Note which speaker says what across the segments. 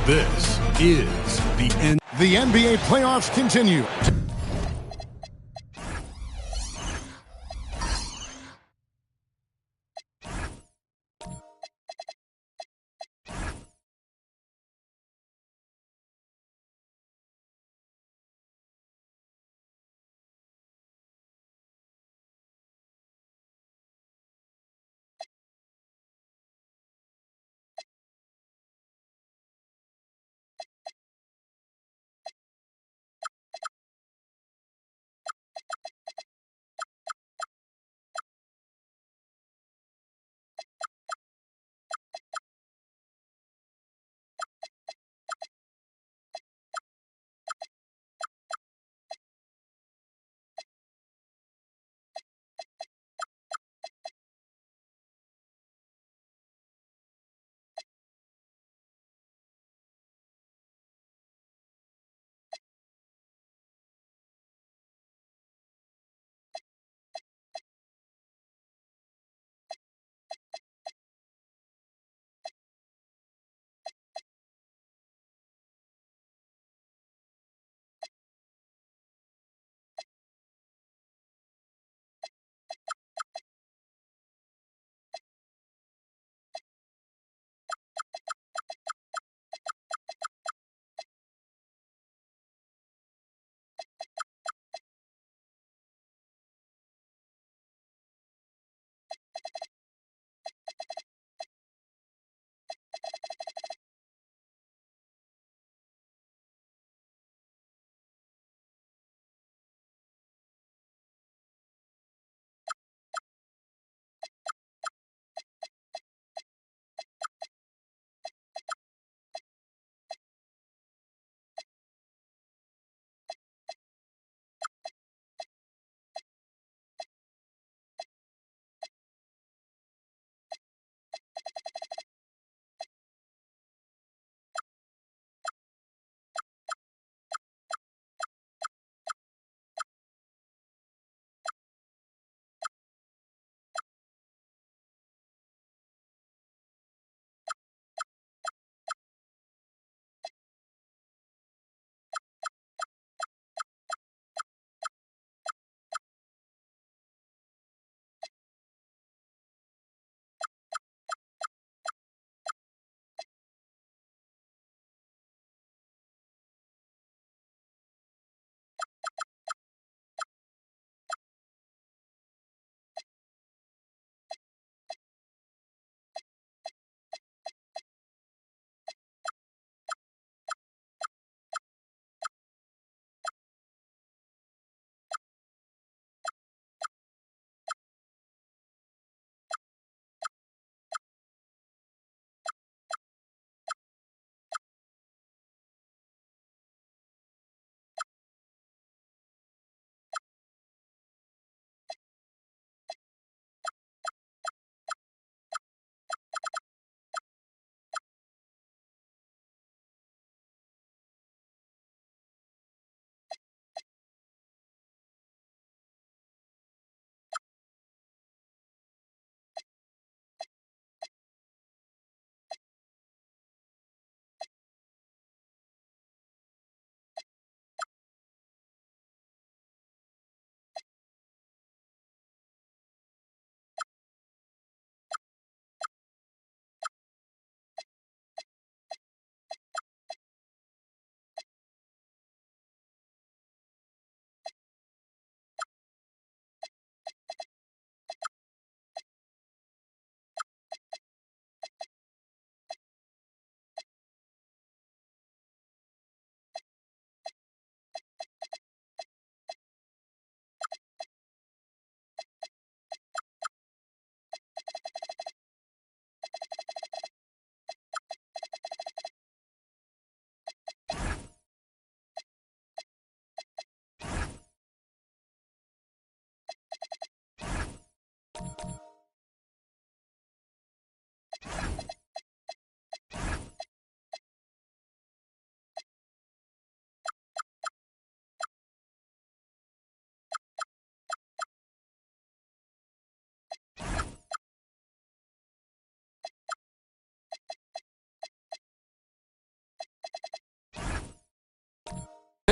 Speaker 1: This is
Speaker 2: The NBA playoffs continue.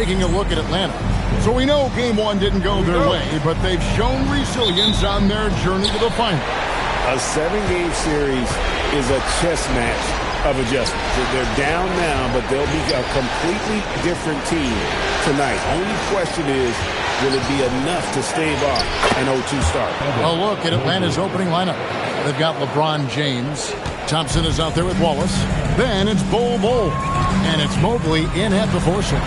Speaker 2: taking a look at Atlanta. So we know game one didn't go their way, but they've shown resilience on their journey to the final.
Speaker 1: A 7-game series is a chess match of adjustments. They're down now, but they'll be a completely different team tonight. Only question is, will it be enough to stave off an 0-2 start?
Speaker 2: A look at Atlanta's opening lineup. They've got LeBron James. Thompson is out there with Wallace. Then it's Bol Bol. And it's Mobley in at the foursome.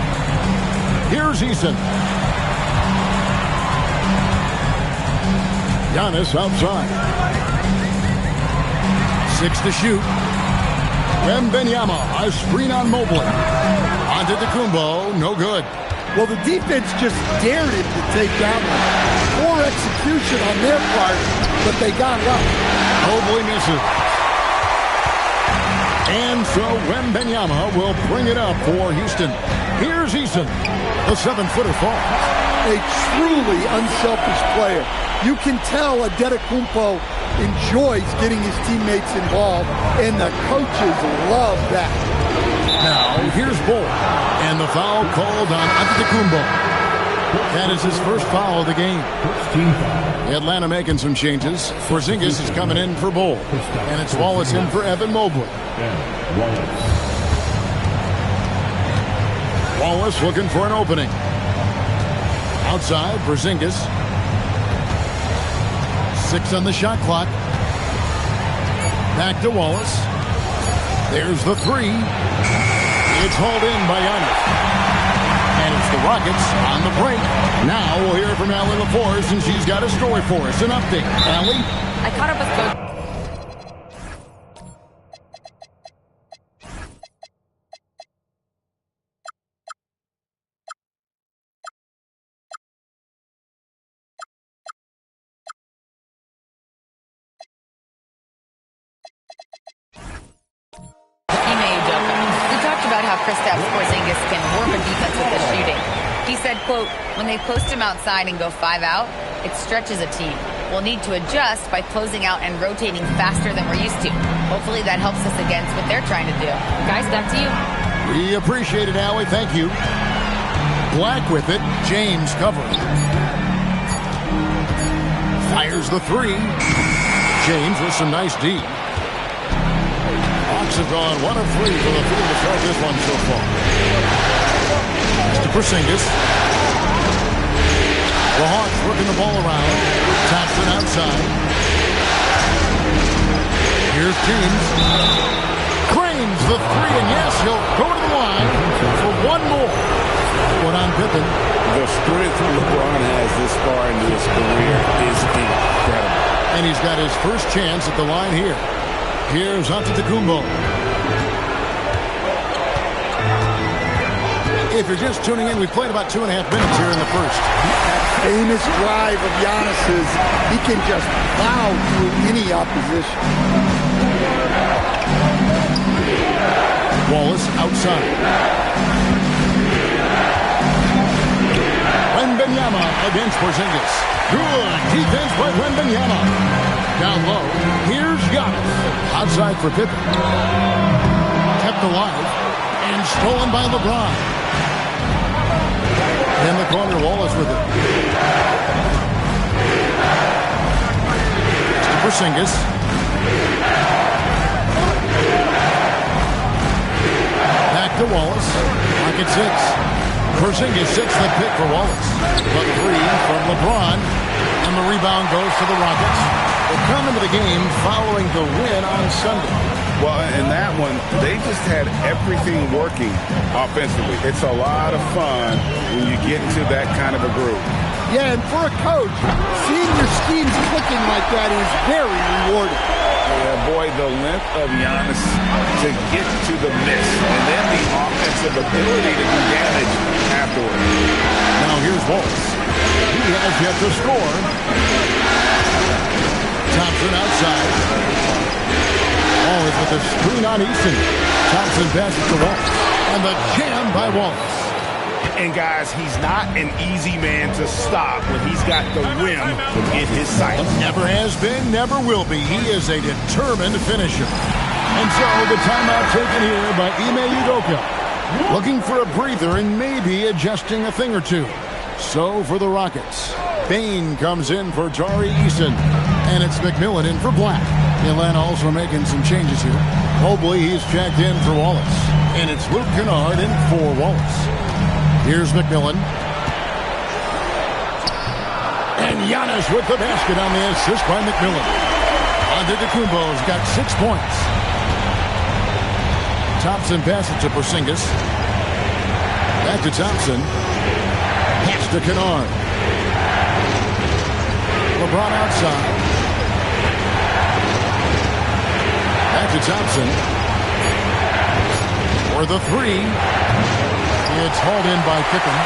Speaker 2: Here's Eason. Giannis outside. 6 to shoot. Wembanyama, a screen on Mobley. Antetokounmpo, no good.
Speaker 3: Well, the defense just dared him to take that one. Poor execution on their part, but they got it up.
Speaker 2: Mobley misses. And so Wembanyama will bring it up for Houston. Here's Eason. The 7-footer falls.
Speaker 3: A truly unselfish player. You can tell Antetokounmpo enjoys getting his teammates involved, and the coaches love that.
Speaker 2: Now, here's Bol. And the foul called on Antetokounmpo. That is his first foul of the game. Atlanta making some changes. Porzingis is coming in for Bol. And it's Wallace in for Evan Mobley. Wallace looking for an opening. Outside, Porzingis. 6 on the shot clock. Back to Wallace. There's the 3. It's hauled in by Giannis. And it's the Rockets on the break. Now we'll hear from Allie LaForce, and she's got a story for us. An update. Allie?
Speaker 4: I caught up with Coach.
Speaker 5: Kristaps Porzingis can warp a defense with his shooting. He said, quote, when they post him outside and go 5 out, it stretches a team. We'll need to adjust by closing out and rotating faster than we're used to. Hopefully that helps us against what they're trying to do. Guys, back to you.
Speaker 2: We appreciate it, Allie. Thank you. Black with it. James covering. Fires the 3. James with some nice D. Hawks have gone 1 of 3 for the field to start this one so far. To Porzingis. The Hawks working the ball around. Thompson outside. Here's James. Cranes the 3, and yes, he'll go to the line for 1 more. One on Pippen.
Speaker 1: The strength LeBron has this far into his career is incredible.
Speaker 2: And he's got his first chance at the line here. Here's Antetokounmpo. If you're just tuning in, we've played about 2.5 minutes here in the first.
Speaker 3: That famous drive of Giannis's, he can just plow through any opposition.
Speaker 2: Wallace outside. Wembanyama against Porzingis. Good defense by Wembanyama. Down low. Here's Giannis. Outside for Pippen. Kept alive. And stolen by LeBron. In the corner, Wallace with it. Porzingis. Back to Wallace. Pocket 6. Porzingis 6, the pick for Wallace. But 3 from LeBron. And the rebound goes to the Rockets. They come into the game following the win on Sunday.
Speaker 1: Well, in that one, they just had everything working offensively. It's a lot of fun when you get into that kind of a groove.
Speaker 3: Yeah, and for a coach, seeing your schemes clicking like that is very rewarding.
Speaker 1: Yeah, boy, the length of Giannis to get to the miss, and then the offensive ability to do damage afterward.
Speaker 2: Now here's Wallace. He has yet to score. Thompson outside. Wallace with a screen on Eason. Thompson passes to Wallace. And the jam by Wallace.
Speaker 1: And guys, he's not an easy man to stop when he's got the rim in his sights.
Speaker 2: Never has been, never will be. He is a determined finisher. And so the timeout taken here by Ime Udoka. looking for a breather and maybe adjusting a thing or two. So for the Rockets, Bane comes in for Tari Eason, and it's McMillan in for Black. Atlanta also making some changes here. Mobley, he's checked in for Wallace, and it's Luke Kennard in for Wallace. Here's McMillan. And Giannis with the basket on the assist by McMillan. Antetokounmpo's got 6 points. Thompson passes to Porzingis. Back to Thompson. Pass to Kennard. LeBron outside. Back to Thompson. For the three. It's hauled in by Pippen.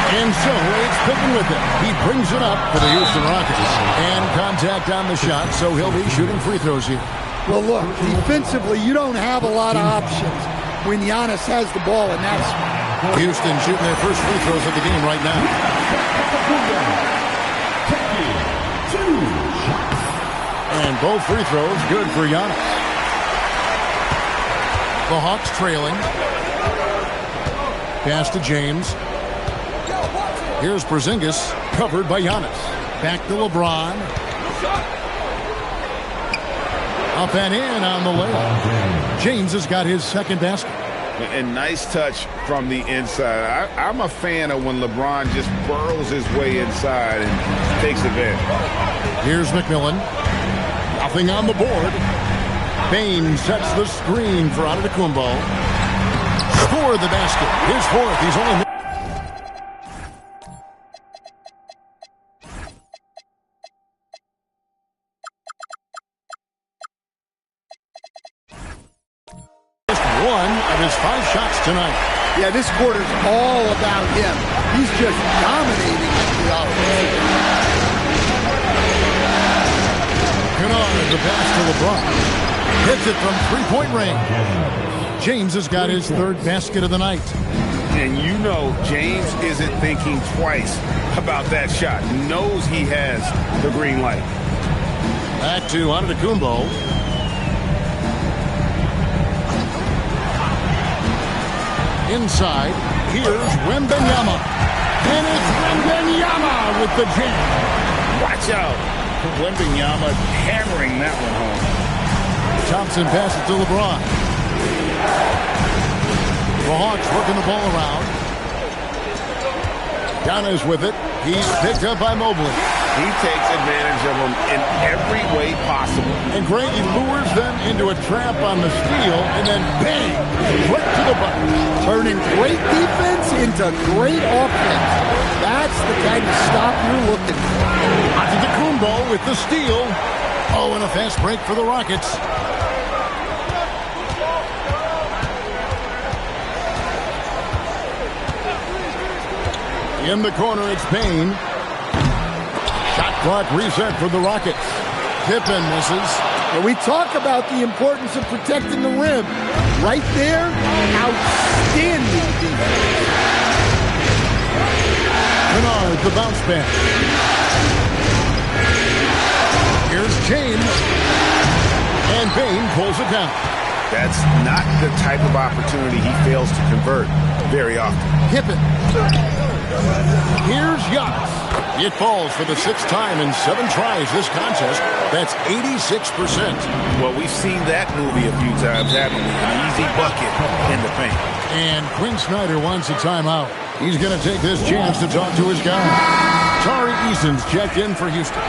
Speaker 2: And so it's Pippen with it. He brings it up for the Houston Rockets. And contact on the shot, so he'll be shooting free throws here.
Speaker 3: Well, look, defensively, you don't have a lot of options when Giannis has the ball, and that's...
Speaker 2: Houston shooting their first free throws of the game right now. And both free throws good for Giannis. The Hawks trailing. Pass to James. Here's Porzingis, covered by Giannis. Back to LeBron. Up and in on the layup. James has got his second basket.
Speaker 1: And nice touch from the inside. I'm a fan of when LeBron just burrows his way inside and takes advantage.
Speaker 2: Here's McMillan. Nothing on the board. Bane sets the screen for Antetokounmpo. Score the basket. His fourth. He's only... one of his 5 shots tonight.
Speaker 3: Yeah, this quarter's all about him. He's just dominating the offense.
Speaker 2: Kennard, the pass to LeBron. Hits it from three-point range. James has got his third basket of the night.
Speaker 1: And you know James isn't thinking twice about that shot. He knows he has the green light.
Speaker 2: Back to Antetokounmpo. Inside, here's Wembanyama. And it's Wembanyama with the jam.
Speaker 1: Watch out. Wembanyama hammering that one home.
Speaker 2: Thompson passes to LeBron. The Hawks working the ball around. Giannis with it. He's picked up by Mobley.
Speaker 1: He takes advantage of them in every way possible.
Speaker 2: And Gray lures them into a trap on the steal, and then bang, right to the button.
Speaker 3: Turning great defense into great offense. That's the kind of stop you're looking for.
Speaker 2: Antetokounmpo with the steal. Oh, and a fast break for the Rockets. In the corner, it's Payne. Shot clock reset for the Rockets. Pippen misses.
Speaker 3: And we talk about the importance of protecting the rim. Right there, outstanding defense.
Speaker 2: Kennard, the bounce pass. Here's James. And Bane pulls it down.
Speaker 1: That's not the type of opportunity he fails to convert very often.
Speaker 2: Pippen. Here's Giannis. It falls for the 6th time in 7 tries this contest. That's 86%.
Speaker 1: Well, we've seen that movie a few times, haven't we? An easy bucket in the paint.
Speaker 2: And Quinn Snyder wants a timeout. He's going to take this chance to talk to his guy. Tari Eason's checked in for Houston.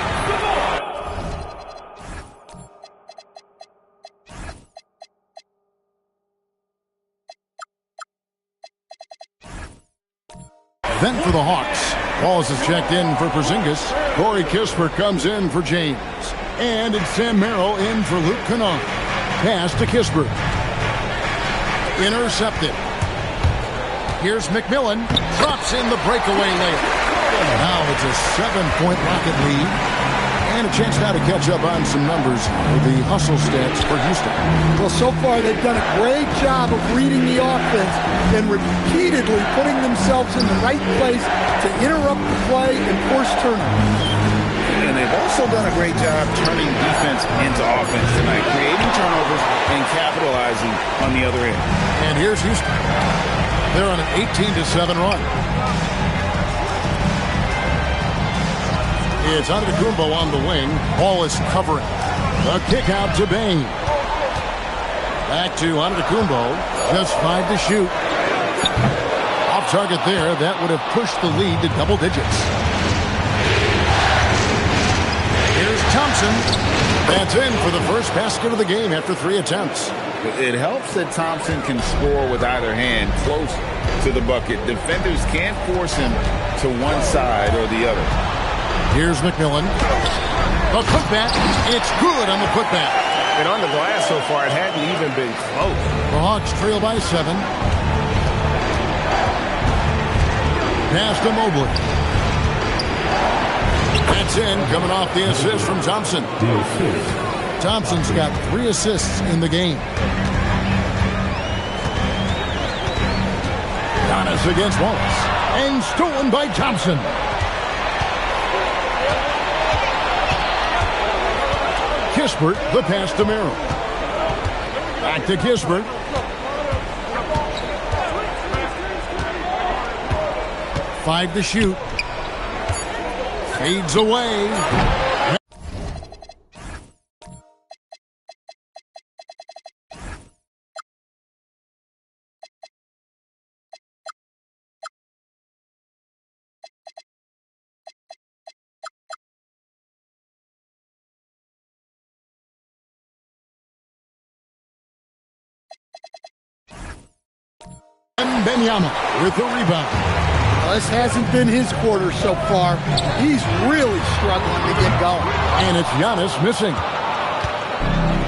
Speaker 2: Then for the Hawks, Wallace is checked in for Porzingis. Corey Kispert comes in for James. And it's Sam Merrill in for Luke Kennard. Pass to Kispert. Intercepted. Here's McMillan. Drops in the breakaway layup. Now it's a 7-point Rocket lead. And a chance now to catch up on some numbers with the hustle stats for Houston.
Speaker 3: Well, so far they've done a great job of reading the offense and repeatedly putting themselves in the right place to interrupt the play and force turnovers.
Speaker 1: And
Speaker 4: they've also done a great job turning defense into offense tonight, creating turnovers and capitalizing on the other end.
Speaker 2: And here's Houston. They're on an 18-7 run. It's Antetokounmpo on the wing. Ball is covering. The kick out to Bane. Back to Antetokounmpo. Just 5 to shoot. Off target there. That would have pushed the lead to double digits. Here's Thompson. That's in for the first basket of the game after 3 attempts.
Speaker 4: It helps that Thompson can score with either hand close to the bucket. Defenders can't force him to one side or the other.
Speaker 2: Here's McMillan. The putback. It's good on the putback.
Speaker 1: And on the glass so far, it hadn't even been close.
Speaker 2: The Hawks trail by 7. Pass to Mobley. That's in, coming off the assist from Thompson. Thompson's got 3 assists in the game. Giannis against Wallace. And stolen by Thompson. Kispert, the pass to Merrill. Back to Kispert. Five to shoot. Fades away. Benyama with the rebound.
Speaker 3: Well, this hasn't been his quarter so far. He's really struggling to get going.
Speaker 2: And it's Giannis missing.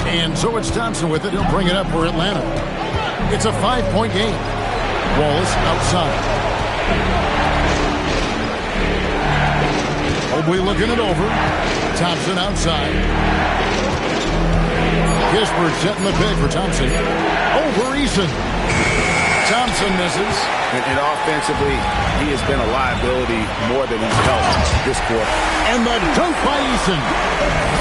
Speaker 2: And so it's Thompson with it. He'll bring it up for Atlanta. It's a 5-point game. Wallace outside. Mobley looking it over. Thompson outside. Kispert setting the pick for Thompson. Over Eason. Thompson misses.
Speaker 4: And offensively, he has been a liability more than he's helped this quarter.
Speaker 2: And the dunk by Eason.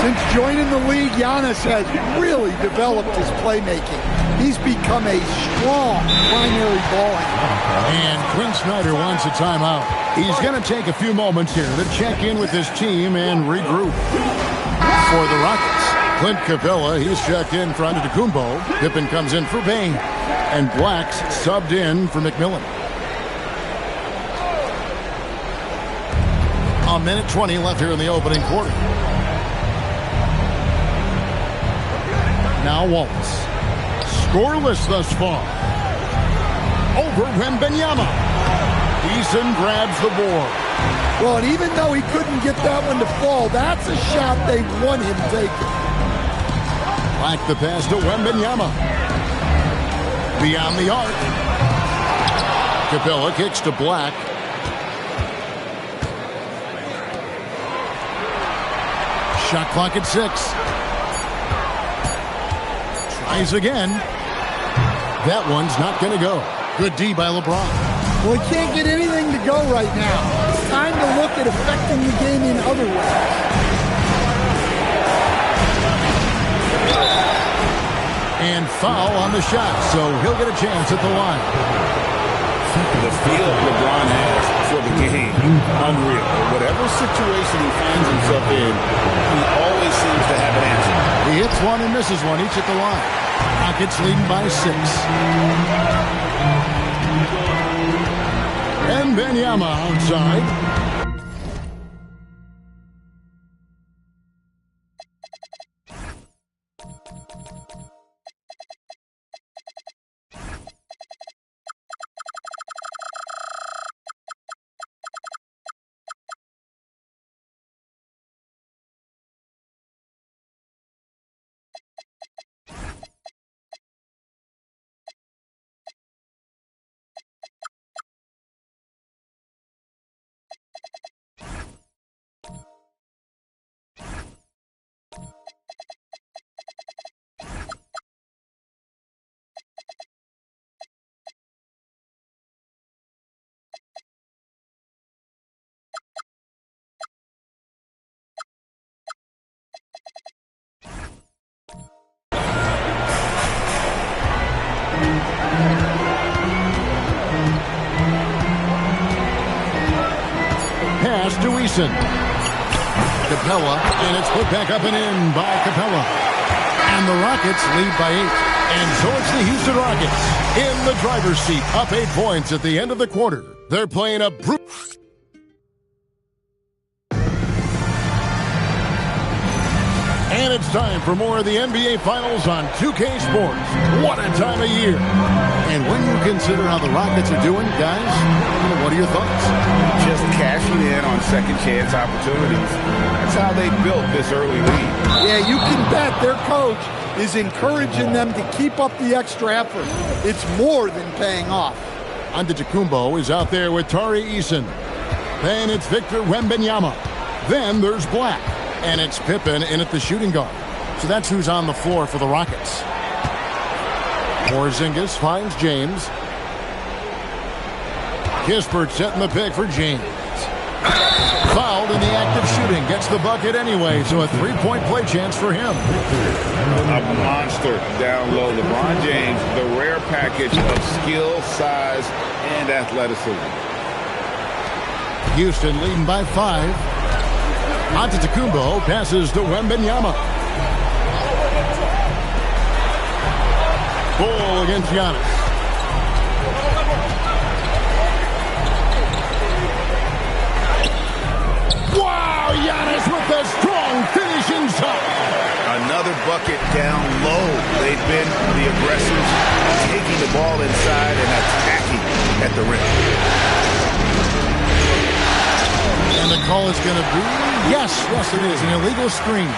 Speaker 3: Since joining the league, Giannis has really developed his playmaking. He's become a strong primary ball handler.
Speaker 2: And Quinn Snyder wants a timeout. He's going to take a few moments here to check in with his team and regroup. For the Rockets, Clint Capella, he's checked in for Antetokounmpo. Pippen comes in for Bane. And Black's subbed in for McMillan. A minute 20 left here in the opening quarter. Now Wallace. Scoreless thus far. Over Wembanyama. Eason grabs the board.
Speaker 3: Well, and even though he couldn't get that one to fall, that's a shot they want him taking.
Speaker 2: Black the pass to Wembanyama. Beyond the arc. Capella kicks to Black. Shot clock at 6. Tries again. That one's not going to go. Good D by LeBron.
Speaker 3: Well, he can't get anything to go right now. It's time to look at affecting the game in other ways.
Speaker 2: And foul on the shot, so he'll get a chance at the line.
Speaker 4: The feel LeBron has for the game, unreal. Whatever situation he finds himself in, he always seems to have an answer.
Speaker 2: He hits one and misses one, each at the line. Rockets leading by 6. And Wembanyama outside. Eason. Capella, and it's put back up and in by Capella. And the Rockets lead by 8. And so it's the Houston Rockets in the driver's seat, up 8 points at the end of the quarter. They're playing a And it's time for more of the NBA Finals on 2K Sports. What a time of year. And when you consider how the Rockets are doing, guys, what are your thoughts?
Speaker 1: Just cashing in on second chance opportunities. That's how they built this early lead.
Speaker 3: Yeah, you can bet their coach is encouraging them to keep up the extra effort. It's more than paying off.
Speaker 2: Antetokounmpo is out there with Tari Eason. Then it's Victor Wembanyama. Then there's Black. And it's Pippen in at the shooting guard. So that's who's on the floor for the Rockets. Porzingis finds James. Kispert setting the pick for James. Fouled in the act of shooting. Gets the bucket anyway, so a three-point play chance for him.
Speaker 1: A monster down low. LeBron James, the rare package of skill, size, and athleticism.
Speaker 2: Houston leading by 5. Antetokounmpo passes to Wembanyama. Ball against Giannis. Wow, Giannis with the strong finish inside.
Speaker 1: Another bucket down low. They've been the aggressors, taking the ball inside and attacking at the rim.
Speaker 2: And the call is going to be, yes, it is, an illegal screen.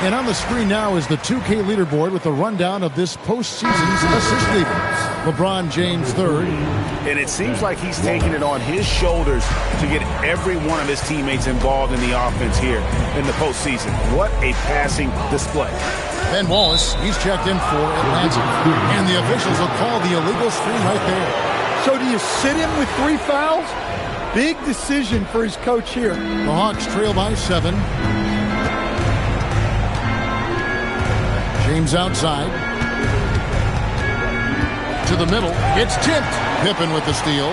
Speaker 2: And on the screen now is the 2K leaderboard with a rundown of this postseason's assist leaders. LeBron James third.
Speaker 1: And it seems like he's taking it on his shoulders to get every one of his teammates involved in the offense here in the postseason. What a passing display.
Speaker 2: Ben Wallace, he's checked in for Atlanta. And the officials will call the illegal screen right there.
Speaker 3: So do you sit him with 3 fouls? Big decision for his coach here.
Speaker 2: The Hawks trail by 7. James outside. To the middle. It's tipped. Pippen with the steal.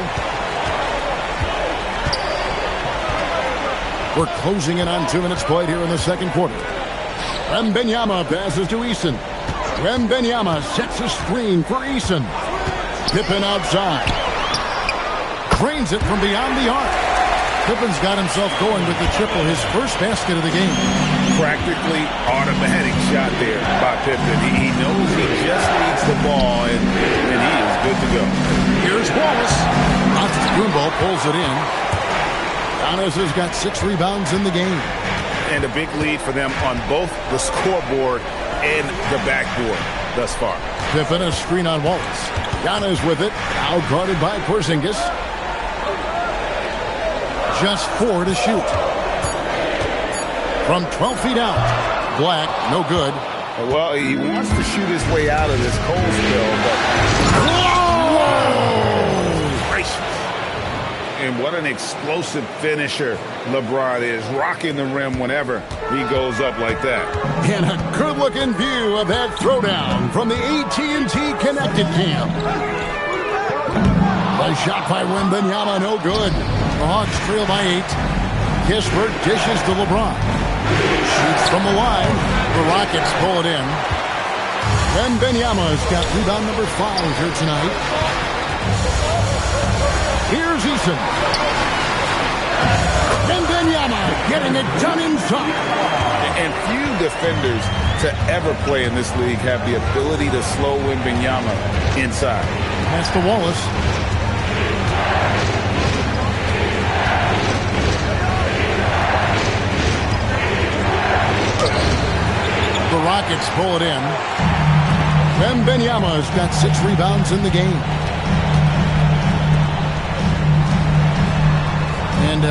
Speaker 2: We're closing in on 2 minutes played here in the second quarter. Wembanyama passes to Eason. Wembanyama sets a screen for Eason. Pippen outside. Drains it from beyond the arc. Pippen's got himself going with the triple, his first basket of the game.
Speaker 1: Practically automatic shot there by Pippen. He knows he just needs the ball, and he is good to go.
Speaker 2: Here's Wallace. Antetokounmpo pulls it in. Giannis has got 6 rebounds in the game.
Speaker 1: And a big lead for them on both the scoreboard and the backboard thus far.
Speaker 2: Pippen, a screen on Wallace. Giannis with it, out guarded by Porzingis. Just 4 to shoot. From 12 feet out. Black, no good.
Speaker 1: Well, he wants to shoot his way out of this cold spell, but...
Speaker 2: Whoa!
Speaker 1: Gracious. And what an explosive finisher LeBron is. Rocking the rim whenever he goes up like that.
Speaker 2: And a good-looking view of that throwdown from the AT&T Connected Cam. A shot by Wembanyama, no good. The Hawks trail by 8. Kispert dishes to LeBron. Shoots from the line. The Rockets pull it in. Wembanyama's got rebound number 5 here tonight. Here's Eason. Wembanyama getting it done inside.
Speaker 1: And few defenders to ever play in this league have the ability to slow Wembanyama inside.
Speaker 2: That's to Wallace. The Rockets pull it in. Wembanyama's got 6 rebounds in the game. And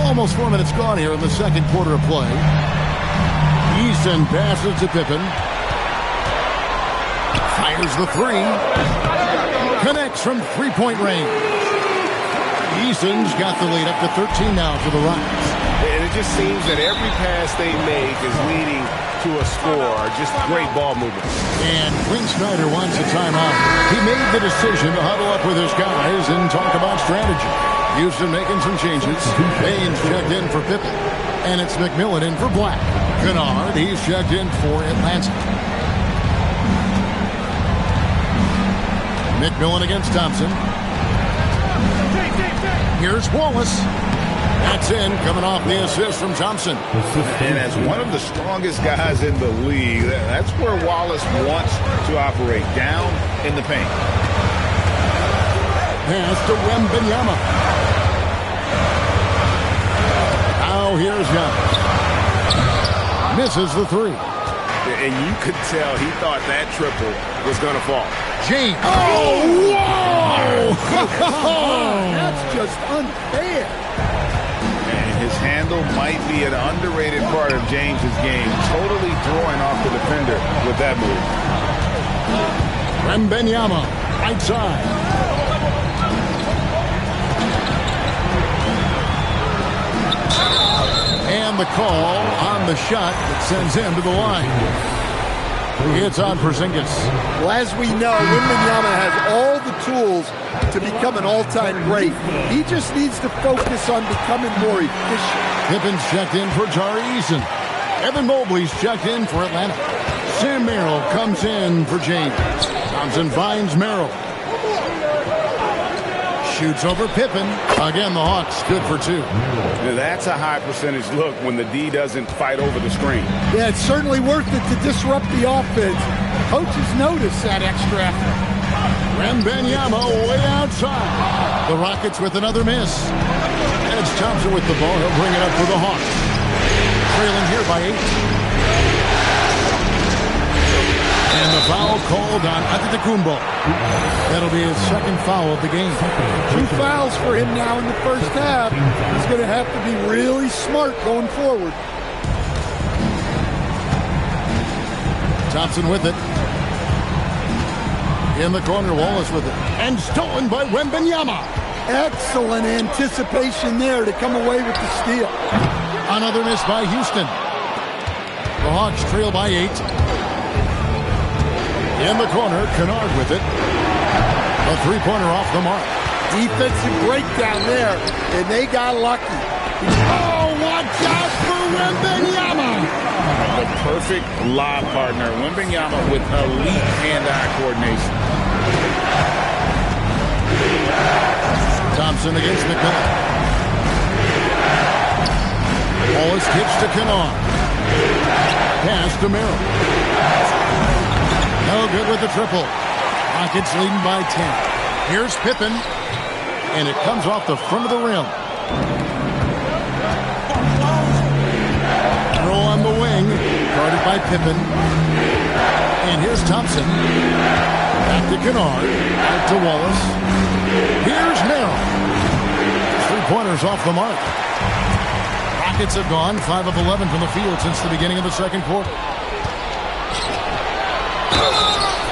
Speaker 2: almost 4 minutes gone here in the second quarter of play. Eason passes to Pippen. Fires the 3. Connects from 3-point range. Eason's got the lead up to 13 now for the Rockets.
Speaker 1: And it just seems that every pass they make is leading to a score. Just great ball movement.
Speaker 2: And Quinn Snyder wants a timeout. He made the decision to huddle up with his guys and talk about strategy. Houston making some changes. Baines checked in for Pippen. And it's McMillan in for Black. Kennard, he's checked in for Atlanta. McMillan against Thompson. Here's Wallace. That's in, coming off the assist from Thompson.
Speaker 4: And as one of the strongest guys in the league, that's where Wallace wants to operate, down in the paint.
Speaker 2: Pass to Wembanyama. Now here's Giannis. Misses the three.
Speaker 1: And you could tell he thought that triple was going to fall.
Speaker 2: James.
Speaker 3: Oh, whoa! That's just unfair.
Speaker 4: And his handle might be an underrated part of James's game. Totally throwing off the defender with that move.
Speaker 2: Wembanyama, right side. And the call on the shot that sends him to the line. It's on Porzingis.
Speaker 3: Well, as we know, Wembanyama has all the tools to become an all-time great. He just needs to focus on becoming more efficient.
Speaker 2: Pippen's checked in for Tari Eason. Evan Mobley's checked in for Atlanta. Sam Merrill comes in for James. Thompson finds Merrill. Shoots over Pippen. Again, the Hawks good for two.
Speaker 1: Now, that's a high percentage look when the D doesn't fight over the screen.
Speaker 3: Yeah, it's certainly worth it to disrupt the offense. Coaches notice that extra effort.
Speaker 2: Wembanyama way outside. The Rockets with another miss. And it's Thompson with the ball. He'll bring it up for the Hawks. Trailing here by 8. And the foul called on Antetokounmpo. That'll be his second foul of the game.
Speaker 3: 2 fouls for him now in the first half. He's going to have to be really smart going forward.
Speaker 2: Thompson with it. In the corner, Wallace with it. And stolen by Wembanyama.
Speaker 3: Excellent anticipation there to come away with the steal.
Speaker 2: Another miss by Houston. The Hawks trail by 8. In the corner, Kennard with it. A three-pointer off the mark.
Speaker 3: Defensive breakdown there, and they got lucky.
Speaker 2: Oh, watch out for Wembanyama!
Speaker 4: The perfect lob partner. Wembanyama with elite hand-eye coordination.
Speaker 2: Thompson against McMillan. Wallace kicks to Kennard. Pass to Merrill. No good with the triple. Rockets leading by 10. Here's Pippen. And it comes off the front of the rim. Throw on the wing. Guarded by Pippen. And here's Thompson. Back to Kennard. Out to Wallace. Here's Merrill. 3-pointers off the mark. Rockets have gone 5 of 11 from the field since the beginning of the second quarter.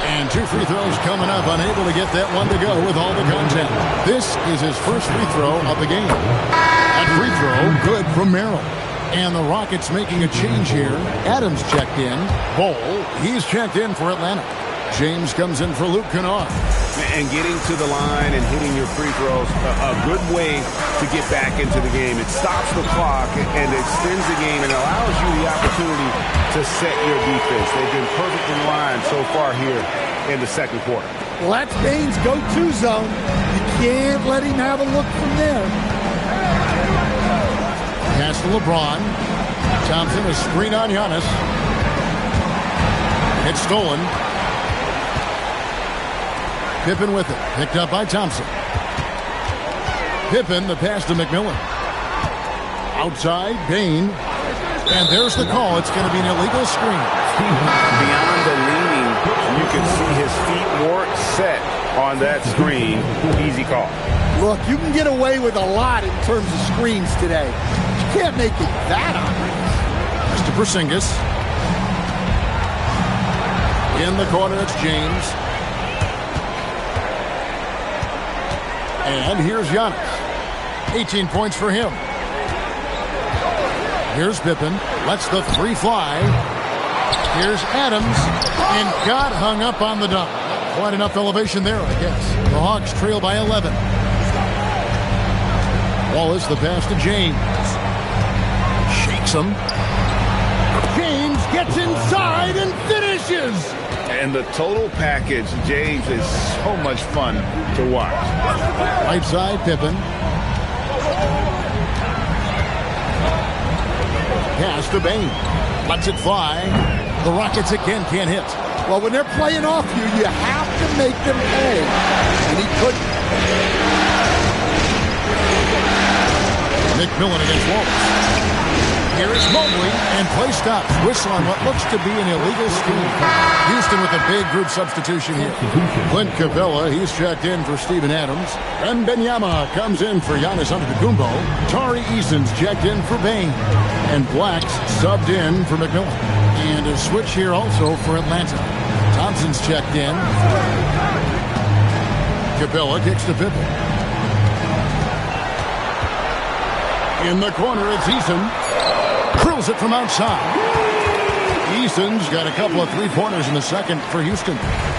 Speaker 2: And 2 free throws coming up, unable to get that one to go with all the content. This is his first free throw of the game. That free throw, good from Merrill. And the Rockets making a change here. Adams checked in. Bol, he's checked in for Atlanta. James comes in for Luke Kennard.
Speaker 1: And getting to the line and hitting your free throws, a good way to get back into the game. It stops the clock and extends the game and allows you the opportunity to set your defense. They've been perfectly lined so far here in the second quarter.
Speaker 3: Well, that's Baines' go-to zone. You can't let him have a look from there.
Speaker 2: Pass to LeBron. Thompson, a screen on Giannis. It's stolen. Pippen with it. Picked up by Thompson. Pippen, the pass to McMillan. Outside, Bain. And there's the call. It's going to be an illegal screen.
Speaker 1: Beyond the leaning, you can see his feet more set on that screen. Easy call.
Speaker 3: Look, you can get away with a lot in terms of screens today. You can't make it that obvious.
Speaker 2: Mr. Porzingis. In the corner, it's James. And here's Giannis. 18 points for him. Here's Pippen. Lets the three fly. Here's Adams. And got hung up on the dunk. Quite enough elevation there, I guess. The Hawks trail by 11. Wallace, the pass to James. Shakes him. James gets inside and finishes.
Speaker 4: And the total package, James, is so much fun to watch.
Speaker 2: Right side, Pippen. Pass to Bain. Lets it fly. The Rockets again can't hit.
Speaker 3: Well, when they're playing off you, you have to make them pay. And he couldn't.
Speaker 2: McMillan against Wallace. Here is Mobley, and play stops. Whistle on what looks to be an illegal steal. Houston with a big group substitution here. Clint Capella, he's checked in for Steven Adams. And Wembanyama comes in for Giannis Antetokounmpo. Tari Eason's checked in for Bain. And Black's subbed in for McMillan. And a switch here also for Atlanta. Thompson's checked in. Capella kicks to Pippen. In the corner, it's Eason. Drills it from outside. Eason's got a couple of three-pointers in the second for Houston.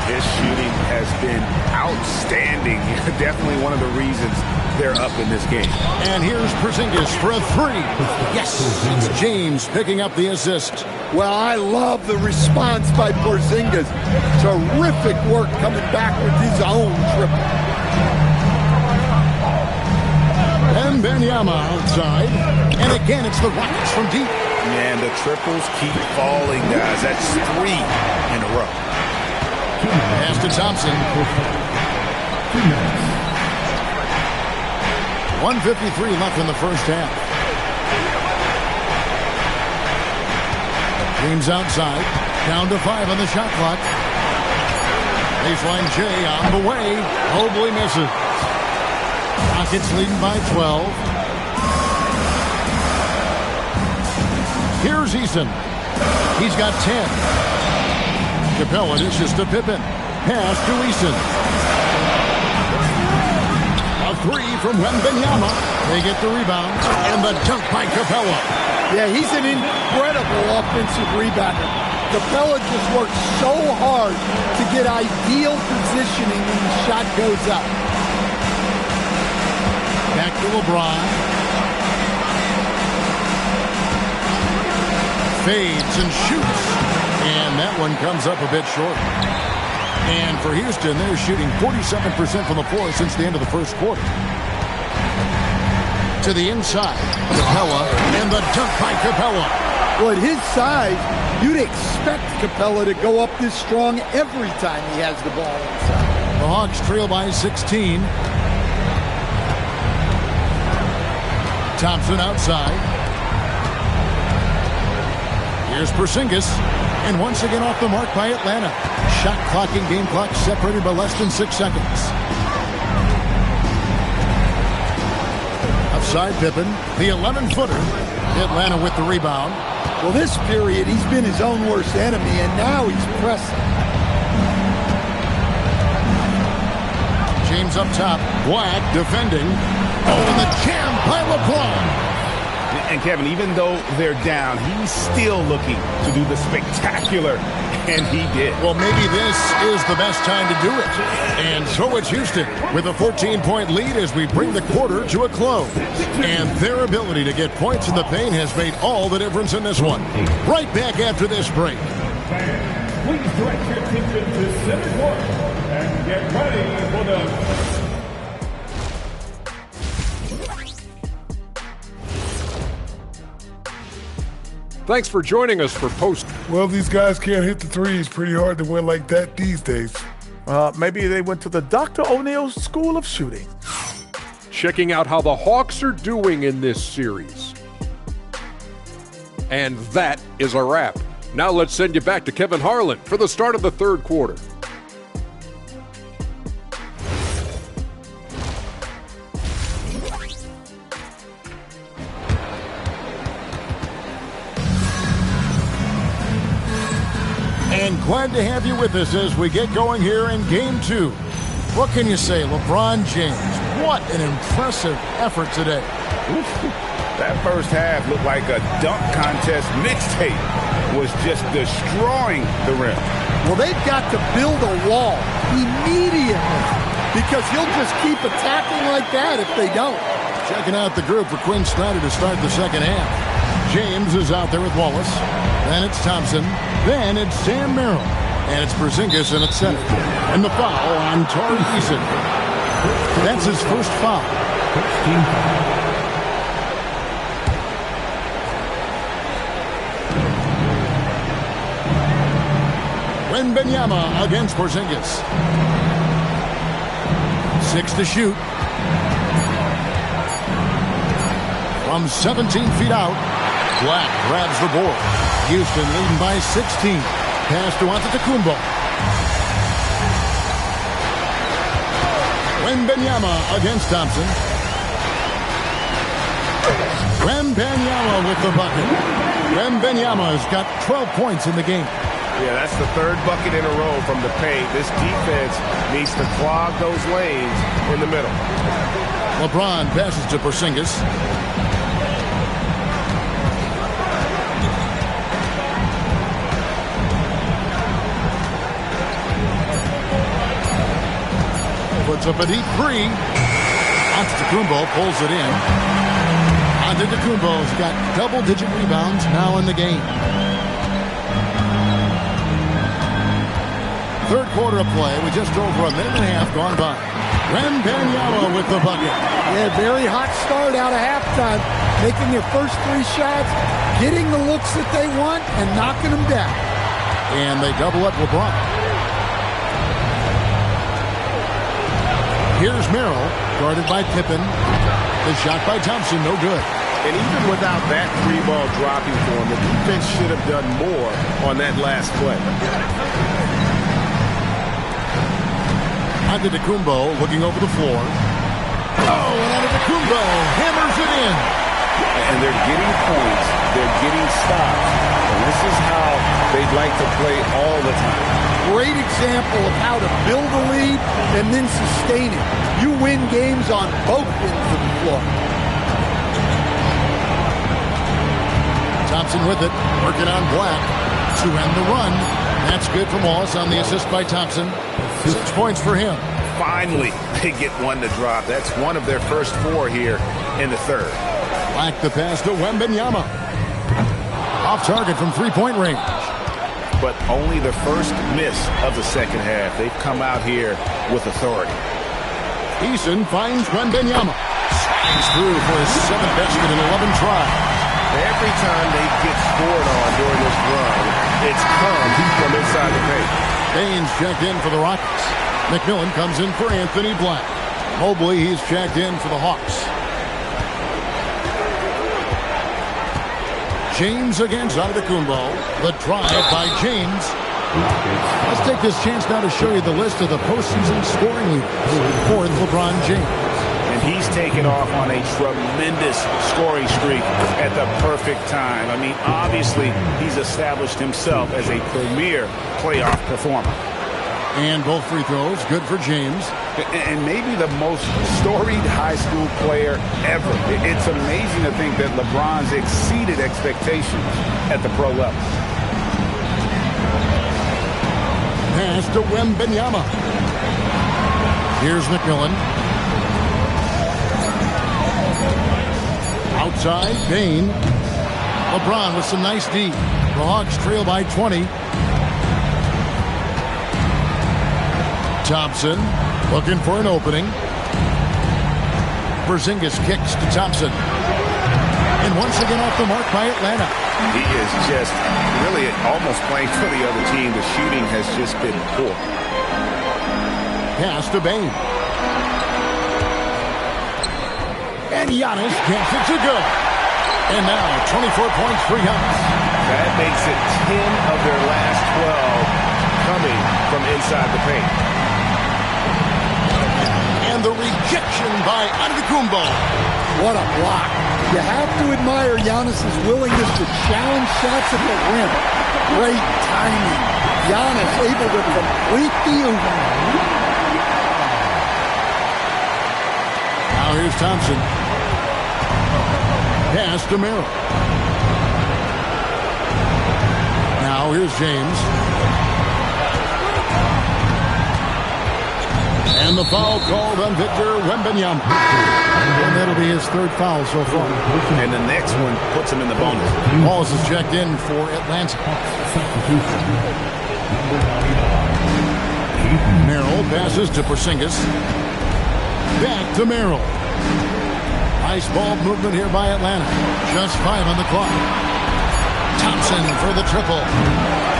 Speaker 4: His shooting has been outstanding. Definitely one of the reasons they're up in this game.
Speaker 2: And here's Porzingis for a three. Yes, it's James picking up the assist.
Speaker 3: Well, I love the response by Porzingis. Terrific work coming back with his own triple.
Speaker 2: And Wembanyama outside. And again, it's the Rockets from deep.
Speaker 4: Man, the triples keep falling, guys. That's 3 in a row.
Speaker 2: Pass to Thompson. 1:53 left in the first half. James outside. Down to 5 on the shot clock. Baseline J on the way. Mobley misses. Rockets leading by 12. Here's Eason. He's got 10. Capella dishes to Pippen. Pass to Eason. A three from Wembanyama. They get the rebound. And the dunk by Capella.
Speaker 3: Yeah, he's an incredible offensive rebounder. Capella just works so hard to get ideal positioning when the shot goes up.
Speaker 2: Back to LeBron. Fades and shoots. And that one comes up a bit short. And for Houston, they're shooting 47% from the floor since the end of the first quarter. To the inside. Capella. And the dunk by Capella.
Speaker 3: Well, at his size, you'd expect Capella to go up this strong every time he has the ball inside.
Speaker 2: The Hawks trail by 16. Thompson outside. Here's Porzingis. And once again off the mark by Atlanta. Shot clock and game clock separated by less than 6 seconds. Outside Pippen. The 11-footer. Atlanta with the rebound.
Speaker 3: Well, this period, he's been his own worst enemy, and now he's pressing.
Speaker 2: James up top. Black defending. Oh, and the jam by LeBron.
Speaker 4: And Kevin, even though they're down, he's still looking to do the spectacular, and he did.
Speaker 2: Well, maybe this is the best time to do it. And so it's Houston with a 14-point lead as we bring the quarter to a close. And their ability to get points in the paint has made all the difference in this one. Right back after this break.
Speaker 6: Please direct your attention to center court and get ready for the...
Speaker 7: Thanks for joining us for Post.
Speaker 8: Well, these guys can't hit the threes. Pretty hard to win like that these days.
Speaker 9: Maybe they went to the Dr. O'Neil School of Shooting.
Speaker 7: Checking out how the Hawks are doing in this series. And that is a wrap. Now let's send you back to Kevin Harlan for the start of the third quarter.
Speaker 2: And glad to have you with us as we get going here in Game 2. What can you say, LeBron James? What an impressive effort today.
Speaker 4: That first half looked like a dunk contest mixtape. Was just destroying the rim.
Speaker 3: Well, they've got to build a wall immediately because he'll just keep attacking like that if they don't.
Speaker 2: Checking out the group for Quinn Snyder to start the second half. James is out there with Wallace. Then it's Thompson. Then it's Sam Merrill. And it's Porzingis in at center. And the foul on Tari Eason. That's his first foul. Wembanyama against Porzingis. 6 to shoot. From 17 feet out, Black grabs the board. Houston leading by 16. Pass to Antetokounmpo. Wembanyama against Thompson. Wembanyama with the bucket. Wembanyama has got 12 points in the game.
Speaker 10: Yeah, that's the third bucket in a row from the paint. This defense needs to clog those lanes in the middle.
Speaker 2: LeBron passes to Porzingis. Puts up a deep three. Antetokounmpo pulls it in. Antetokounmpo's got double-digit rebounds now in the game. Third quarter of play with just over a minute and a half gone by. Wembanyama with the bucket.
Speaker 3: Yeah, very hot start out of halftime. Making their first 3 shots, getting the looks that they want, and knocking them down.
Speaker 2: And they double up LeBron. Here's Merrill, guarded by Pippen. The shot by Thompson, no good.
Speaker 10: And even without that 3-ball dropping for him, the defense should have done more on that last play.
Speaker 2: Antetokounmpo looking over the floor. Oh, and Antetokounmpo hammers it in.
Speaker 10: And they're getting points. They're getting stops. And this is how they'd like to play all the time.
Speaker 3: Great example of how to build a lead and then sustain it. You win games on both ends of the floor.
Speaker 2: Thompson with it, working on Black to end the run. That's good from Wallace on the assist by Thompson. 6 points for him.
Speaker 10: Finally, they get one to drop. That's one of their first 4 here in the third.
Speaker 2: Black the pass to Wembanyama. Off target from 3-point range.
Speaker 10: But only the first miss of the second half. They've come out here with authority.
Speaker 2: Eason finds Wembanyama. Slides through for his 7th basket in 11 tries.
Speaker 10: Every time they get scored on during this run, it's come from inside the paint.
Speaker 2: Baines checked in for the Rockets. McMillan comes in for Anthony Black. Mobley, he's checked in for the Hawks. James against Antetokounmpo. The drive by James. Let's take this chance now to show you the list of the postseason scoring leaders. 4th, LeBron James.
Speaker 10: And he's taken off on a tremendous scoring streak at the perfect time. I mean, obviously, he's established himself as a premier playoff performer.
Speaker 2: And both free throws, good for James.
Speaker 10: And maybe the most storied high school player ever. It's amazing to think that LeBron's exceeded expectations at the pro level.
Speaker 2: Pass to Wembanyama. Here's McMillan. Outside, Bain. LeBron with some nice D. The Hawks trail by 20. Thompson looking for an opening. Porzingis kicks to Thompson. And once again off the mark by Atlanta.
Speaker 10: He is just really almost playing for the other team. The shooting has just been poor.
Speaker 2: Pass to Bain. And Giannis can't fit to go. And now 24 points for Giannis.
Speaker 10: That makes it 10 of their last 12 coming from inside the paint.
Speaker 2: And the rejection by Antetokounmpo.
Speaker 3: What a block. You have to admire Giannis' willingness to challenge shots at the rim. Great timing. Giannis able to complete the opening.
Speaker 2: Now here's Thompson. Pass to Merrill. Now here's James. And the foul called on Victor Wembanyama. And that'll be his third foul so far.
Speaker 10: And the next one puts him in the bonus.
Speaker 2: Wallace is checked in for Atlanta. Merrill passes to Porzingis. Back to Merrill. Nice ball movement here by Atlanta. Just 5 on the clock. Thompson for the triple.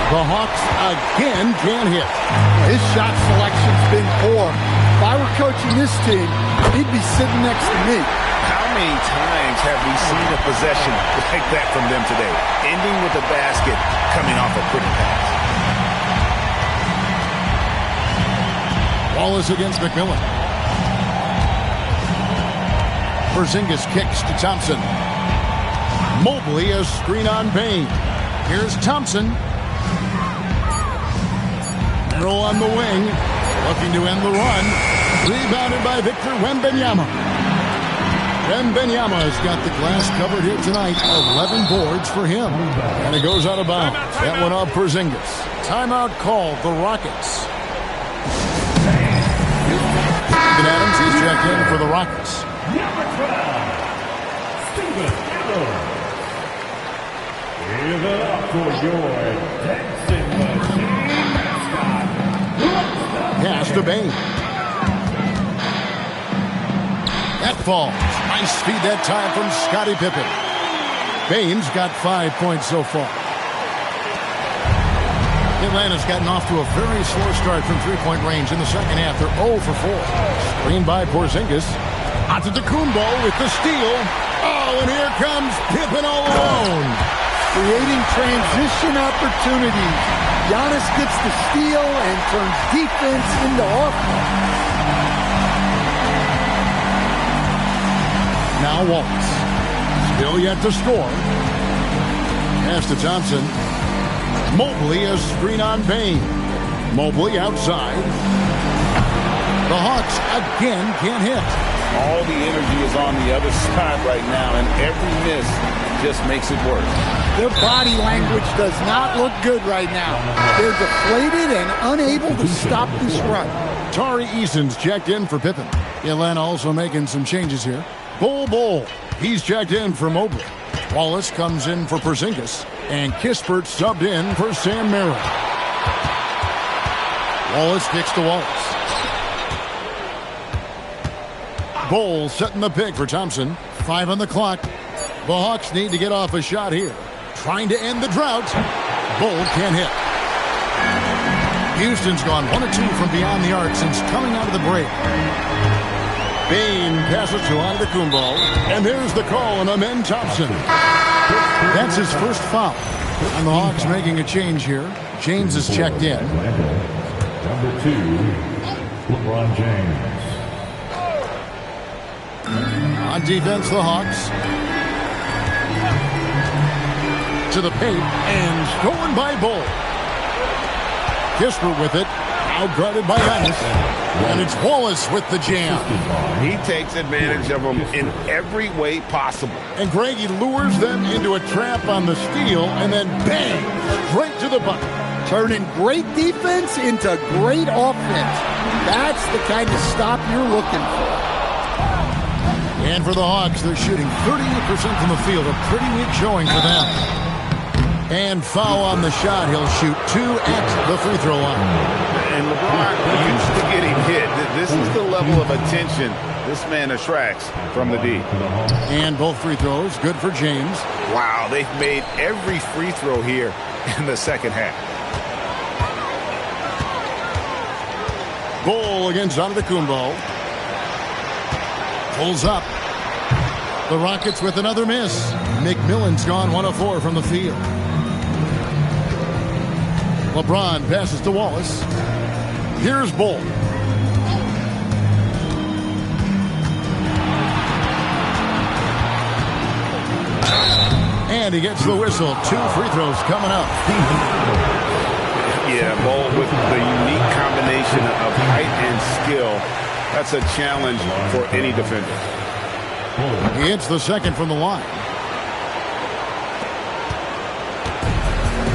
Speaker 2: The Hawks again can't hit.
Speaker 3: His shot selection's been poor. If I were coaching this team, he'd be sitting next to me.
Speaker 10: How many times have we seen a possession like that from them today? Ending with a basket, coming off a pretty pass.
Speaker 2: Wallace against McMillan. Porzingis kicks to Thompson. Mobley a screen on Bane. Here's Thompson. Merrill on the wing. Looking to end the run. Rebounded by Victor Wembanyama. Wembanyama's got the glass covered here tonight. 11 boards for him. And it goes out of bounds. That one off Porzingis. Timeout called the Rockets. Steven Adams, he's checked in for the Rockets.
Speaker 6: Number 12, Steven Adams. Give it up for your dancing machine mascot.
Speaker 2: Pass to Bane. That falls. Nice speed that time from Scottie Pippen. Bane's got 5 points so far. Atlanta's gotten off to a very slow start from three-point range in the second half. They're 0 for 4. Screened by Porzingis. Antetokounmpo with the steal. Oh, and here comes Pippen all alone.
Speaker 3: Creating transition opportunities. Giannis gets the steal and turns defense into offense.
Speaker 2: Now Wallace. Still yet to score. Pass to Thompson. Mobley a screen on Bane. Mobley outside. The Hawks again can't hit.
Speaker 10: All the energy is on the other side right now, and every miss just makes it worse.
Speaker 3: Their body language does not look good right now. They're deflated and unable to stop this run.
Speaker 2: Tari Eason's checked in for Pippen. Atlanta also making some changes here. Bol, he's checked in for Mobley. Wallace comes in for Porzingis. And Kispert subbed in for Sam Merrill. Wallace kicks to Wallace. Bol setting the pick for Thompson. 5 on the clock. The Hawks need to get off a shot here. Trying to end the drought. Bol can't hit. Houston's gone 1 of 2 from beyond the arc since coming out of the break. Bane passes to Antetokounmpo. And there's the call on Amen Thompson. That's his first foul. And the Hawks making a change here. James is checked in.
Speaker 6: Number 2, LeBron James.
Speaker 2: On defense, the Hawks. To the paint, and stolen by Bol. Kispert with it. Now guarded by Giannis. And it's Wallace with the jam.
Speaker 10: He takes advantage of them in every way possible.
Speaker 2: And Greg, he lures them into a trap on the steal, and then bang, straight to the bucket.
Speaker 3: Turning great defense into great offense. That's the kind of stop you're looking for.
Speaker 2: And for the Hawks, they're shooting 38% from the field. A pretty weak showing for them. And foul on the shot. He'll shoot 2 at the free throw line.
Speaker 10: And LeBron used to getting hit. This is the level of attention this man attracts from the D.
Speaker 2: And both free throws good for James.
Speaker 10: Wow, they've made every free throw here in the second half.
Speaker 2: Bol against Antetokounmpo. Pulls up. The Rockets with another miss. McMillan's gone 1 of 4 from the field. LeBron passes to Wallace. Here's Bol. And he gets the whistle. 2 free throws coming up.
Speaker 10: Yeah, Bol with the unique combination of height and skill. That's a challenge for any defender.
Speaker 2: He hits the second from the line.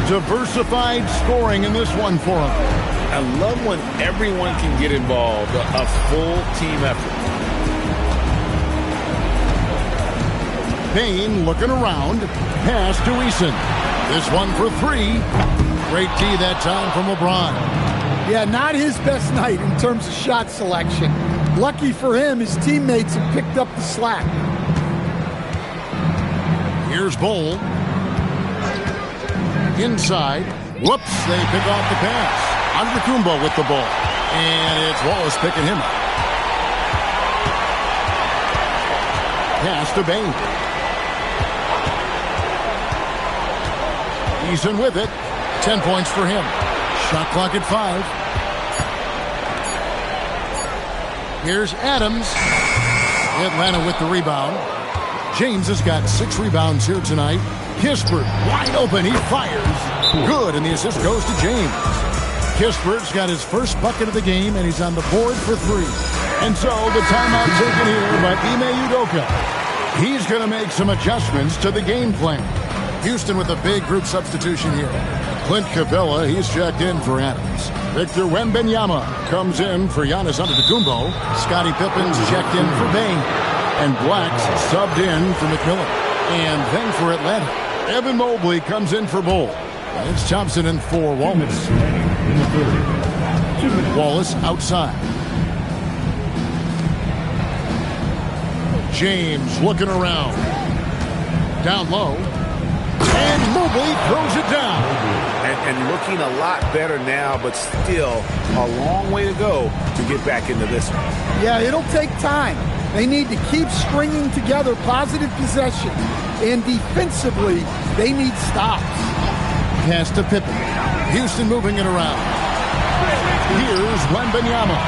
Speaker 2: Diversified scoring in this one for him.
Speaker 10: I love when everyone can get involved, a full team effort.
Speaker 2: Payne looking around. Pass to Eason. This one for three. Great D that time from LeBron.
Speaker 3: Yeah, not his best night in terms of shot selection. Lucky for him, his teammates have picked up the slack.
Speaker 2: Here's Bol. Inside. Whoops, they pick off the pass. Antetokounmpo with the ball. And it's Wallace picking him up. Pass to Bane. Eason with it. 10 points for him. Shot clock at 5. Here's Adams. Atlanta with the rebound. James has got 6 rebounds here tonight. Kispert wide open. He fires. Good, and the assist goes to James. Kispert's got his first bucket of the game, and he's on the board for 3. And so the timeout taken here by Ime Udoka. He's going to make some adjustments to the game plan. Houston with a big group substitution here. Clint Capella, he's checked in for Adams. Victor Wembanyama comes in for Giannis Antetokounmpo. Scottie Pippen's checked in for Bane. And Black's subbed in for McMillan. And then for Atlanta, Evan Mobley comes in for Bol. It's Thompson in for Wallace. Wallace outside. James looking around. Down low. And Mobley throws it down.
Speaker 10: And looking a lot better now, but still a long way to go to get back into this one.
Speaker 3: Yeah, it'll take time. They need to keep stringing together positive possession. And defensively, they need stops.
Speaker 2: Pass to Pippen. Houston moving it around. Here's Wembanyama.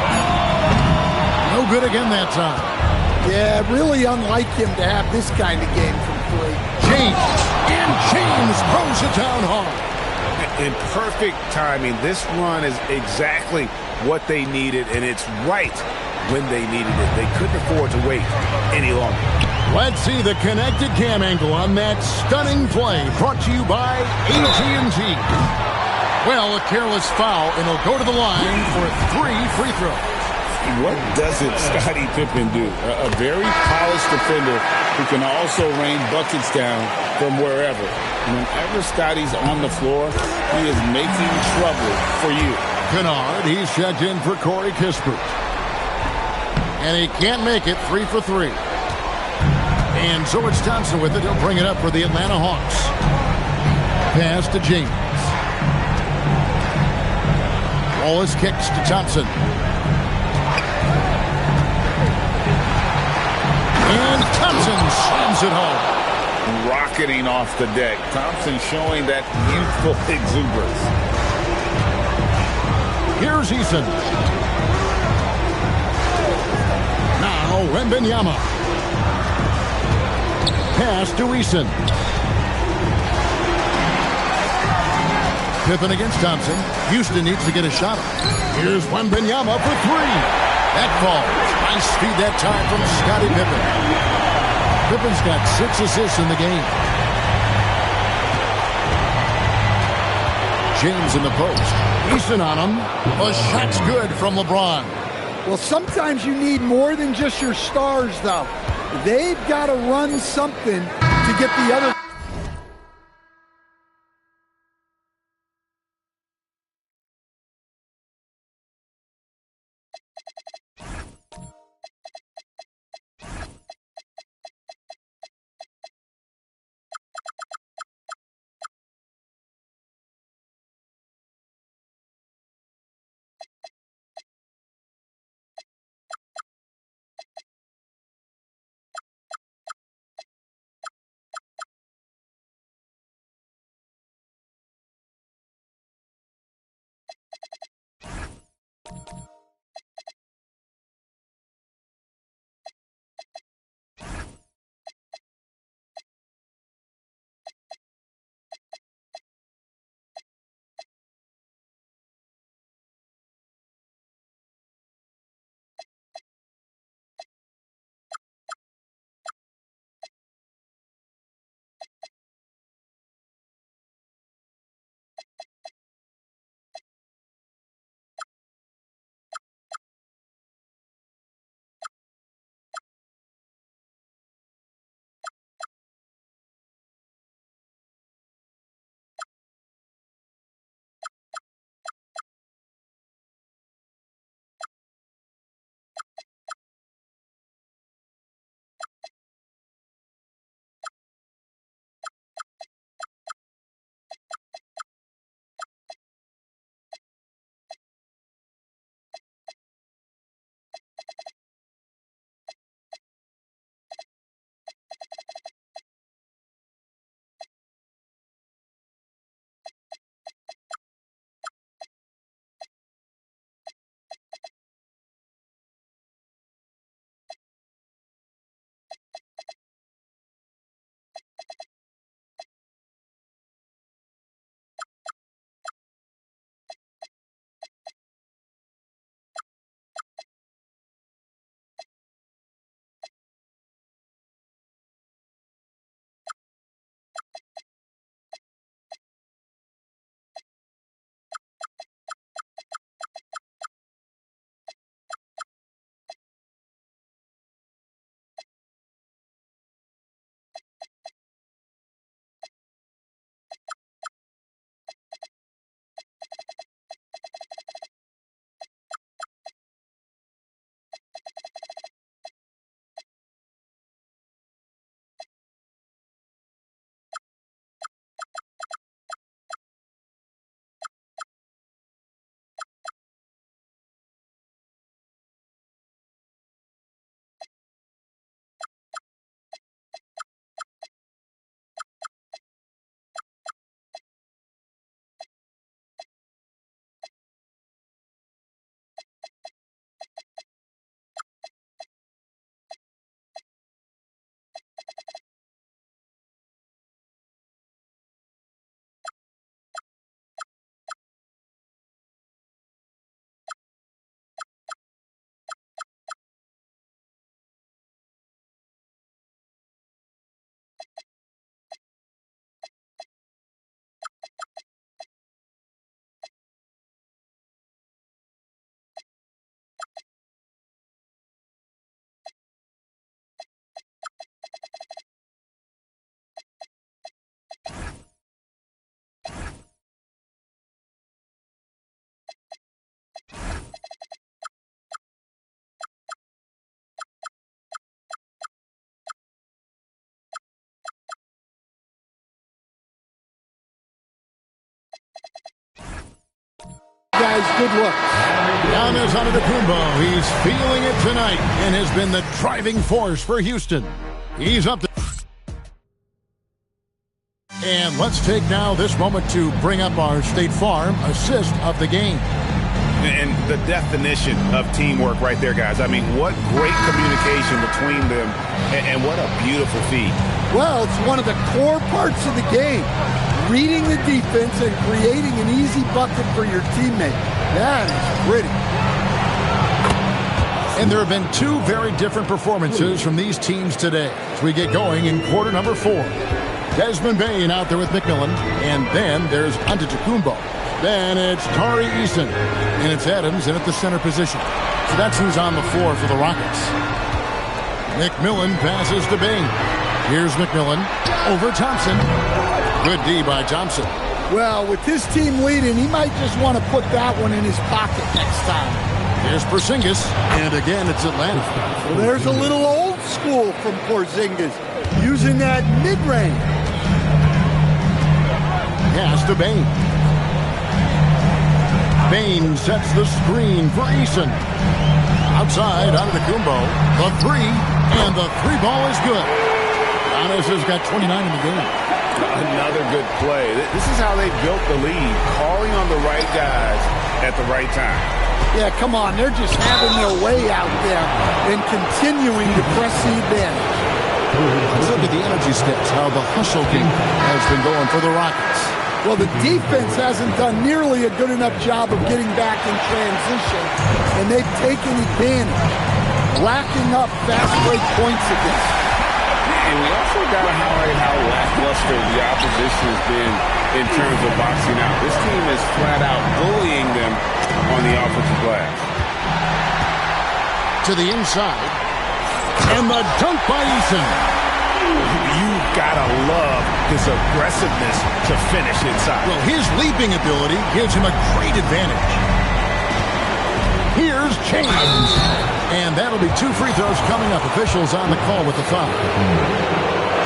Speaker 2: No good again that time.
Speaker 3: Yeah, really unlike him to have this kind of game from 3.
Speaker 2: James. And James throws it down hard.
Speaker 10: In perfect timing. This run is exactly what they needed, and it's right when they needed it. They couldn't afford to wait any longer.
Speaker 2: Let's see the connected cam angle on that stunning play, brought to you by AT&T. Well, a careless foul, and he'll go to the line for 3 free throws.
Speaker 10: What doesn't Scottie Pippen do? A very polished defender who can also rain buckets down from wherever. Whenever Scottie's on the floor, he is making trouble for you.
Speaker 2: Kennard, he's checked in for Corey Kispert. And he can't make it. 3 for 3. And so it's Thompson with it. He'll bring it up for the Atlanta Hawks. Pass to James. Wallace kicks to Thompson. And Thompson slams it home.
Speaker 10: Rocketing off the deck. Thompson showing that youthful exuberance.
Speaker 2: Here's Eason. Now Wembanyama. Pass to Eason. Pippen against Thompson. Houston needs to get a shot up. Here's Wembanyama for 3. That falls. Nice speed that time from Scottie Pippen. Pippen's got 6 assists in the game. James in the post. Eason on him. A shot's good from LeBron.
Speaker 3: Well, sometimes you need more than just your stars, though. They've got to run something to get the other guys. Good luck.
Speaker 2: Giannis Antetokounmpo. He's feeling it tonight and has been the driving force for Houston. He's up to... And let's take now this moment to bring up our State Farm assist of the game.
Speaker 4: And the definition of teamwork right there, guys. I mean, what great communication between them, and what a beautiful feed.
Speaker 3: Well, it's one of the core parts of the game. Reading the defense and creating an easy bucket for your teammate. That is pretty.
Speaker 2: And there have been two very different performances from these teams today as we get going in quarter number 4. Desmond Bane out there with McMillan, and then there's Antetokounmpo. Then it's Tari Eason, and it's Adams in at the center position. So that's who's on the floor for the Rockets. McMillan passes to Bane. Here's McMillan over Thompson. Good D by Thompson.
Speaker 3: Well, with his team leading, he might just want to put that one in his pocket next time.
Speaker 2: Here's Porzingis, and again it's Atlanta.
Speaker 3: Well, there's a little old school from Porzingis, using that mid-range.
Speaker 2: Pass to Bane. Bane sets the screen for Eason. Outside, Antetokounmpo. The three, and the three ball is good. Giannis has got 29 in the game.
Speaker 4: Another good play. This is how they built the lead, calling on the right guys at the right time.
Speaker 3: Yeah, come on. They're just having their way out there and continuing to press the advantage.
Speaker 2: Let's look at the energy stats, how the hustle game has been going for the Rockets.
Speaker 3: Well, the defense hasn't done nearly a good enough job of getting back in transition, and they've taken advantage, racking up fast break points against them.
Speaker 4: And we also got to highlight how lackluster the opposition has been in terms of boxing out. This team is flat out bullying them on the offensive glass.
Speaker 2: To the inside, and the dunk by Eason.
Speaker 4: You've got to love his aggressiveness to finish inside.
Speaker 2: Well, his leaping ability gives him a great advantage. Here's James. And that'll be 2 free throws coming up. Officials on the call with the foul.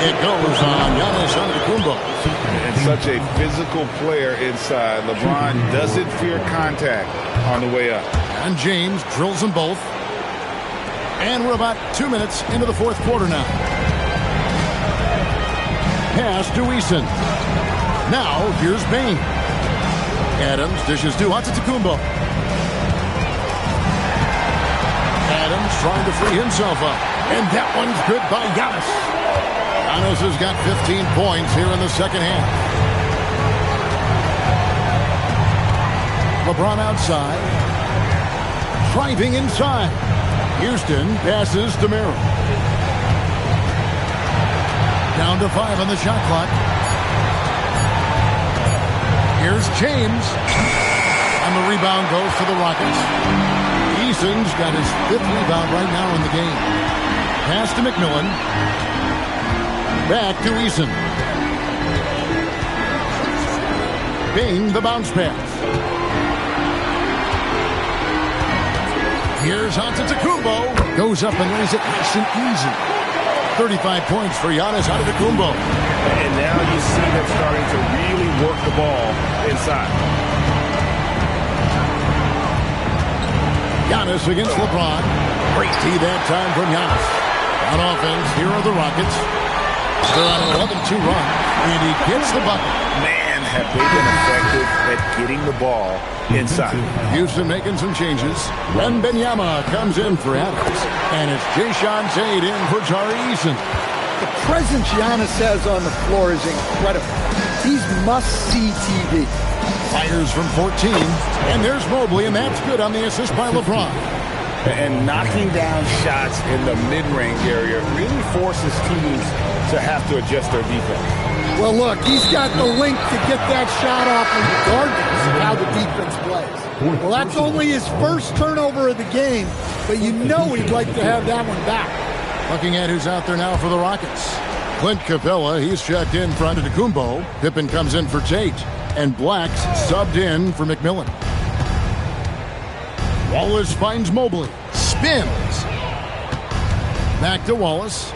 Speaker 2: It goes on Giannis Antetokounmpo.
Speaker 4: And such a physical player inside. LeBron doesn't fear contact on the way up.
Speaker 2: And James drills them both. And we're about 2 minutes into the fourth quarter now. Pass to Eason. Now, here's Bane. Adams dishes to Antetokounmpo. Adams trying to free himself up. And that one's good by Giannis. Giannis has got 15 points here in the second half. LeBron outside. Driving inside. Houston passes to Merrill. Down to 5 on the shot clock. Here's James. And the rebound goes to the Rockets. Eason's got his 5th rebound right now in the game. Pass to McMillan. Back to Eason. Bane the bounce pass. Here's Antetokounmpo. Goes up and lays it nice and easy. 35 points for Giannis Antetokounmpo.
Speaker 4: And now you see them starting to really work the ball inside.
Speaker 2: Giannis against LeBron. Great D that time from Giannis. On offense, here are the Rockets. They're on an 11-2 run, and he gets the bucket.
Speaker 4: Man, have they been effective at getting the ball inside.
Speaker 2: Houston making some changes. Wembanyama comes in for Adams. And it's Jayshawn Tate in for Tari Eason.
Speaker 3: The presence Giannis has on the floor is incredible. He's must-see TV.
Speaker 2: Fires from 14. And there's Mobley, and that's good on the assist by LeBron.
Speaker 4: And knocking down shots in the mid-range area really forces teams to have to adjust their defense.
Speaker 3: Well, look, he's got the link to get that shot off regardless of how the defense plays. Well, that's only his first turnover of the game, but you know he'd like to have that one back.
Speaker 2: Looking at who's out there now for the Rockets. Clint Capella, he's checked in for Antetokounmpo. Pippen comes in for Tate. And Black's subbed in for McMillan. Wallace finds Mobley. Spins. Back to Wallace.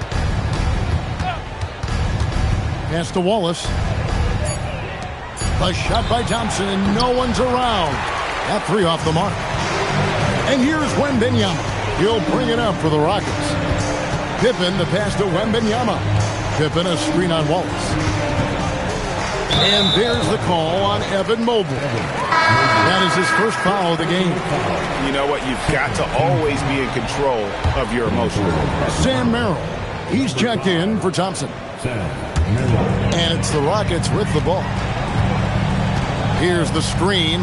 Speaker 2: Pass to Wallace. A shot by Thompson, and no one's around. Got 3 off the mark. And here's Wembanyama. He'll bring it up for the Rockets. Pippen, the pass to Wembanyama. Pippen, a screen on Wallace. And there's the call on Evan Mobley. That is his first foul of the game.
Speaker 10: You know what? You've got to always be in control of your emotions.
Speaker 2: Sam Merrill. He's checked in for Thompson. And it's the Rockets with the ball. Here's the screen.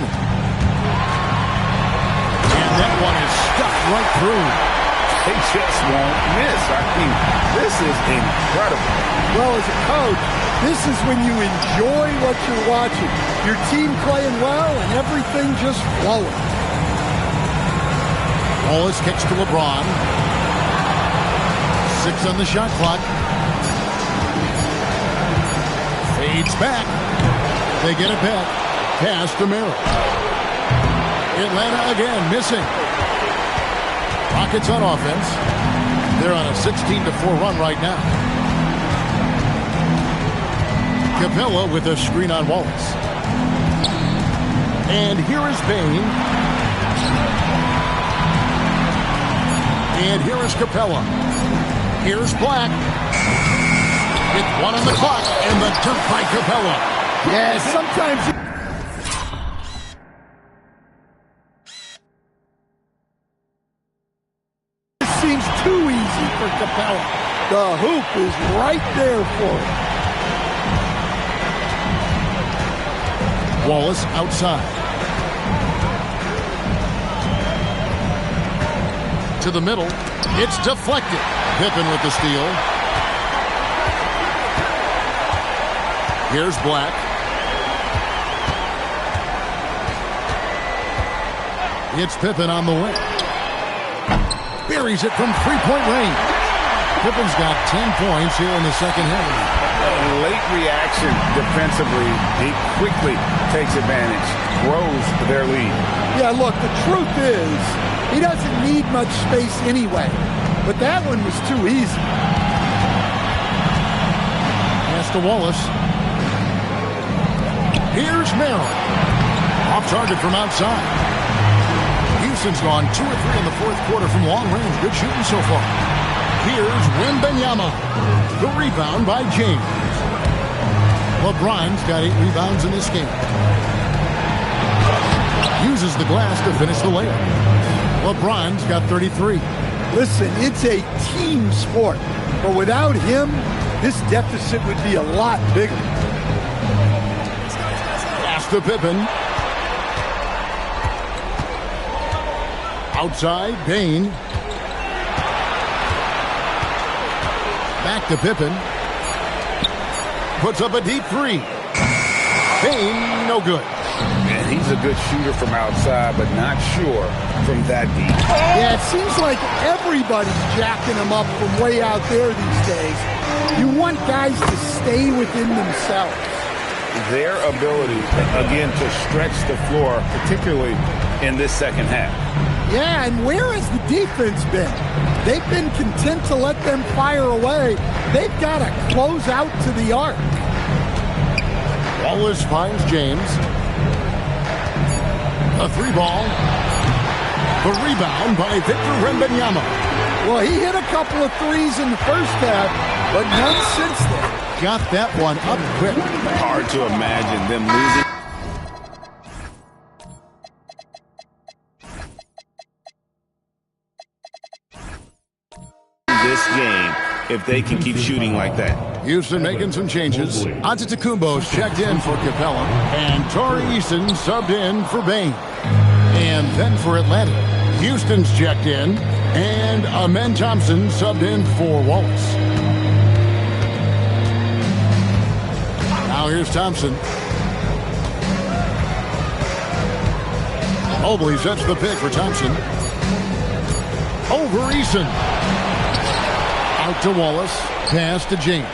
Speaker 2: And that one is stuck right through.
Speaker 10: They just won't miss. I mean, this is incredible.
Speaker 3: Well, as a coach, this is when you enjoy what you're watching. Your team playing well and everything just flowing.
Speaker 2: Wallace kicks to LeBron. 6 on the shot clock. Fades back. They get it back. Pass to Merrill. Atlanta again missing. Rockets on offense. They're on a 16-4 run right now. Capella with a screen on Wallace. And here is Bane. And here is Capella. Here's Black. With 1 on the clock. And the dunk by Capella.
Speaker 3: Yeah, sometimes it seems too easy for Capella. The hoop is right there for him.
Speaker 2: Wallace outside. To the middle. It's deflected. Pippen with the steal. Here's Black. It's Pippen on the wing. Buries it from three-point range. Pippen's got 10 points here in the second half.
Speaker 10: Late reaction defensively. He quickly takes advantage, grows their lead.
Speaker 3: Yeah, look, the truth is, he doesn't need much space anyway. But that one was too easy.
Speaker 2: Pass to Wallace. Here's Merrill. Off target from outside. Houston's gone 2 or 3 in the fourth quarter from long range. Good shooting so far. Here's Wembanyama. The rebound by James. LeBron's got 8 rebounds in this game. Uses the glass to finish the layup. LeBron's got 33.
Speaker 3: Listen, it's a team sport. But without him, this deficit would be a lot bigger.
Speaker 2: Pass to Pippen. Outside, Bane. Back to Pippen. Puts up a deep 3. Bane, no good.
Speaker 10: Man, he's a good shooter from outside, but not sure from that deep.
Speaker 3: Yeah, it seems like everybody's jacking him up from way out there these days. You want guys to stay within themselves.
Speaker 10: Their ability, again, to stretch the floor, particularly in this second half.
Speaker 3: Yeah, and where has the defense been? They've been content to let them fire away. They've got to close out to the arc.
Speaker 2: Wallace finds James. A 3-ball. The rebound by Victor Wembanyama.
Speaker 3: Well, he hit a couple of threes in the first half, but none since then.
Speaker 2: Got that one up quick.
Speaker 10: Hard to imagine them losing this game if they can keep shooting like that.
Speaker 2: Houston making some changes. Antetokounmpo's checked in for Capella. And Torrey Eason subbed in for Bane. And then for Atlanta, Houston's checked in. And Amen Thompson subbed in for Wallace. Now here's Thompson. Mobley sets the pick for Thompson. Over Eason. Out to Wallace. Pass to James.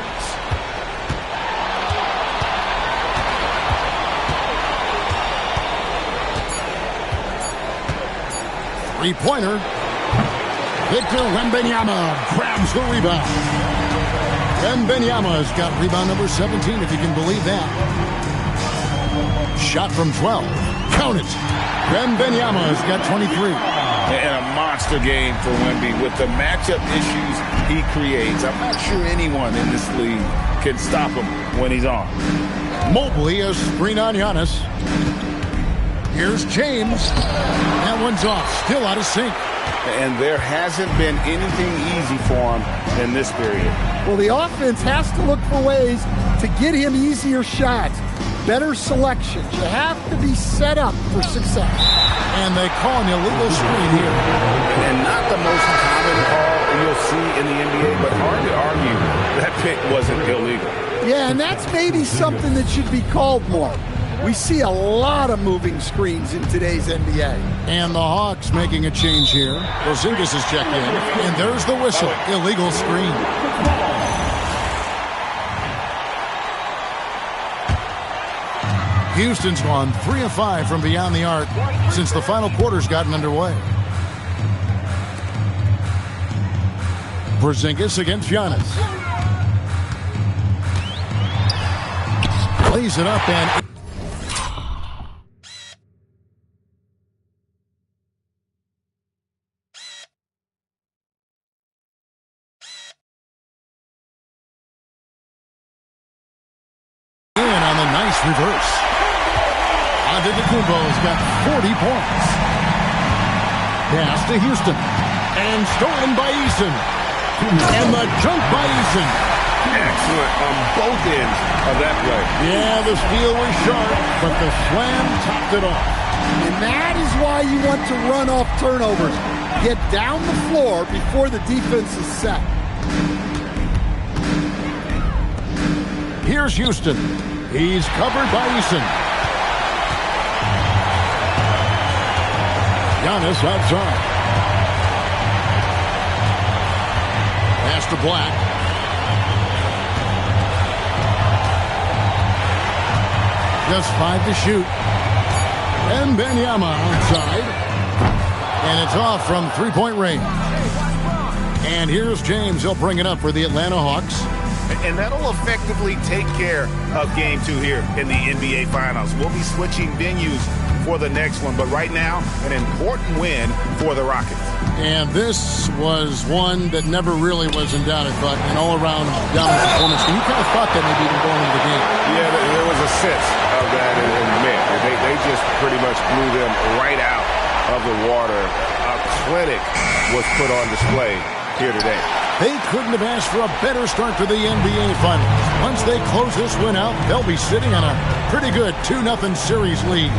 Speaker 2: Three-pointer. Victor Wembanyama grabs the rebound. Wembanyama's got rebound number 17, if you can believe that. Shot from 12. Count it. Wembanyama has got 23.
Speaker 10: And a monster game for Wemby with the matchup issues he creates. I'm not sure anyone in this league can stop him when he's on.
Speaker 2: Mobley has screen on Giannis. Here's James. That one's off. Still out of sync.
Speaker 10: And there hasn't been anything easy for him in this period.
Speaker 3: Well, the offense has to look for ways to get him easier shots, better selections. You have to be set up for success.
Speaker 2: And they call an illegal screen here.
Speaker 10: And not the most common call you'll see in the NBA, but hard to argue that pick wasn't illegal.
Speaker 3: Yeah, and that's maybe something that should be called more. We see a lot of moving screens in today's NBA.
Speaker 2: And the Hawks making a change here. Porzingis is checked in. And there's the whistle. Illegal screen. Houston's gone 3 of 5 from beyond the arc since the final quarter's gotten underway. Porzingis against Giannis. Lays it up and... on the nice reverse. Antetokounmpo's got 40 points. Pass to Houston. And stolen by Eason. And the jump by Eason.
Speaker 10: Excellent on both ends of that play.
Speaker 2: Yeah, the steal was sharp, but the slam topped it off.
Speaker 3: And that is why you want to run off turnovers. Get down the floor before the defense is set.
Speaker 2: Here's Houston. He's covered by Eason. Giannis outside. Pass to Black. Just 5 to shoot. And Wembanyama outside. And it's off from three-point range. And here's James. He'll bring it up for the Atlanta Hawks.
Speaker 11: And that'll effectively take care of Game 2 here in the NBA Finals. We'll be switching venues for the next one, but right now, an important win for the Rockets.
Speaker 2: And this was one that never really was in doubt, but an all-around dominant performance. And you kind of thought that maybe even going into the game.
Speaker 10: Yeah, there was a sense of that in the mid. They just pretty much blew them right out of the water. A clinic was put on display here today.
Speaker 2: They couldn't have asked for a better start to the NBA Finals. Once they close this win out, they'll be sitting on a pretty good 2-0 series lead.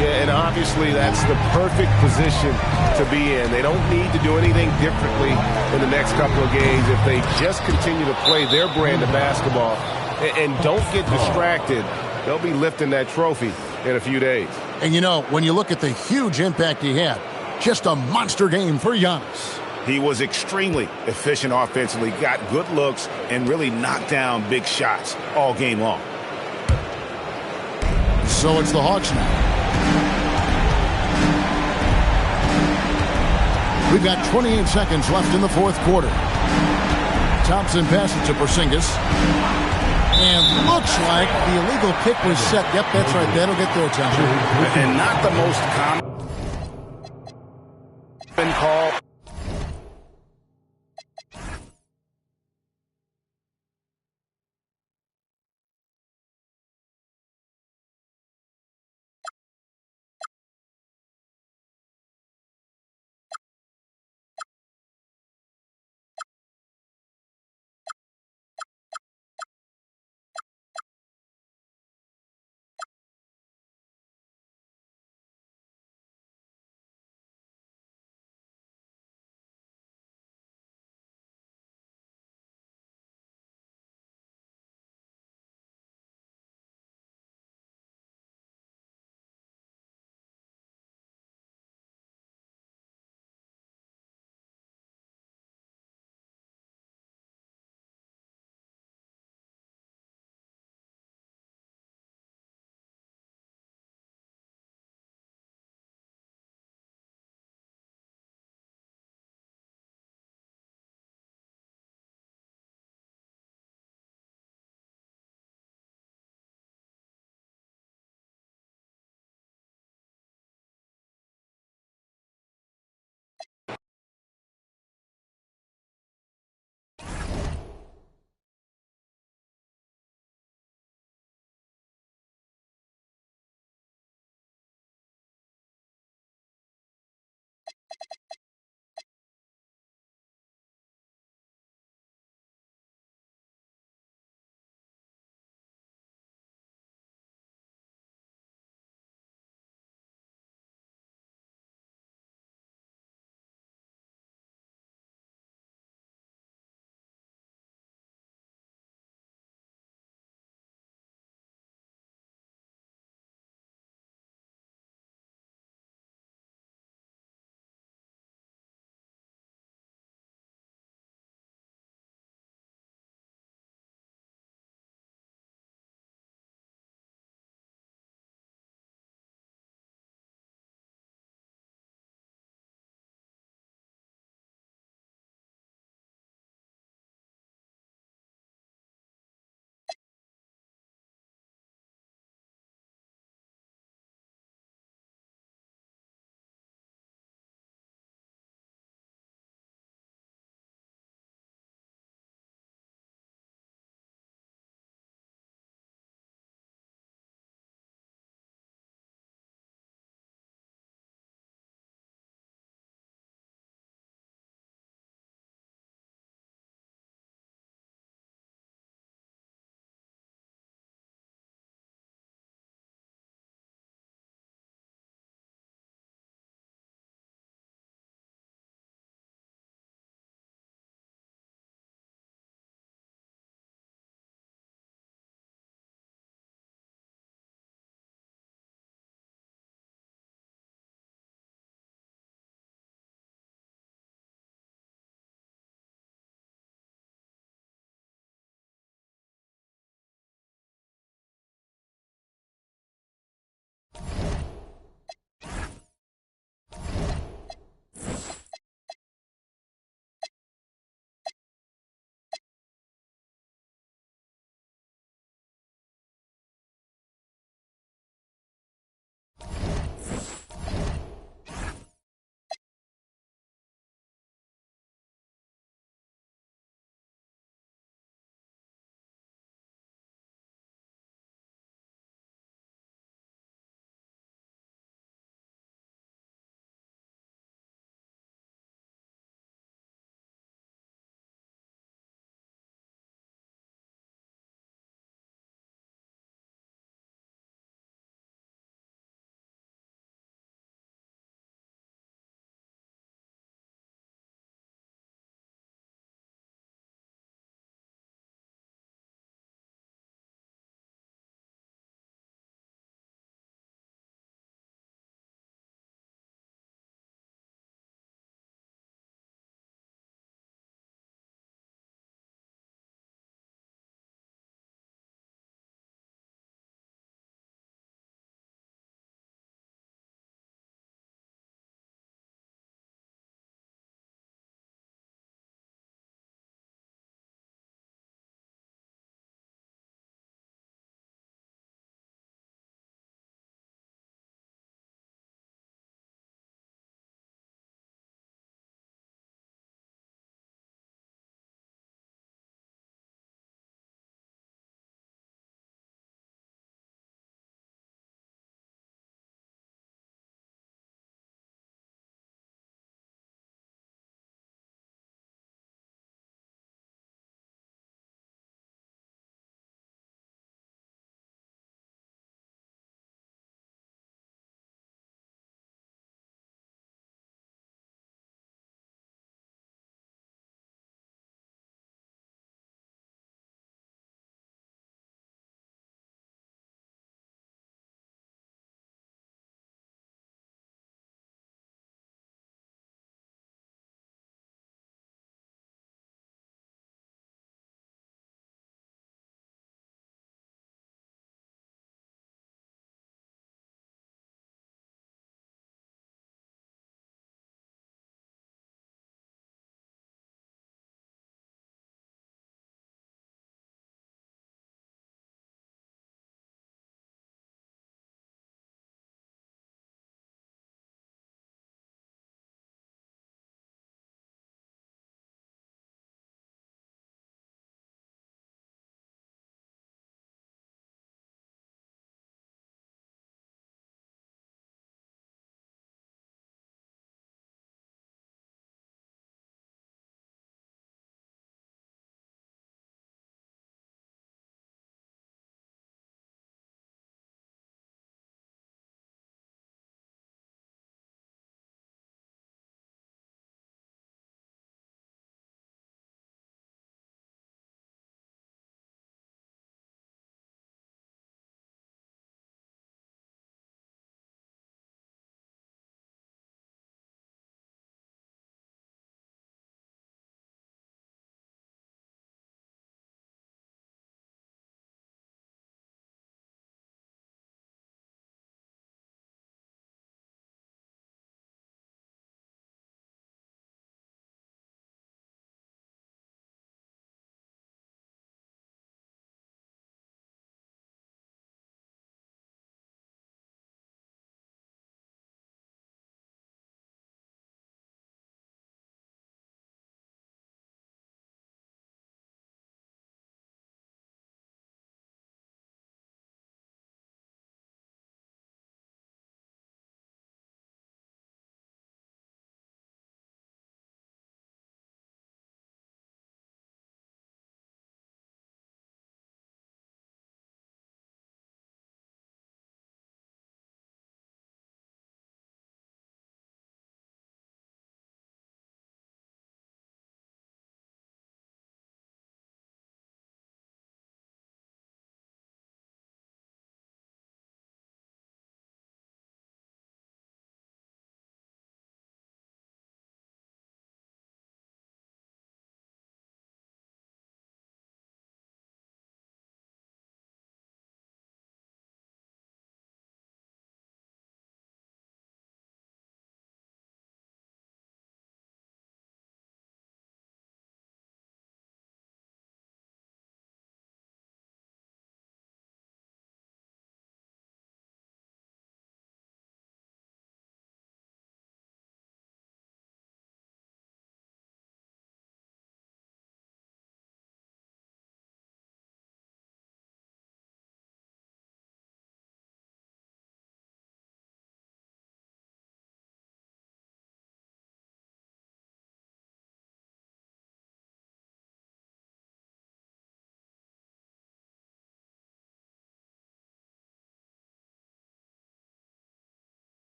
Speaker 11: Yeah, and obviously that's the perfect position to be in. They don't need to do anything differently in the next couple of games if they just continue to play their brand of basketball and don't get distracted. They'll be lifting that trophy in a few days.
Speaker 2: And you know, when you look at the huge impact he had, just a monster game for Giannis.
Speaker 11: He was extremely efficient offensively, got good looks, and really knocked down big shots all game long.
Speaker 2: So it's the Hawks now. We've got 28 seconds left in the fourth quarter. Thompson passes to Porzingis. And looks like the illegal kick was set. Yep, that's right. That'll get their attention.
Speaker 10: And not the most common call.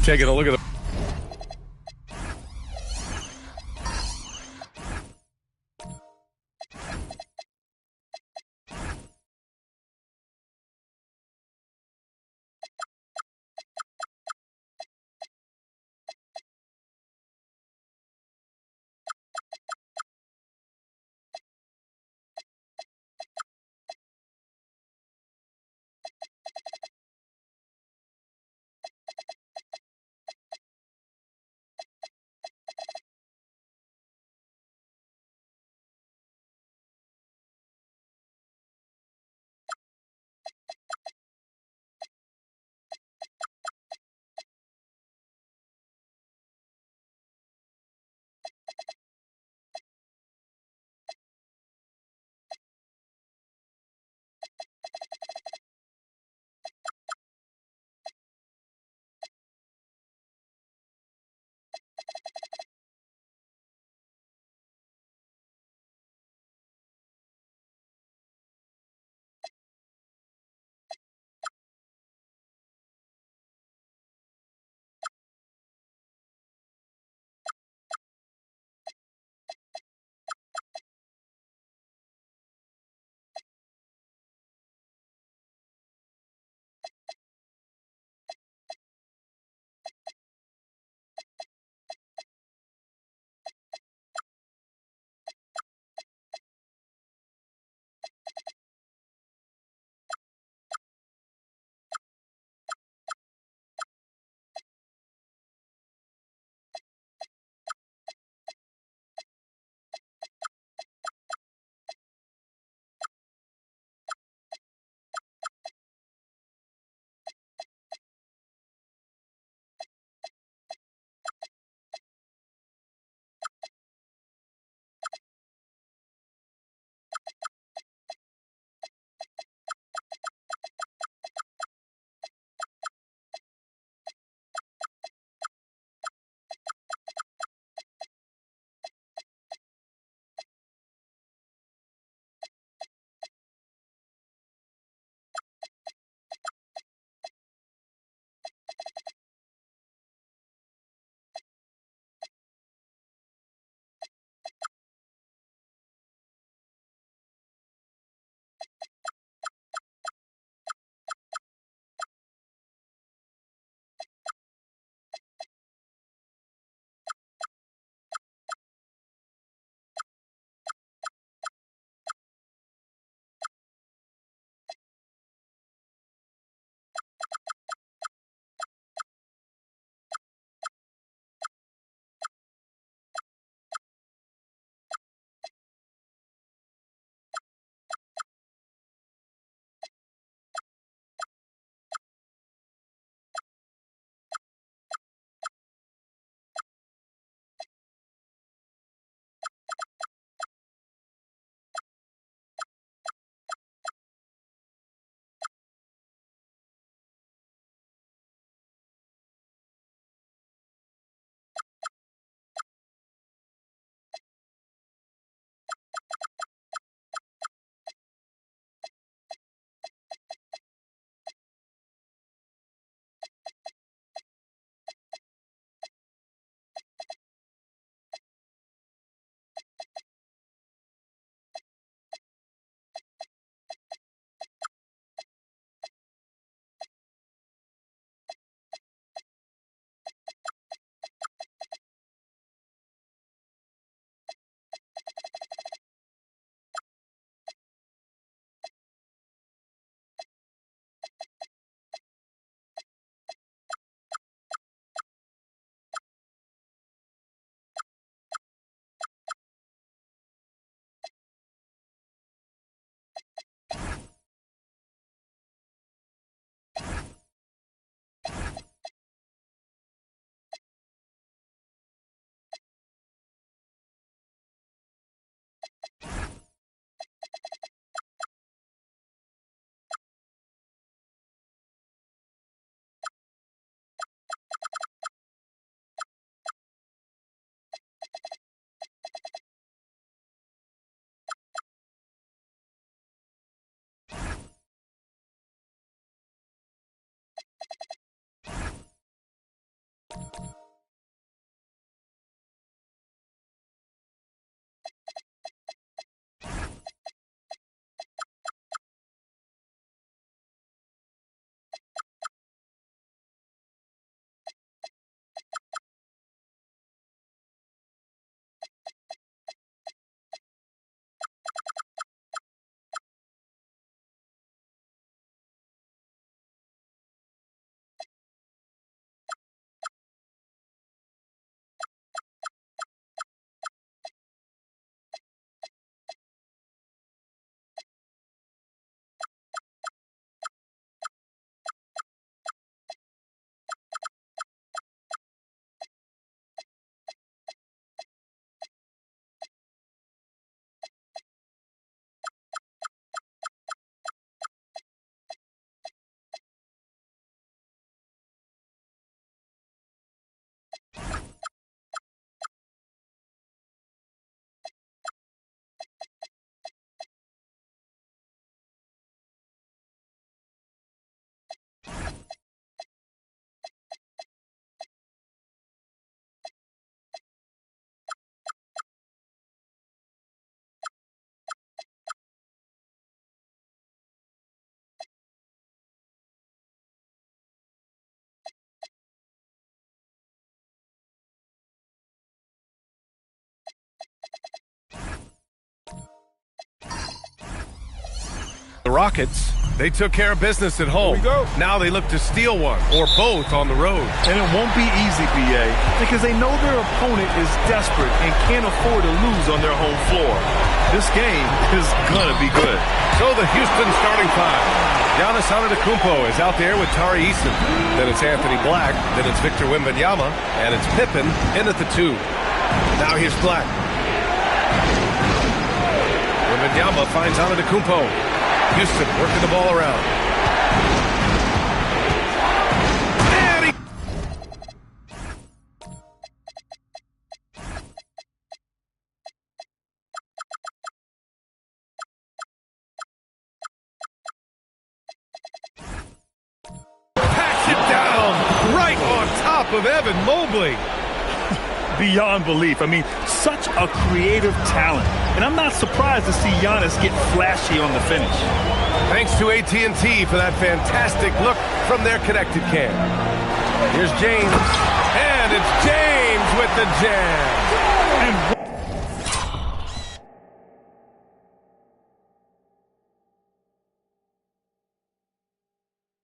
Speaker 12: Taking a look at the The Rockets, they took care of business at home. Now they look to steal one or both on the road.
Speaker 13: And it won't be easy, BA, because they know their opponent is desperate and can't afford to lose on their home floor. This game is going to be good.
Speaker 12: So the Houston starting five. Giannis Antetokounmpo is out there with Tari Eason. Then it's Anthony Black. Then it's Victor Wembanyama. And it's Pippen in at the 2. Now here's Black. Wembanyama finds Antetokounmpo. Houston working the ball around. And he... Pats it down right on top of Evan Mobley.
Speaker 13: Beyond belief. I mean, such a creative talent. And I'm not surprised to see Giannis get flashy on the finish.
Speaker 12: Thanks to AT&T for that fantastic look from their connected cam. Here's James. And it's James with the jam.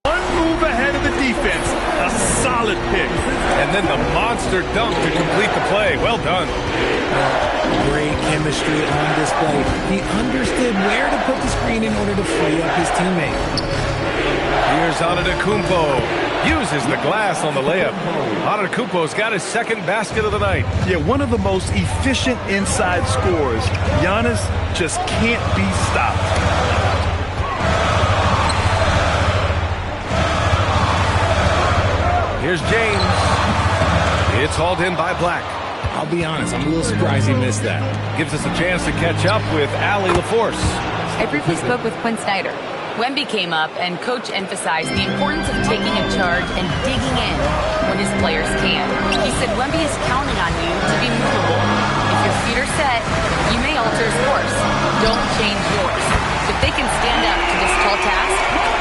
Speaker 13: One move ahead of the defense. A solid pick.
Speaker 12: And then the monster dunk to complete the play. Well done.
Speaker 14: Great chemistry on display. He understood where to put the screen in order to free up his teammate.
Speaker 12: Here's Antetokounmpo. Uses the glass on the layup. Antetokounmpo's got his second basket of the night.
Speaker 13: Yeah, one of the most efficient inside scorers. Giannis just can't be stopped.
Speaker 12: Here's James. It's hauled in by Black.
Speaker 14: I'll be honest, I'm a little surprised he missed that.
Speaker 12: Gives us a chance to catch up with Allie LaForce.
Speaker 5: I briefly spoke with Quinn Snyder. Wemby came up, and Coach emphasized the importance of taking a charge and digging in when his players can. He said Wemby is counting on you to be movable. If your feet are set, you may alter his course. Don't change yours. If they can stand up to this tall task,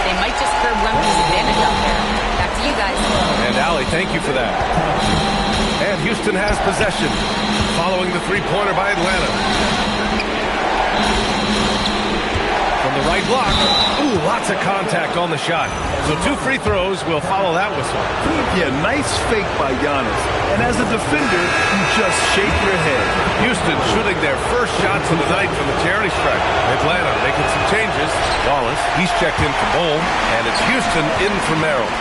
Speaker 5: they might just curb Wemby's advantage out there. Back to you guys.
Speaker 12: And Allie, thank you for that. And Houston has possession, following the three-pointer by Atlanta. From the right block, ooh, lots of contact on the shot. So 2 free throws will follow that whistle.
Speaker 13: Yeah, nice fake by Giannis. And as a defender, you just shake your head.
Speaker 12: Houston shooting their first shots of the night from the charity stripe. Atlanta making some changes. Wallace, he's checked in for Bowl, and it's Houston in for Merrill.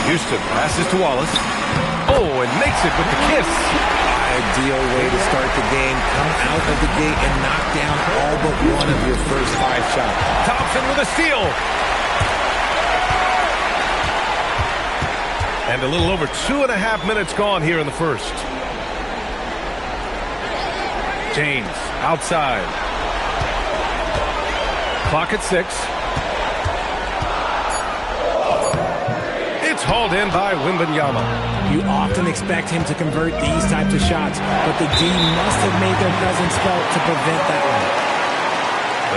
Speaker 12: Houston passes to Wallace. Oh, and makes it with the kiss.
Speaker 14: Ideal way to start the game. Come out of the gate and knock down all but one of your first 5 shots.
Speaker 12: Thompson with a steal. And a little over 2.5 minutes gone here in the first. James outside. Clock at 6. called in by Wembanyama.
Speaker 14: You often expect him to convert these types of shots, but the D must have made their presence felt to prevent that one.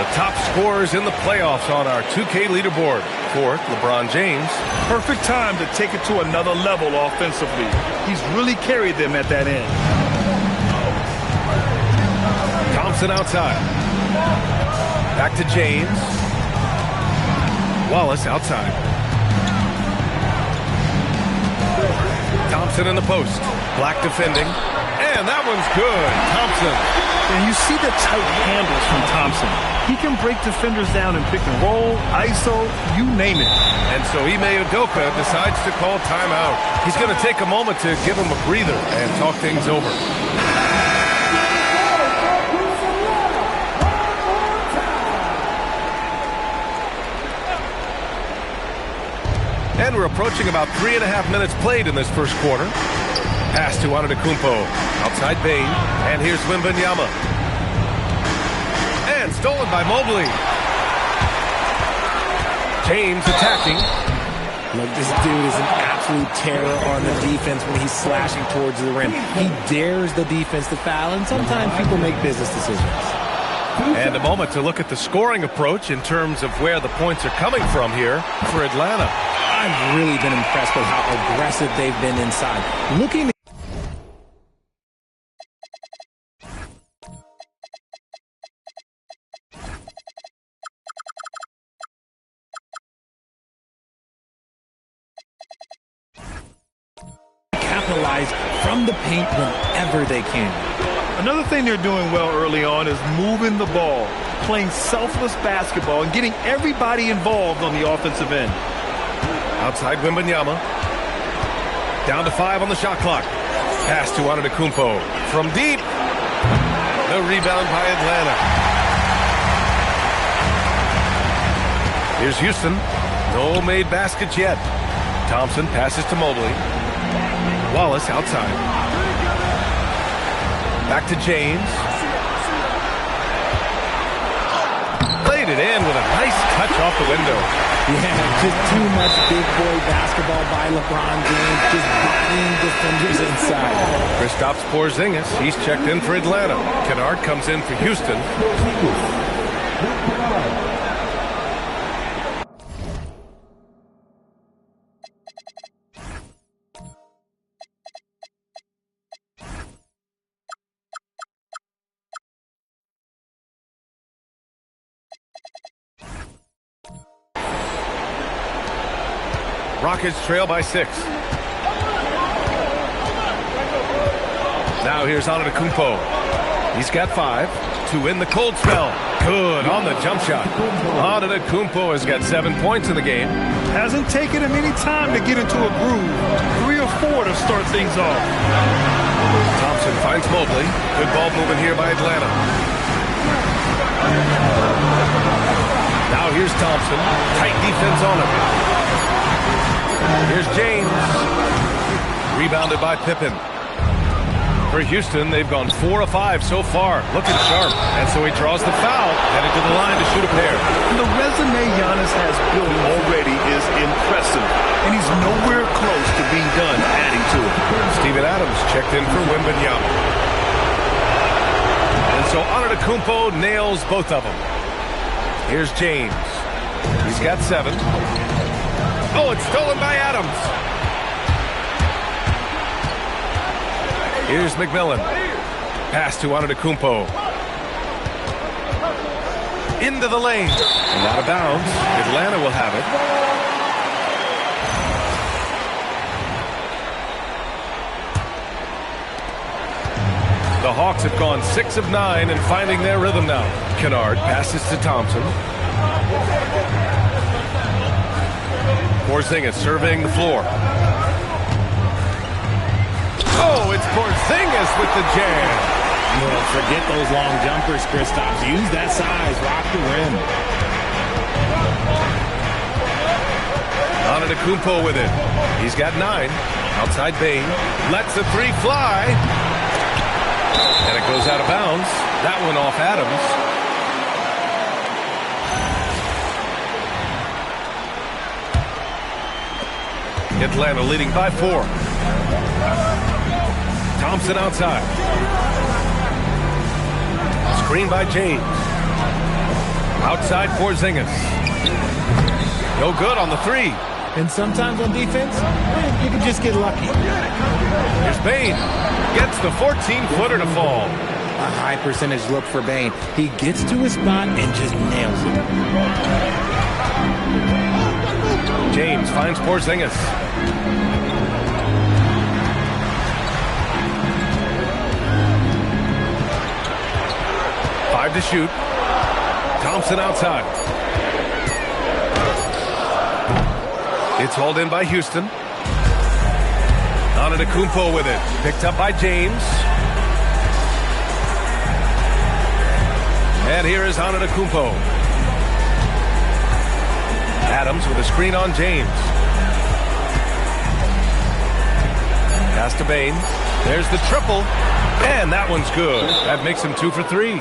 Speaker 12: The top scorers in the playoffs on our 2K leaderboard. Fourth, LeBron James.
Speaker 13: Perfect time to take it to another level offensively. He's really carried them at that end.
Speaker 12: Thompson outside. Back to James. Wallace outside. Thompson in the post. Black defending. And that one's good. Thompson.
Speaker 13: And you see the tight handles from Thompson. He can break defenders down in pick and roll, ISO, you name it.
Speaker 12: And so Ime Udoka decides to call timeout. He's going to take a moment to give him a breather and talk things over. And we're approaching about 3.5 minutes played in this first quarter. Pass to Antetokounmpo. Outside Bane. And here's Wembanyama. And stolen by Mobley. James attacking.
Speaker 14: Look, this dude is an absolute terror on the defense when he's slashing towards the rim. He dares the defense to foul, and sometimes people make business decisions.
Speaker 12: And a moment to look at the scoring approach in terms of where the points are coming from here for Atlanta.
Speaker 14: I've really been impressed with how aggressive they've been inside. Looking capitalize from the paint whenever they can.
Speaker 13: Another thing they're doing well early on is moving the ball, playing selfless basketball, and getting everybody involved on the offensive end.
Speaker 12: Outside Wembanyama. Down to 5 on the shot clock. Pass to Antetokounmpo. From deep. The rebound by Atlanta. Here's Houston. No made baskets yet. Thompson passes to Mobley. Wallace outside. Back to James. Laid it in with a nice touch off the window.
Speaker 14: Yeah, just too much big boy basketball by LeBron James, just bodying defenders inside.
Speaker 12: Kristaps Porzingis, he's checked in for Atlanta. Kennard comes in for Houston. Rockets trail by 6. Now here's Antetokounmpo. He's got 5 to win the cold spell. Good on the jump shot. Antetokounmpo has got 7 points in the game.
Speaker 13: Hasn't taken him any time to get into a groove. 3 or 4 to start things off.
Speaker 12: Thompson finds Mobley. Good ball movement here by Atlanta. Now here's Thompson. Tight defense on him. Here's James. Rebounded by Pippen. For Houston, they've gone 4 of 5 so far. Looking sharp. And so he draws the foul. Headed to the line to shoot a pair.
Speaker 13: And the resume Giannis has built already is impressive. And he's nowhere close to being done adding to it.
Speaker 12: Steven Adams checked in for Wembanyama. And so Antetokounmpo nails both of them. Here's James. He's got 7. Oh, it's stolen by Adams. Here's McMillan. Pass to Antetokounmpo. Into the lane. And out of bounds. Atlanta will have it. The Hawks have gone 6 of 9 and finding their rhythm now. Kennard passes to Thompson. Porzingis surveying the floor. Oh, it's Porzingis with the jam.
Speaker 14: Forget those long jumpers, Kristaps. Use that size. Rock the rim.
Speaker 12: Antetokounmpo with it. He's got 9. Outside Bane. Lets the 3 fly. And it goes out of bounds. That one off Adams. Atlanta leading by 4. Thompson outside. Screen by James. Outside Porzingis. No good on the 3.
Speaker 14: And sometimes on defense, you can just get lucky.
Speaker 12: Here's Bane. Gets the 14-footer to fall.
Speaker 14: A high percentage look for Bane. He gets to his spot and just nails it.
Speaker 12: James finds Porzingis. To shoot. Thompson outside. It's hauled in by Houston. Antetokounmpo with it. Picked up by James. And here is Antetokounmpo. Adams with a screen on James. Pass to Bane. There's the triple. And that one's good. That makes him 2 for 3.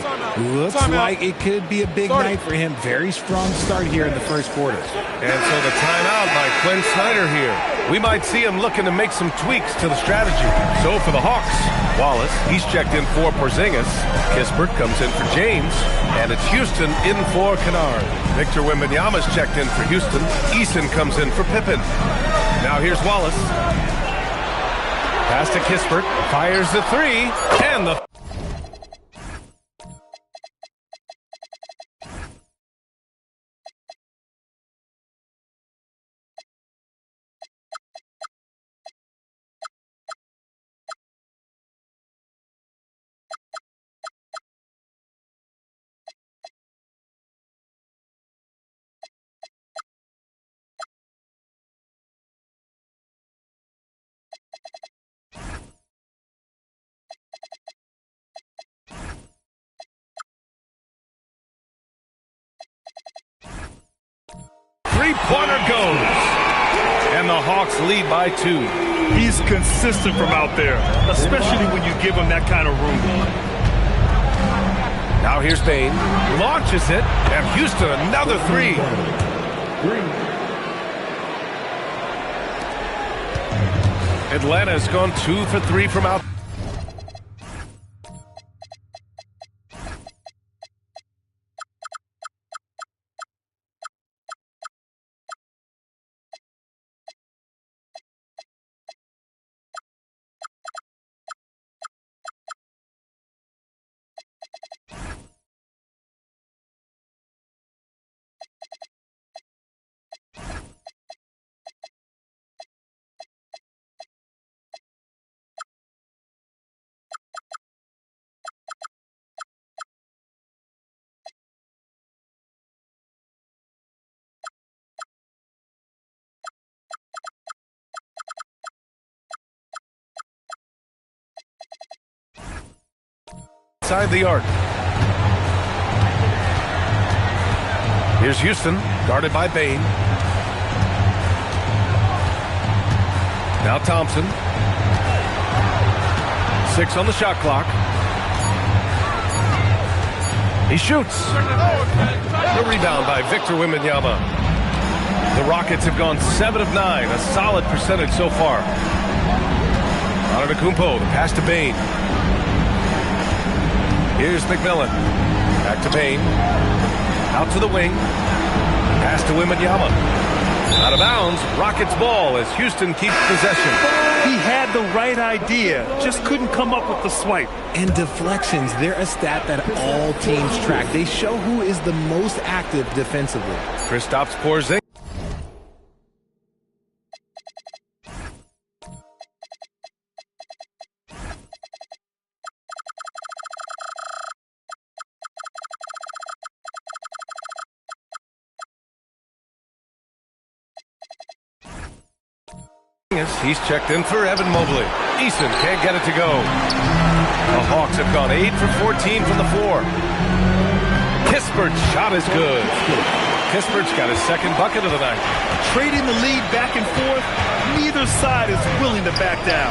Speaker 14: Looks like it could be a big night for him. Very strong start here in the first quarter.
Speaker 12: And so the timeout by Quinn Snyder here. We might see him looking to make some tweaks to the strategy. So for the Hawks, Wallace, he's checked in for Porzingis. Kispert comes in for James. And it's Houston in for Kennard. Victor Wembanyama's checked in for Houston. Eason comes in for Pippen. Now here's Wallace. Pass to Kispert, fires the 3, and the... Three-pointer goes. And the Hawks lead by 2.
Speaker 13: He's consistent from out there, especially when you give him that kind of room.
Speaker 12: Now here's Bane. Launches it. And Houston another 3. Atlanta has gone 2 for 3 from out. Inside the arc. Here's Houston, guarded by Bane. Now Thompson. 6 on the shot clock. He shoots. The rebound by Victor Wembanyama. The Rockets have gone 7 of 9, a solid percentage so far. Antetokounmpo, the pass to Bane. Here's McMillan. Back to Bane. Out to the wing. Pass to Wembanyama. Out of bounds. Rockets ball as Houston keeps possession.
Speaker 13: He had the right idea, just couldn't come up with the swipe.
Speaker 14: And deflections, they're a stat that all teams track. They show who is the most active defensively.
Speaker 12: Kristaps Porzingis. He's checked in for Evan Mobley. Eason can't get it to go. The Hawks have gone 8 for 14 from the floor. Kispert's shot is good. Kispert's got his second bucket of the night.
Speaker 13: Trading the lead back and forth, neither side is willing to back down.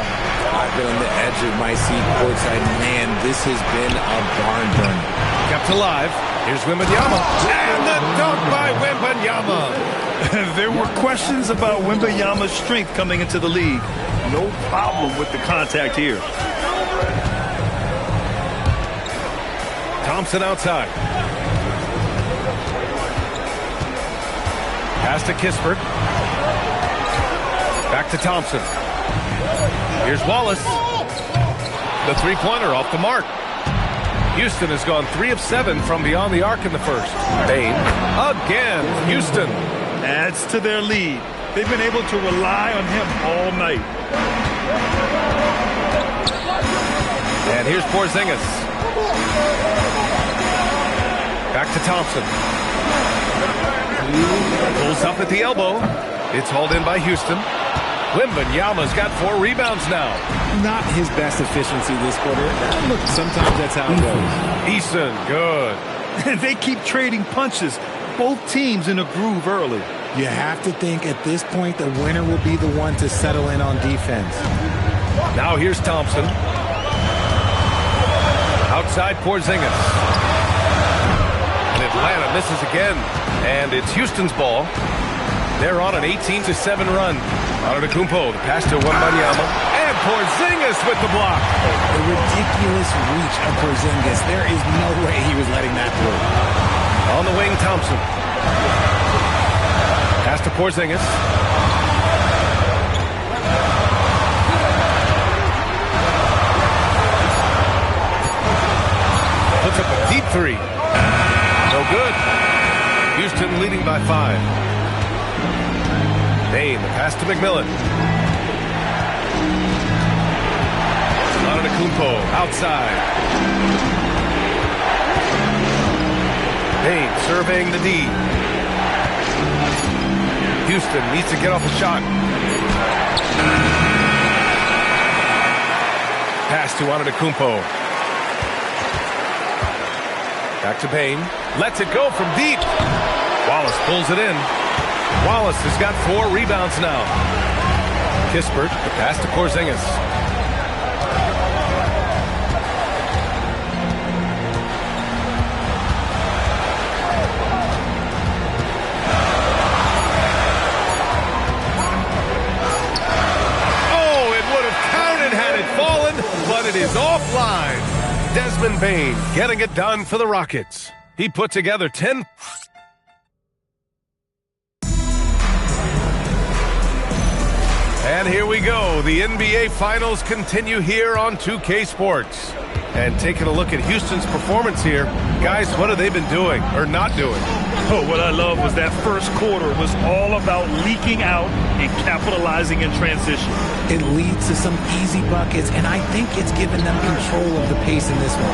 Speaker 14: I've been on the edge of my seat courtside. Man, this has been a barn burner.
Speaker 12: Kept alive. Here's Wembanyama. And the dunk by Wembanyama.
Speaker 13: There were questions about Wembanyama's strength coming into the league. No problem with the contact here.
Speaker 12: Thompson outside. Pass to Kispert. Back to Thompson. Here's Wallace. The three-pointer off the mark. Houston has gone 3 of 7 from beyond the arc in the first. Bane again. Houston
Speaker 13: adds to their lead. They've been able to rely on him all night.
Speaker 12: And here's Porzingis. Back to Thompson. Pulls up at the elbow. It's hauled in by Houston. Wembanyama's got 4 rebounds now.
Speaker 14: Not his best efficiency this quarter. Look, sometimes that's how it goes.
Speaker 12: Eason, good.
Speaker 13: They keep trading punches. Both teams in a groove early.
Speaker 14: You have to think at this point the winner will be the one to settle in on defense.
Speaker 12: Now here's Thompson. Outside Porzingis. And Atlanta misses again. And it's Houston's ball. They're on an 18-7 run. Antetokounmpo, the pass to Wembanyama. And Porzingis with the block.
Speaker 14: The ridiculous reach of Porzingis. There is no way he was letting that through.
Speaker 12: On the wing, Thompson. Pass to Porzingis. Puts up a deep 3. No good. Houston leading by 5. Bane, the pass to McMillan. Antetokounmpo outside. Bane surveying the D. Houston needs to get off a shot. Pass to Antetokounmpo. Back to Bane. Lets it go from deep. Wallace pulls it in. Wallace has got 4 rebounds now. Kispert, the pass to Porzingis. Oh, it would have counted had it fallen, but it is offline. Desmond Bane getting it done for the Rockets. He put together 10. And here we go. The NBA Finals continue here on 2K Sports. And taking a look at Houston's performance here, guys, what have they been doing or not doing?
Speaker 13: Oh, what I love was that first quarter was all about leaking out and capitalizing in transition.
Speaker 14: It leads to some easy buckets, and I think it's given them control of the pace in this one.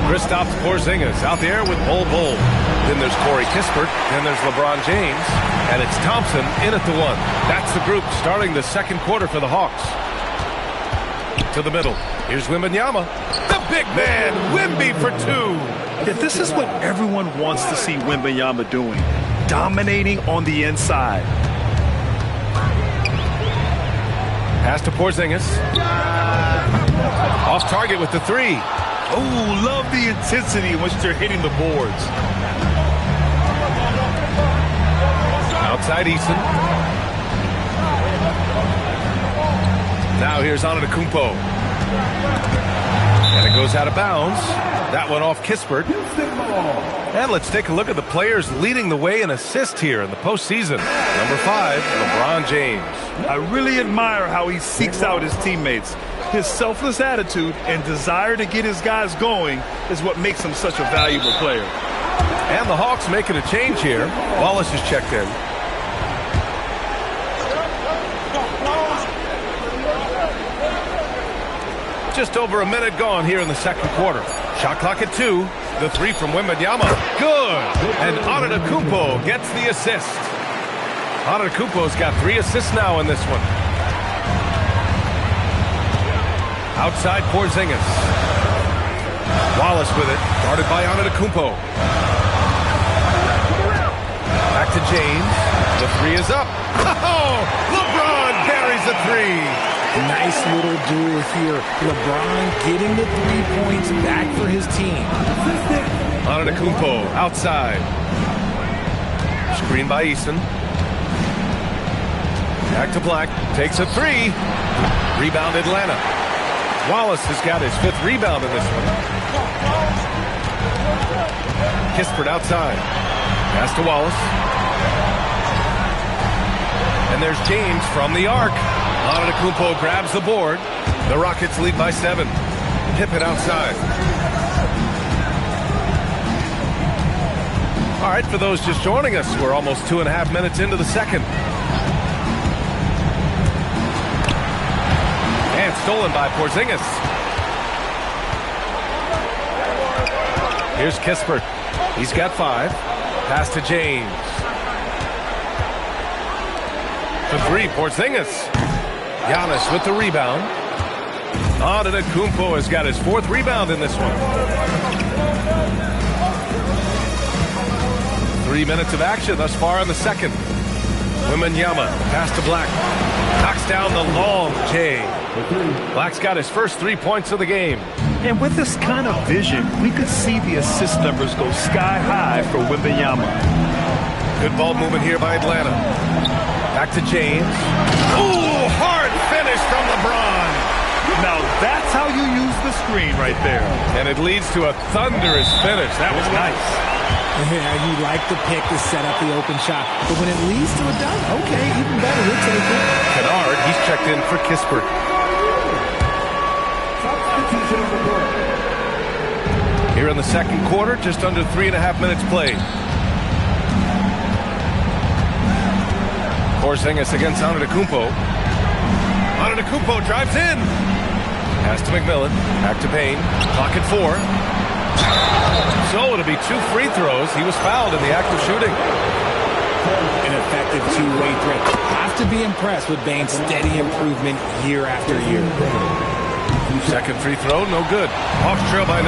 Speaker 12: Kristaps Porzingis out there with Bol Bol. Then there's Corey Kispert. Then there's LeBron James. And it's Thompson in at the 1. That's the group starting the second quarter for the Hawks. To the middle. Here's Wembanyama. The big man, Wemby for 2.
Speaker 13: Yeah, this is what everyone wants to see Wembanyama doing. Dominating on the inside.
Speaker 12: Pass to Porzingis. Off target with the 3.
Speaker 13: Oh, love the intensity in which they're hitting the boards.
Speaker 12: Outside Eason. Now here's Antetokounmpo. And it goes out of bounds. That one off Kispert. And let's take a look at the players leading the way in assists here in the postseason. Number 5, LeBron James.
Speaker 13: I really admire how he seeks out his teammates. His selfless attitude and desire to get his guys going is what makes him such a valuable player.
Speaker 12: And the Hawks making a change here. Wallace is checked in. Just over a minute gone here in the second quarter. Shot clock at 2. The 3 from Wembanyama. Good. And Antetokounmpo gets the assist. Antetokounmpo's got 3 assists now in this one. Outside Porzingis. Wallace with it. Guarded by Antetokounmpo. Back to James. The three is up. Oh, LeBron buries a three.
Speaker 14: Nice little duel here. LeBron getting the 3 points back for his team.
Speaker 12: Antetokounmpo outside. Screen by Eason. Back to Black. Takes a three. Rebound Atlanta. Wallace has got his 5th rebound in this one. Kispert outside. Pass to Wallace. And there's James from the arc. Antetokounmpo grabs the board. The Rockets lead by 7. Pippen outside. All right, for those just joining us, we're almost 2.5 minutes into the second. And stolen by Porzingis. Here's Kispert. He's got 5. Pass to James. The 3, Porzingis. Giannis with the rebound. Antetokounmpo has got his 4th rebound in this one. 3 minutes of action thus far in the second. Wembanyama, pass to Black. Knocks down the long J. Black's got his first 3 points of the game.
Speaker 13: And with this kind of vision, we could see the assist numbers go sky high for Wembanyama.
Speaker 12: Good ball movement here by Atlanta. Back to James. Ooh, hard finish from LeBron.
Speaker 13: Now that's how you use the screen right there.
Speaker 12: And it leads to a thunderous finish. That was nice.
Speaker 14: Yeah, you like the pick to set up the open shot. But when it leads to a dunk, okay, even better, we'll take it.
Speaker 12: Kennard, he's checked in for Kispert. Here in the second quarter, just under 3.5 minutes played. Porzingis against Antetokounmpo. Antetokounmpo drives in. Pass to McMillan. Back to Payne. Clock at 4. So it'll be 2 free throws. He was fouled in the act of shooting.
Speaker 14: An effective two-way threat. Have to be impressed with Bane's steady improvement year after year.
Speaker 12: Second free throw, no good. Hawks trail by 9.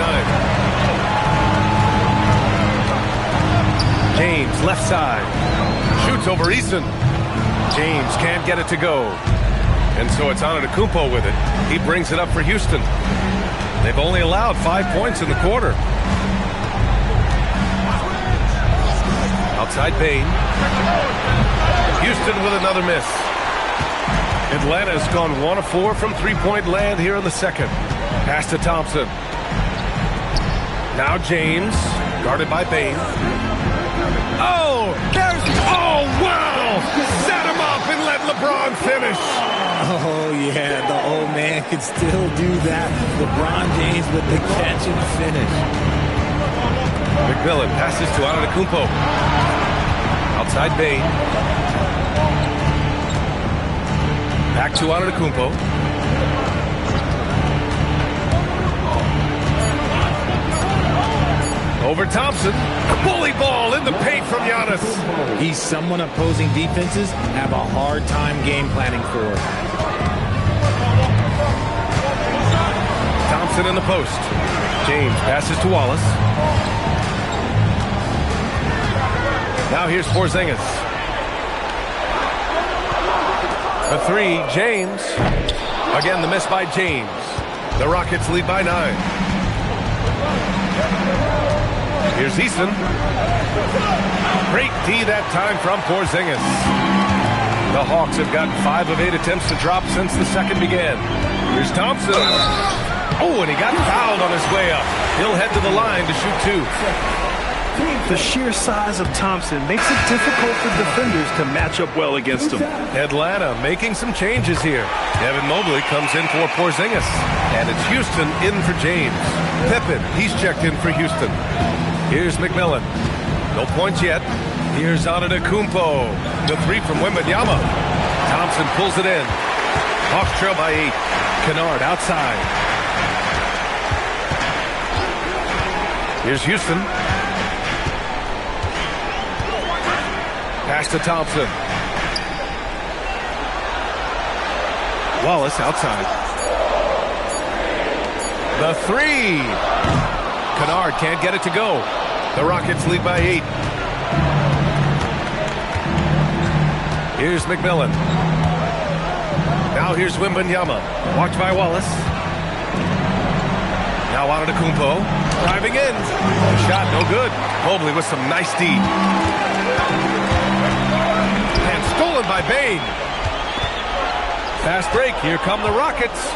Speaker 12: James, left side. Shoots over Eason. James can't get it to go. And so it's Antetokounmpo with it. He brings it up for Houston. They've only allowed 5 points in the quarter. Outside Payne. Houston with another miss. Atlanta has gone 1 of 4 from 3-point land here in the second. Pass to Thompson. Now James, guarded by Payne. Oh, there's... Oh, wow! Set him up and let LeBron finish.
Speaker 14: Oh, yeah, the old man can still do that. LeBron James with the catch and finish.
Speaker 12: McMillan passes to Antetokounmpo. Outside Payne. Back to Antetokounmpo. Over Thompson. Bully ball in the paint from Giannis.
Speaker 14: He's someone opposing defenses have a hard time game planning for.
Speaker 12: Thompson in the post. James passes to Wallace. Now here's Porzingis. The 3, James. Again, the miss by James. The Rockets lead by 9. Here's Eason. Great D that time from Porzingis. The Hawks have gotten 5 of 8 attempts to drop since the second began. Here's Thompson. Oh, and he got fouled on his way up. He'll head to the line to shoot 2.
Speaker 13: The sheer size of Thompson makes it difficult for defenders to match up well against him.
Speaker 12: Atlanta making some changes here. Evan Mobley comes in for Porzingis. And it's Houston in for James. Pippen, he's checked in for Houston. Here's McMillan. No points yet. Here's Antetokounmpo. The 3 from Wembanyama. Thompson pulls it in. Hawks trail by 8. Kennard outside. Here's Houston. Pass to Thompson. Wallace outside. The 3. Kennard can't get it to go. The Rockets lead by 8. Here's McMillan. Now here's Wembanyama. Watched by Wallace. Now Antetokounmpo. Driving in. Shot no good. Mobley with some nice D. And stolen by Bane. Fast break. Here come the Rockets.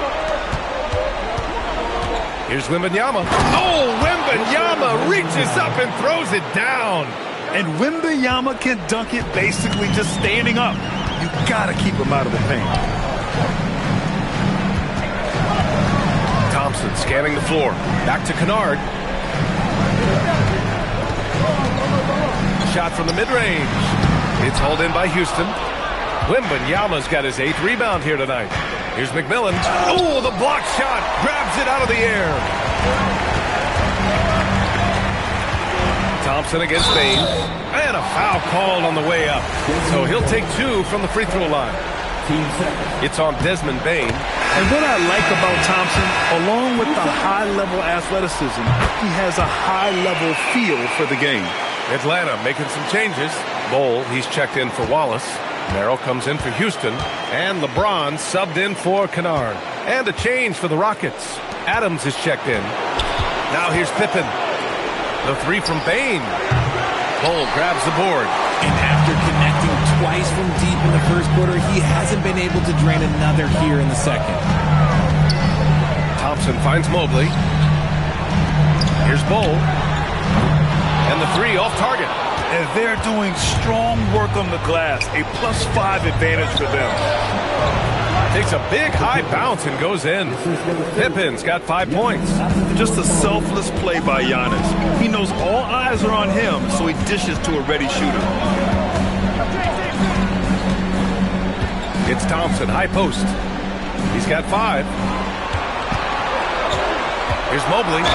Speaker 12: Here's Wembanyama. Oh, Wembanyama reaches up and throws it down.
Speaker 13: And Wembanyama can dunk it basically just standing up. You gotta keep him out of the paint.
Speaker 12: Thompson scanning the floor. Back to Kennard. Shot from the mid-range. It's hauled in by Houston. Wembanyama's got his 8th rebound here tonight. Here's McMillan. Oh, the block shot. Grabs it out of the air. Thompson against Bane. And a foul called on the way up. So he'll take 2 from the free throw line. It's on Desmond Bane.
Speaker 13: And what I like about Thompson, along with the high-level athleticism, he has a high-level feel for the game.
Speaker 12: Atlanta making some changes. Bol, he's checked in for Wallace. Merrill comes in for Houston. And LeBron subbed in for Kennard. And a change for the Rockets. Adams is checked in. Now here's Pippen. The 3 from Bane. Bol grabs the board.
Speaker 14: And after connecting twice from deep in the first quarter, he hasn't been able to drain another here in the second.
Speaker 12: Thompson finds Mobley. Here's Bol. And the 3 off target.
Speaker 13: And they're doing strong work on the glass. A +5 advantage for them.
Speaker 12: Takes a big high bounce and goes in. Pippen's got 5 points.
Speaker 13: Just a selfless play by Giannis. He knows all eyes are on him, so he dishes to a ready shooter.
Speaker 12: It's Thompson, high post. He's got 5. Here's Mobley.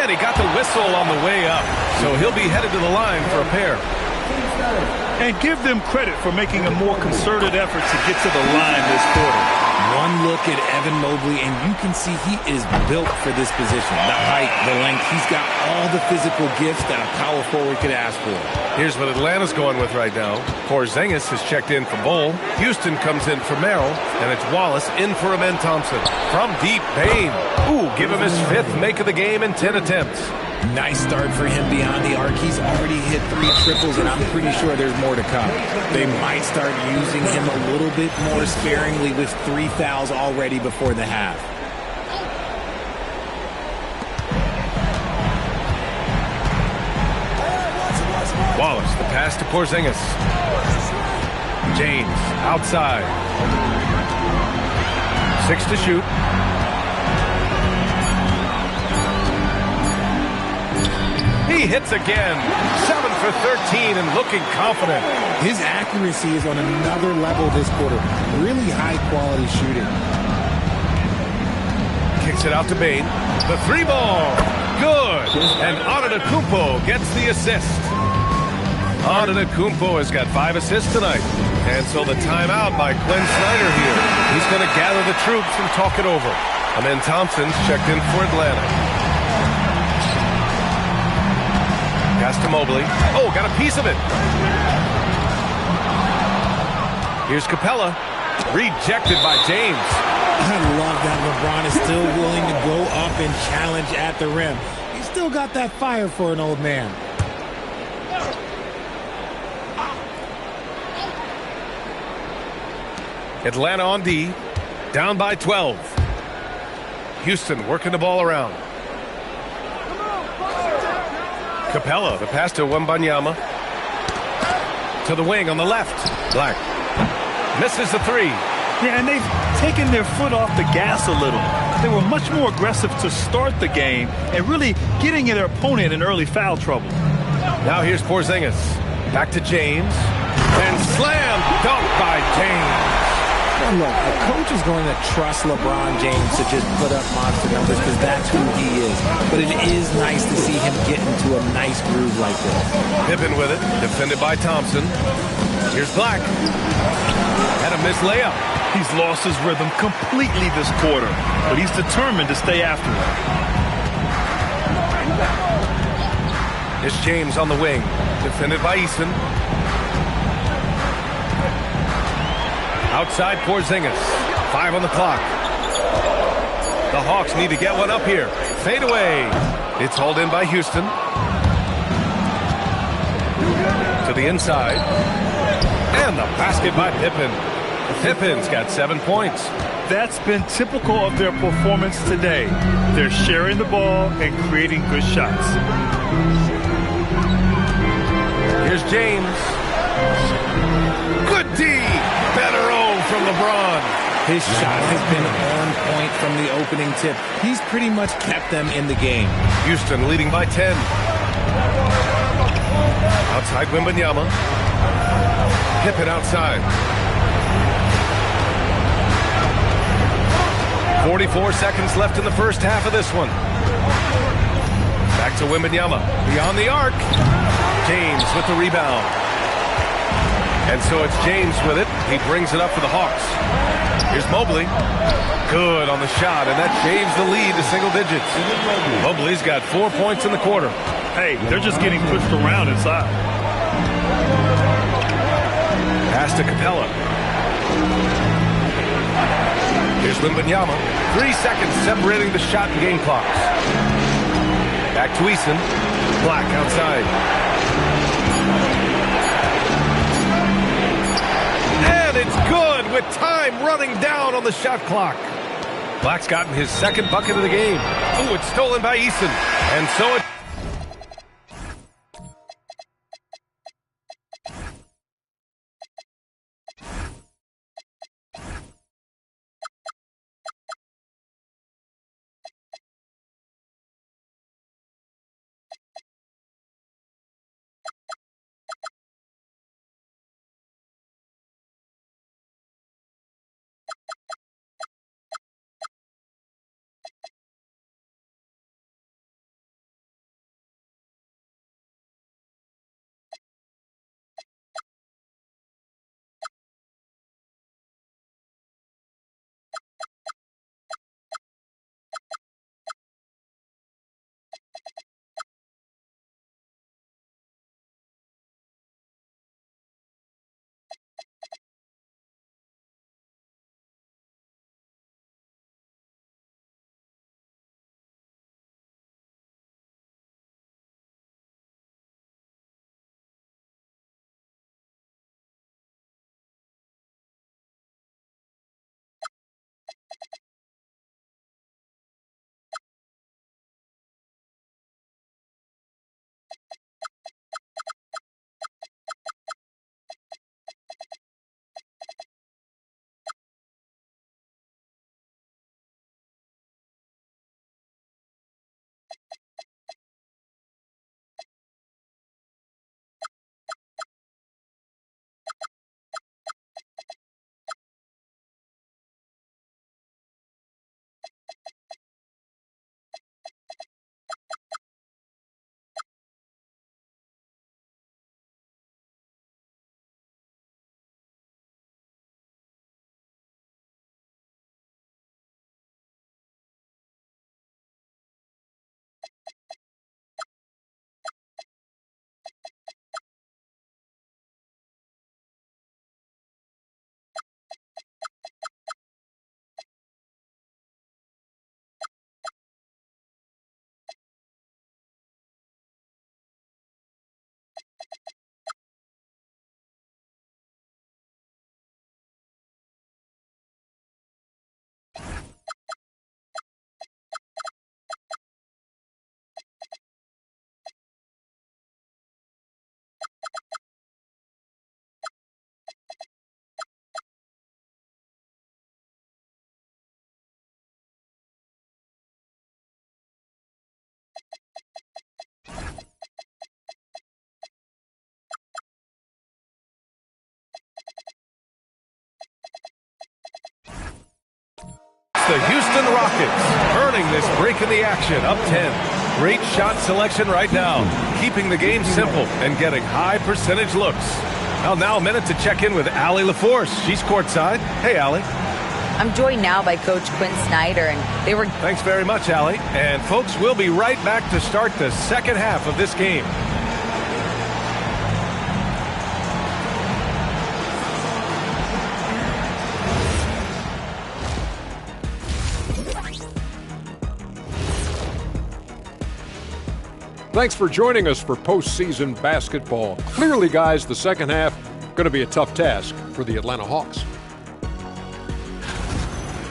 Speaker 12: And he got the whistle on the way up. So he'll be headed to the line for a pair.
Speaker 13: And give them credit for making a more concerted effort to get to the line this quarter.
Speaker 14: One look at Evan Mobley, and you can see he is built for this position. The height, the length, he's got all the physical gifts that a power forward could ask for.
Speaker 12: Here's what Atlanta's going with right now. Porzingis has checked in for Bol. Houston comes in for Merrill, and it's Wallace in for Amen Thompson. From deep, Bane. Ooh, give him his 5th make of the game in 10 attempts.
Speaker 14: Nice start for him beyond the arc. He's already hit 3 triples, and I'm pretty sure there's more to come. They might start using him a little bit more sparingly with 3 fouls already before the half.
Speaker 12: Wallace, the pass to Porzingis. James, outside. 6 to shoot. He hits again. 7 for 13 and looking confident.
Speaker 14: His accuracy is on another level this quarter. Really high-quality shooting.
Speaker 12: Kicks it out to Bane. The 3 ball. Good. And Antetokounmpo gets the assist. Antetokounmpo has got 5 assists tonight. And so the timeout by Quinn Snyder here. He's going to gather the troops and talk it over. Amen Thompson's checked in for Atlanta. Pass to Mobley. Oh, got a piece of it. Here's Capella. Rejected by James.
Speaker 14: I love that LeBron is still willing to go up and challenge at the rim. He's still got that fire for an old man.
Speaker 12: Atlanta on D. Down by 12. Houston working the ball around. Capella, the pass to Wembanyama. To the wing on the left. Black. Misses the 3.
Speaker 13: Yeah, and they've taken their foot off the gas a little. They were much more aggressive to start the game and really getting their opponent in early foul trouble.
Speaker 12: Now here's Porzingis. Back to James. And slam dunk by James.
Speaker 14: Look, a coach is going to trust LeBron James to just put up monster numbers because that's who he is. But it is nice to see him get into a nice groove like this.
Speaker 12: Pippen with it, defended by Thompson. Here's Black. Had a missed layup.
Speaker 13: He's lost his rhythm completely this quarter, but he's determined to stay after it.
Speaker 12: Here's James on the wing, defended by Eason. Outside Porzingis. 5 on the clock. The Hawks need to get one up here. Fade away. It's hauled in by Houston. To the inside. And the basket by Pippen. Pippen's got 7 points.
Speaker 13: That's been typical of their performance today. They're sharing the ball and creating good shots.
Speaker 12: Here's James. Good D. Better O from LeBron.
Speaker 14: His shot has been on point from the opening tip. He's pretty much kept them in the game.
Speaker 12: Houston leading by 10. Outside Wembanyama. Pippen outside. 44 seconds left in the first half of this one. Back to Wembanyama. Beyond the arc. James with the rebound. And so it's James with it. He brings it up for the Hawks. Here's Mobley. Good on the shot, and that shaves the lead to single digits. Mobley's got 4 points in the quarter.
Speaker 13: Hey, they're just getting pushed around inside.
Speaker 12: Pass to Capella. Here's Wembanyama. 3 seconds separating the shot and game clocks. Back to Eason. Black outside. And it's good with time running down on the shot clock. Black's gotten his second bucket of the game. Oh, it's stolen by Eason. And so it... The Houston Rockets earning this break in the action, up 10. Great shot selection right now, keeping the game simple and getting high percentage looks. Well, now a minute to check in with Allie LaForce. She's courtside. Hey, Allie.
Speaker 5: I'm joined now by Coach Quinn Snyder, and they were...
Speaker 12: Thanks very much, Allie. And folks, we'll be right back to start the second half of this game.
Speaker 7: Thanks for joining us for postseason basketball. Clearly, guys, the second half going to be a tough task for the Atlanta Hawks.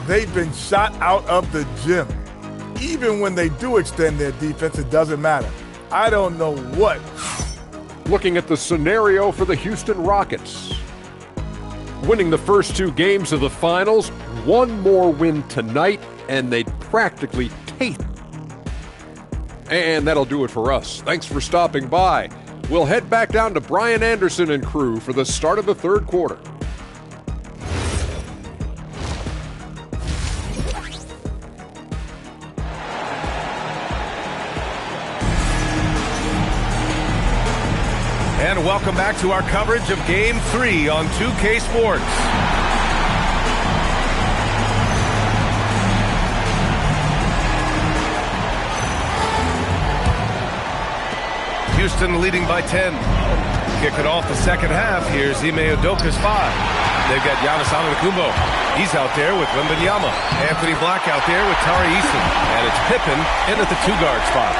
Speaker 9: They've been shot out of the gym. Even when they do extend their defense, it doesn't matter. I don't know what.
Speaker 7: Looking at the scenario for the Houston Rockets. Winning the first 2 games of the finals, one more win tonight, and they'd practically take. And that'll do it for us. Thanks for stopping by. We'll head back down to Brian Anderson and crew for the start of the third quarter.
Speaker 12: And welcome back to our coverage of Game 3 on 2K Sports. Houston leading by 10. Kicking off the second half. Here's Ime Udoka's 5. They've got Giannis Antetokounmpo. He's out there with Wembanyama. Anthony Black out there with Tari Eason. And it's Pippen in at the 2-guard spot.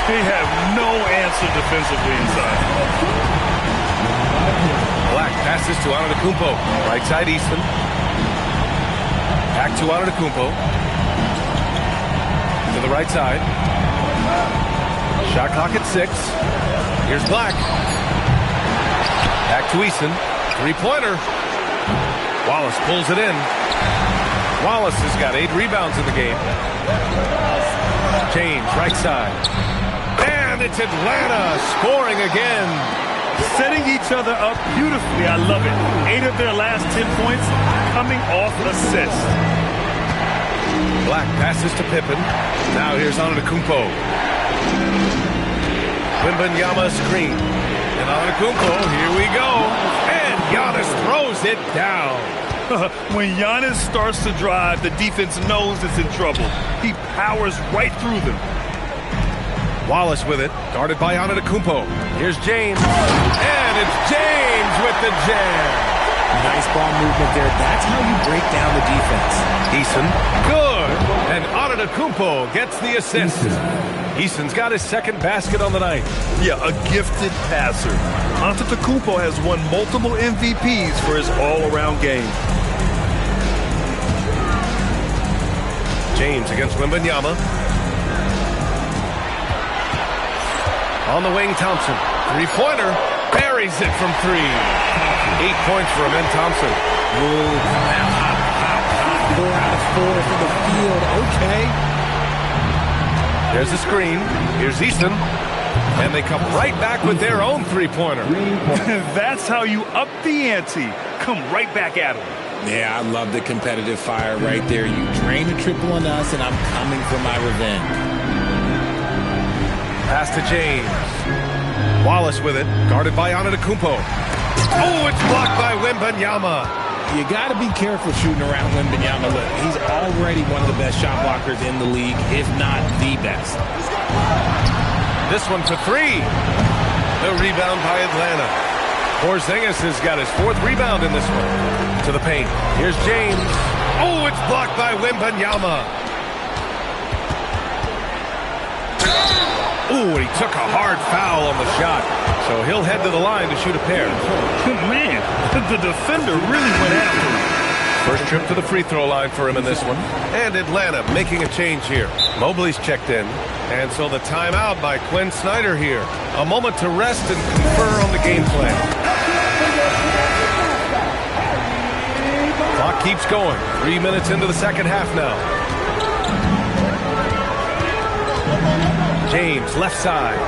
Speaker 13: They have no answer defensively inside.
Speaker 12: Black passes to Antetokounmpo. Right side Easton. Back to Antetokounmpo. To the right side. Shot clock at 6. Here's Black. Back to Eason. 3-pointer. Wallace pulls it in. Wallace has got 8 rebounds in the game. James, right side. And it's Atlanta scoring again.
Speaker 13: Setting each other up beautifully. I love it. 8 of their last 10 points coming off assist.
Speaker 12: Black passes to Pippen. Now here's Antetokounmpo. Wembanyama screen. And Antetokounmpo, here we go. And Giannis throws it down.
Speaker 13: When Giannis starts to drive, the defense knows it's in trouble. He powers right through them.
Speaker 12: Wallace with it, guarded by Antetokounmpo. Here's James. And it's James with the jam.
Speaker 14: Nice ball movement there. That's how you break down the defense.
Speaker 12: Eason, good. And Antetokounmpo gets the assist. Eason's got his second basket on the night.
Speaker 13: Yeah, a gifted passer. Antetokounmpo has won multiple MVPs for his all-around game.
Speaker 12: James against Wembanyama. On the wing, Thompson. 3-pointer. Buries it from 3. 8 points for Amen Thompson.
Speaker 14: Ooh, hot. 4 out of 4 for the field. Okay.
Speaker 12: There's the screen. Here's Easton. And they come right back with their own 3-pointer.
Speaker 13: That's how you up the ante. Come right back at them.
Speaker 14: Yeah, I love the competitive fire right there. You drain a triple on us, and I'm coming for my revenge.
Speaker 12: Pass to James. Wallace with it, guarded by Antetokounmpo. Oh, it's blocked by Wembanyama.
Speaker 14: You got to be careful shooting around Wembanyama. Look, he's already one of the best shot blockers in the league, if not the best.
Speaker 12: This one for 3. The rebound by Atlanta. Porzingis has got his 4th rebound in this one. To the paint. Here's James. Oh, it's blocked by Wembanyama. Ooh, and he took a hard foul on the shot. So he'll head to the line to shoot a pair.
Speaker 13: Man, the defender really went after him.
Speaker 12: First trip to the free throw line for him in this one. And Atlanta making a change here. Mobley's checked in. And so the timeout by Quinn Snyder here. A moment to rest and confer on the game plan. Clock keeps going. 3 minutes into the second half now. James, left side.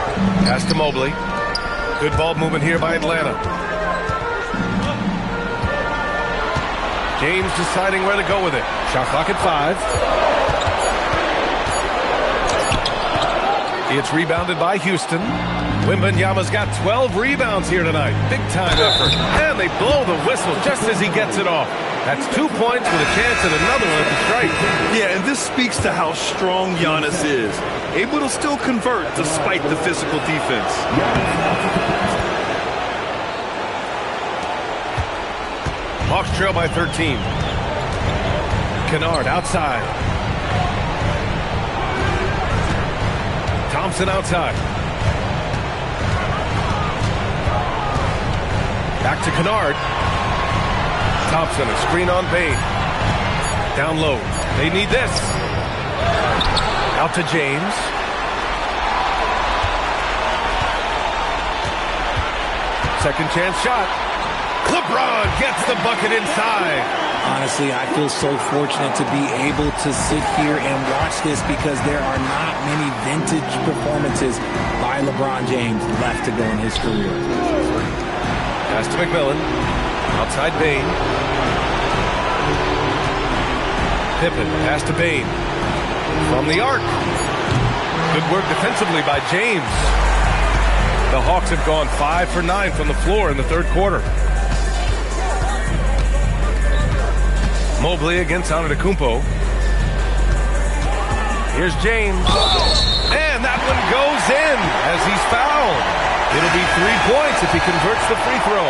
Speaker 12: Pass to Mobley. Good ball movement here by Atlanta. James deciding where to go with it. Shot clock at 5. It's rebounded by Houston. Wembanyama's got 12 rebounds here tonight. Big time effort. And they blow the whistle just as he gets it off. That's 2 points with a chance at another one at the strike.
Speaker 13: Yeah, and this speaks to how strong Giannis is. Able to still convert despite the physical defense.
Speaker 12: Hawks trail by 13. Kennard outside. Thompson outside. Back to Kennard. Thompson, a screen on Bain. Down low. They need this. Out to James. Second chance shot. LeBron gets the bucket inside.
Speaker 14: Honestly, I feel so fortunate to be able to sit here and watch this because there are not many vintage performances by LeBron James left to go in his career.
Speaker 12: Pass to McMillan. Outside Bain. Pippen, pass to Bain. From the arc. Good work defensively by James. The Hawks have gone 5 for 9 from the floor in the third quarter. Mobley against Antetokounmpo. Here's James. And that one goes in as he's fouled. It'll be 3 points if he converts the free throw.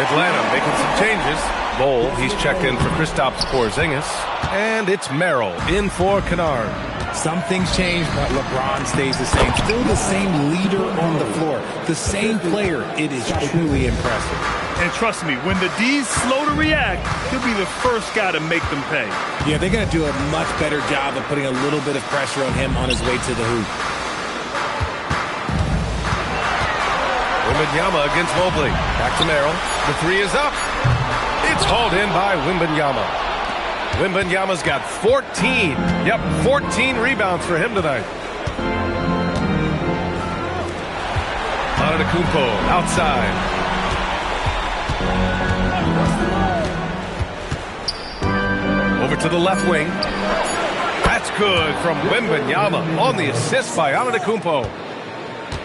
Speaker 12: Atlanta making some changes. Bol, he's checked in for Kristaps Porzingis. And it's Merrill in for Kennard.
Speaker 14: Some things change, but LeBron stays the same. Still the same leader on the floor. The same player. It is truly impressive.
Speaker 13: And trust me, when the D's slow to react, he'll be the first guy to make them pay.
Speaker 14: Yeah, they're going to do a much better job of putting a little bit of pressure on him on his way to the hoop.
Speaker 12: Wembanyama against Mobley. Back to Merrill. The three is up. It's hauled in by Wembanyama. Wembanyama's got 14. Yep, 14 rebounds for him tonight. Antetokounmpo outside. Over to the left wing. That's good from Wembanyama on the assist by Antetokounmpo.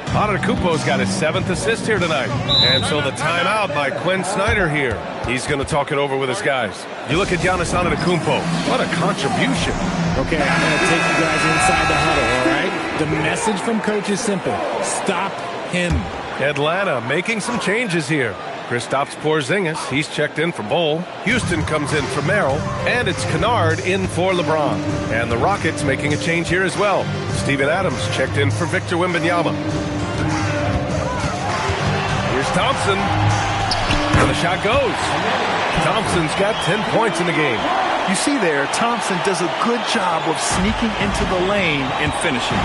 Speaker 12: Antetokounmpo's got his 7th assist here tonight. And so the timeout by Quinn Snyder here. He's going to talk it over with his guys. You look at Giannis Antetokounmpo. What a contribution.
Speaker 14: Okay, I'm going to take you guys inside the huddle, all right? The message from coach is simple. Stop him.
Speaker 12: Atlanta making some changes here. Kristaps Porzingis, he's checked in for Bol. Houston comes in for Merrill. And it's Kennard in for LeBron. And the Rockets making a change here as well. Steven Adams checked in for Victor Wembanyama. Here's Thompson. And the shot goes. Thompson's got 10 points in the game.
Speaker 13: You see there, Thompson does a good job of sneaking into the lane and finishing.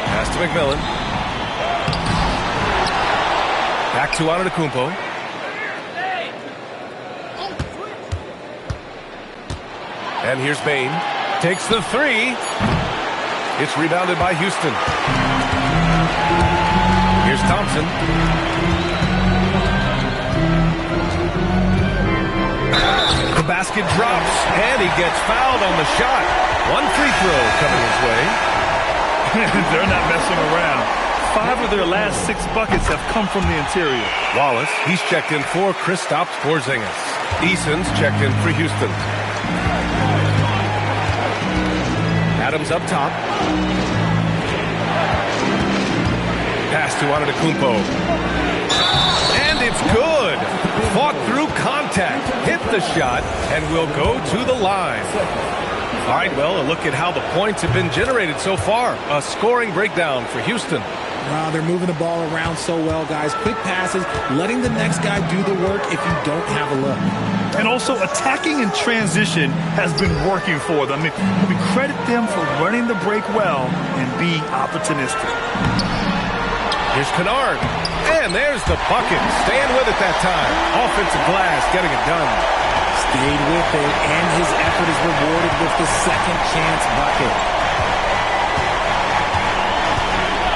Speaker 12: Pass to McMillan. Back to Antetokounmpo. And here's Bain. Takes the three. It's rebounded by Houston. Here's Thompson. The basket drops, and he gets fouled on the shot. One free throw coming his way.
Speaker 13: They're not messing around. 5 of their last 6 buckets have come from the interior.
Speaker 12: Wallace, he's checked in for Kristaps Porzingis. Eason's checked in for Houston. Adams up top. Pass to Antetokounmpo. And it's good. Fought through contact. Hit the shot and will go to the line. All right, well, a look at how the points have been generated so far. A scoring breakdown for Houston.
Speaker 14: Wow, they're moving the ball around so well, guys. Quick passes, letting the next guy do the work if you don't have a look.
Speaker 13: And also, attacking in transition has been working for them. I mean, we credit them for running the break well and being opportunistic.
Speaker 12: Here's Kennard. And there's the bucket. Staying with it that time. Offensive glass, getting it done.
Speaker 14: Stayed with it, and his effort is rewarded with the second chance bucket.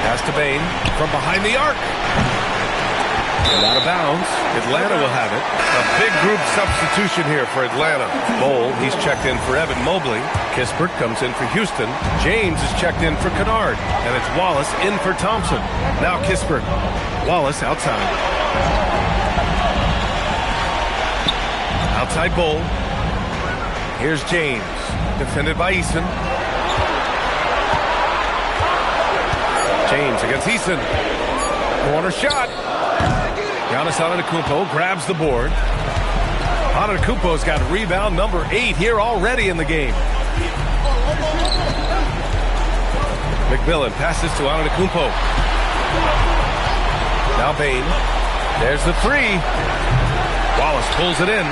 Speaker 12: Pass to Bain from behind the arc. And out of bounds. Atlanta will have it. A big group substitution here for Atlanta. Bol, he's checked in for Evan Mobley. Kispert comes in for Houston. James is checked in for Kennard. And it's Wallace in for Thompson. Now Kispert. Wallace outside. Outside Bol. Here's James. Defended by Eason. James against Eason. Corner shot. Giannis Antetokounmpo grabs the board. Antetokounmpo's got rebound number 8 here already in the game. McMillan passes to Antetokounmpo. Now Bain. There's the three. Wallace pulls it in.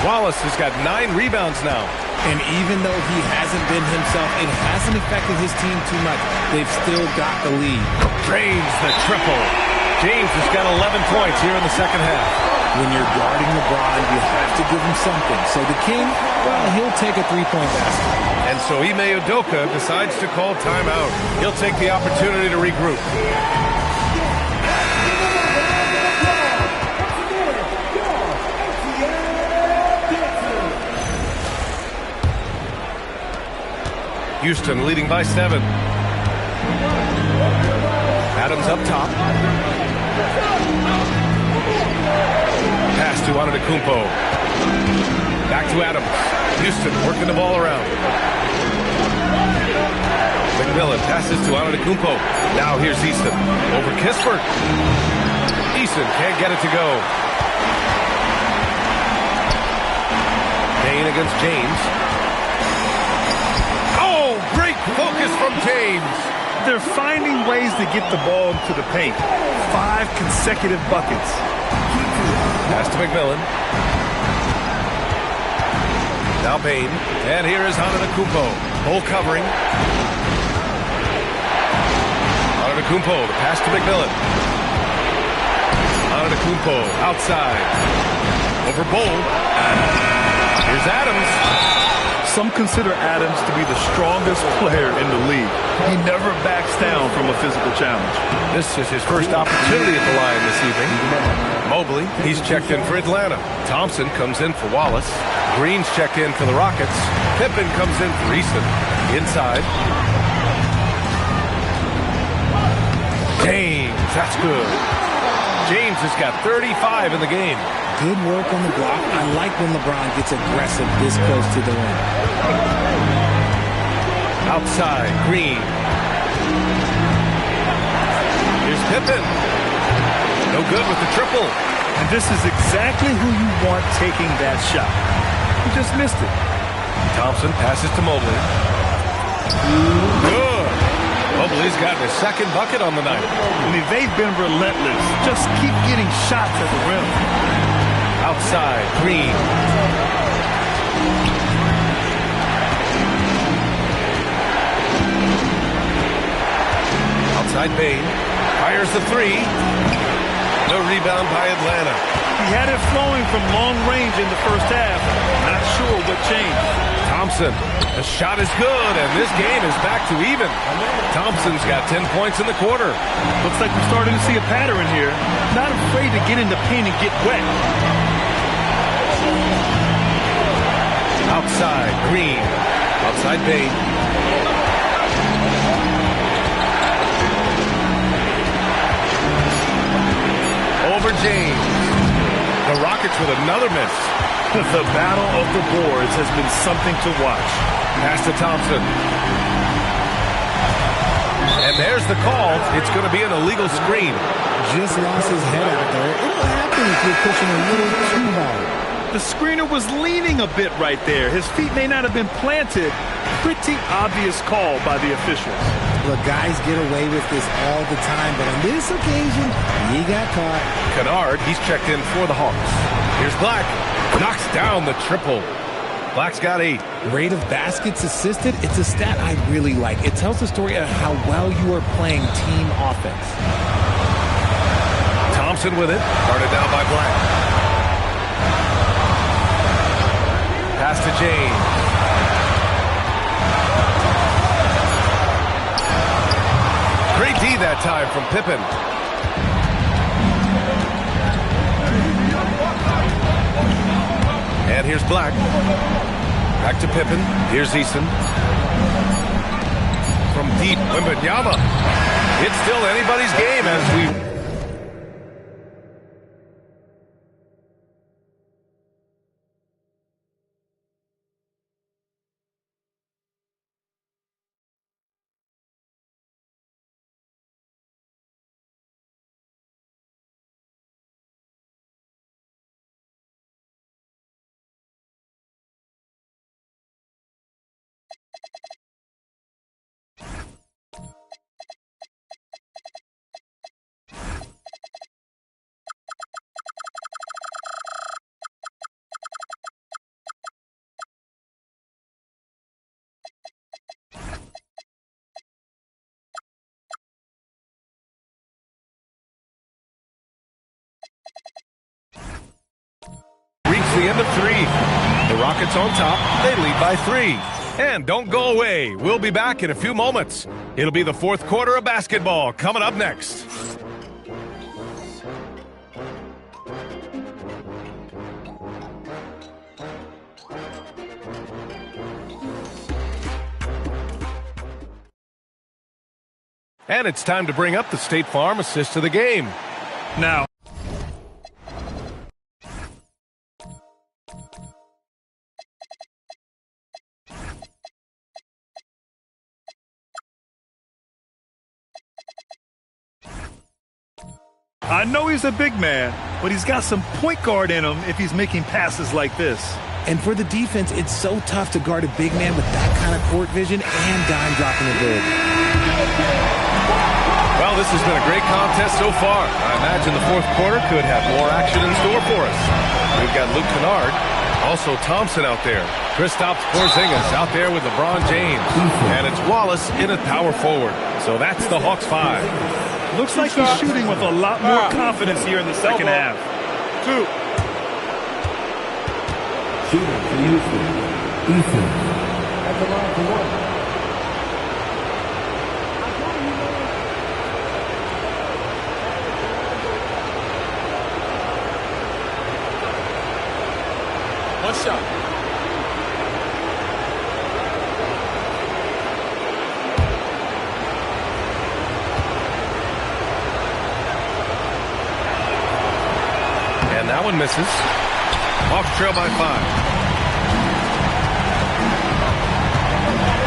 Speaker 12: Wallace has got 9 rebounds now.
Speaker 14: And even though he hasn't been himself, it hasn't affected his team too much. They've still got the lead.
Speaker 12: Drains the triple. James has got 11 points here in the second half.
Speaker 14: When you're guarding LeBron, you have to give him something. So the King, well, he'll take a three-point basket.
Speaker 12: And so Ime Udoka decides to call timeout. He'll take the opportunity to regroup. Houston leading by 7. Adams up top. Pass to Antetokounmpo. Back to Adams. Houston working the ball around. McMillan passes to Antetokounmpo. Now here's Easton. Over Kispert. Easton can't get it to go. Payne against James. Focus from James.
Speaker 13: They're finding ways to get the ball into the paint. 5 consecutive buckets.
Speaker 12: Pass to McMillan. Now Payne. And here is Antetokounmpo. Full covering. Antetokounmpo. The pass to McMillan. Antetokounmpo outside. Over Bol. Here's Adams.
Speaker 13: Some consider Adams to be the strongest player in the league. He never backs down from a physical challenge.
Speaker 12: This is his first opportunity at the line this evening. Mobley, he's checked in for Atlanta. Thompson comes in for Wallace. Green's checked in for the Rockets. Pippen comes in for Easton. Inside. James, that's good. James has got 35 in the game.
Speaker 14: Good work on the block. I like when LeBron gets aggressive this close to the rim.
Speaker 12: Outside, Green. Here's Pippen. No good with the triple.
Speaker 13: And this is exactly who you want taking that shot. He just missed it.
Speaker 12: Thompson passes to Mobley. Good. Mobley's gotten his second bucket on the night.
Speaker 13: I mean, they've been relentless. Just keep getting shots at the rim.
Speaker 12: Outside, Green. Outside, Bane. Fires the three. No rebound by Atlanta.
Speaker 13: He had it flowing from long range in the first half. Not sure what changed.
Speaker 12: Thompson. The shot is good, and this game is back to even. Thompson's got 10 points in the quarter.
Speaker 13: Looks like we're starting to see a pattern here. Not afraid to get in the paint and get wet.
Speaker 12: Outside, Green. Outside, Bane. Over James. The Rockets with another miss.
Speaker 13: The battle of the boards has been something to watch.
Speaker 12: Pass to Thompson. And there's the call. It's going to be an illegal screen.
Speaker 14: Just lost his head out there. It'll happen if you're pushing a little too hard.
Speaker 13: The screener was leaning a bit right there. His feet may not have been planted. Pretty obvious call by the officials.
Speaker 14: Look, guys get away with this all the time, but on this occasion, he got caught.
Speaker 12: Kennard, he's checked in for the Hawks. Here's Black. Knocks down the triple. Black's got 8.
Speaker 14: Rate of baskets assisted, it's a stat I really like. It tells the story of how well you are playing team offense.
Speaker 12: Thompson with it. Guarded down by Black. Pass to James. Great D that time from Pippen. And here's Black. Back to Pippen. Here's Easton. From deep, Wembanyama. It's still anybody's game as we... the end of 3. The Rockets on top. They lead by 3. And don't go away. We'll be back in a few moments. It'll be the fourth quarter of basketball coming up next. And it's time to bring up the State Farm assist of the game.
Speaker 13: Now, I know he's a big man, but he's got some point guard in him if he's making passes like this.
Speaker 14: And for the defense, it's so tough to guard a big man with that kind of court vision and dime dropping the good.
Speaker 12: Well, this has been a great contest so far. I imagine the fourth quarter could have more action in store for us. We've got Luke Kennard, also Thompson out there. Kristaps Porzingis out there with LeBron James. And it's Wallace in at power forward. So that's the Hawks 5.
Speaker 13: Looks like he's shooting with a lot more confidence here in the second half.
Speaker 6: 2.
Speaker 15: Shooting for Houston. Ethan. At the line for 1.
Speaker 16: One shot.
Speaker 12: And that one misses. Hawks trail by 5.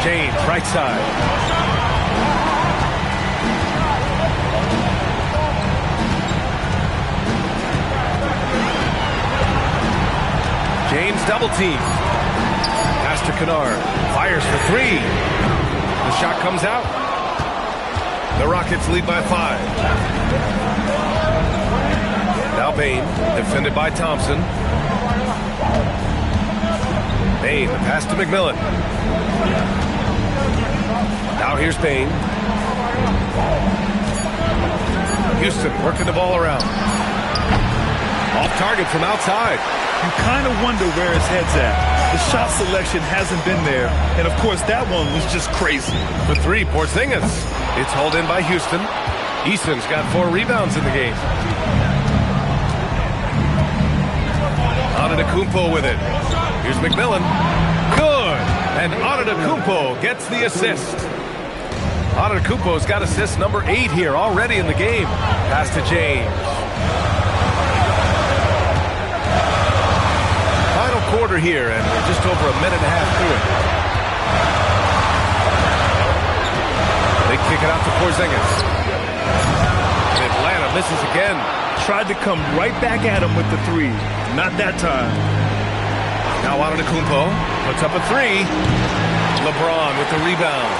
Speaker 12: James, right side. James double team. Pass to Kennard. Fires for 3. The shot comes out. The Rockets lead by 5. Now Bane, defended by Thompson. Bane, the pass to McMillan. Now here's Bane. Houston working the ball around. Off target from outside.
Speaker 13: You kind of wonder where his head's at. The shot selection hasn't been there, and of course that one was just crazy.
Speaker 12: For 3, Porzingis. It's hauled in by Houston. Easton's got 4 rebounds in the game. Antetokounmpo with it. Here's McMillan. Good! And Antetokounmpo gets the assist. Antetokounmpo's got assist number 8 here already in the game. Pass to James. Final quarter here, and we're just over a minute and a half through it. They kick it out to Porzingis. Atlanta misses again.
Speaker 13: Tried to come right back at him with the 3. Not that time.
Speaker 12: Now Antetokounmpo puts up a 3. LeBron with the rebound.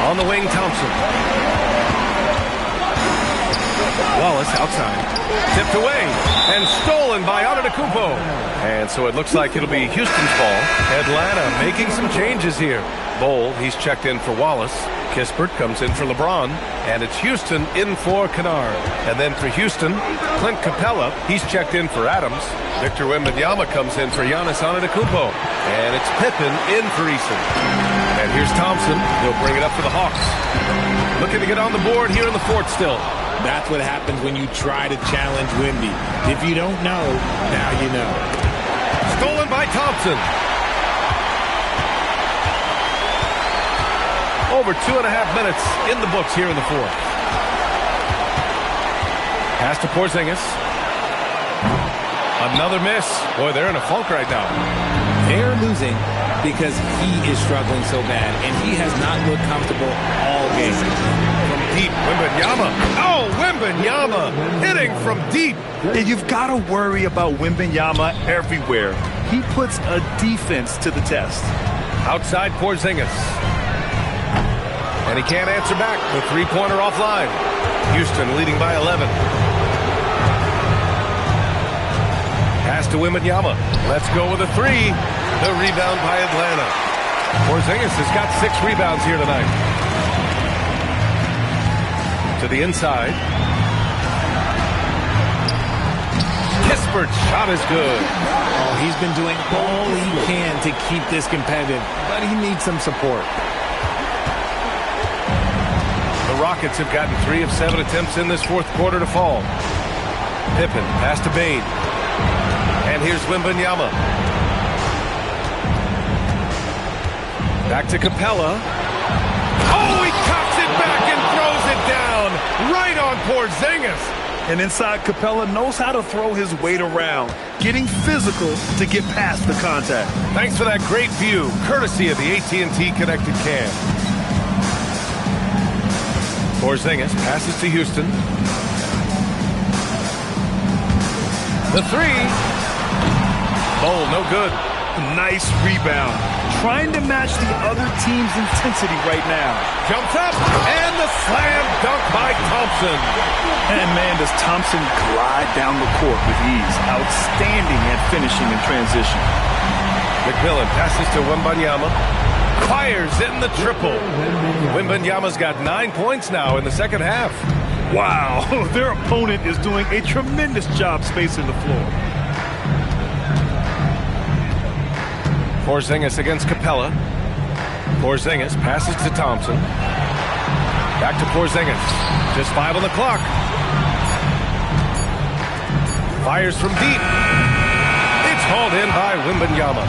Speaker 12: On the wing, Thompson. Wallace outside. Tipped away and stolen by Antetokounmpo. And so it looks like it'll be Houston's ball. Atlanta making some changes here. Bol, he's checked in for Wallace. Kispert comes in for LeBron. And it's Houston in for Kennard. And then for Houston, Clint Capella, he's checked in for Adams. Victor Wembanyama comes in for Giannis Antetokounmpo. And it's Pippen in for Eason. And here's Thompson. He'll bring it up for the Hawks. Looking to get on the board here in the fourth still.
Speaker 14: That's what happens when you try to challenge Wemby. If you don't know, now you know.
Speaker 12: Stolen by Thompson. Over 2.5 minutes in the books here in the fourth. Pass to Porzingis. Another miss. Boy, they're in a funk right now.
Speaker 14: They're losing because he is struggling so bad, and he has not looked comfortable all game.
Speaker 12: From deep, Wembanyama. Oh, Wembanyama hitting from deep.
Speaker 13: And you've got to worry about Wembanyama everywhere. He puts a defense to the test.
Speaker 12: Outside Porzingis. And he can't answer back. The three-pointer offline. Houston leading by 11. Pass to Wembanyama. Let's go with a 3. The rebound by Atlanta. Porzingis has got 6 rebounds here tonight. To the inside. Kispert Kispert's shot is good.
Speaker 14: Oh, he's been doing all he can to keep this competitive, but he needs some support.
Speaker 12: The Rockets have gotten 3 of 7 attempts in this fourth quarter to fall. Pippen, pass to Bane. And here's Wembanyama. Back to Capella. Oh, he cocks it back and throws it down right on Porzingis.
Speaker 13: And inside, Capella knows how to throw his weight around, getting physical to get past the contact.
Speaker 12: Thanks for that great view, courtesy of the AT&T Connected Cam. Porzingis passes to Houston. The three. Bowl, no good.
Speaker 13: Nice rebound. Trying to match the other team's intensity right now.
Speaker 12: Jumps up, and the slam dunk by Thompson.
Speaker 13: And man, does Thompson glide down the court with ease. Outstanding at finishing in transition.
Speaker 12: McMillan passes to Wembanyama. Fires in the triple. Wembanyama's got 9 points now in the second half.
Speaker 13: Wow, their opponent is doing a tremendous job spacing the floor.
Speaker 12: Porzingis against Capella. Porzingis passes to Thompson. Back to Porzingis. Just 5 on the clock. Fires from deep. It's hauled in by Wembanyama.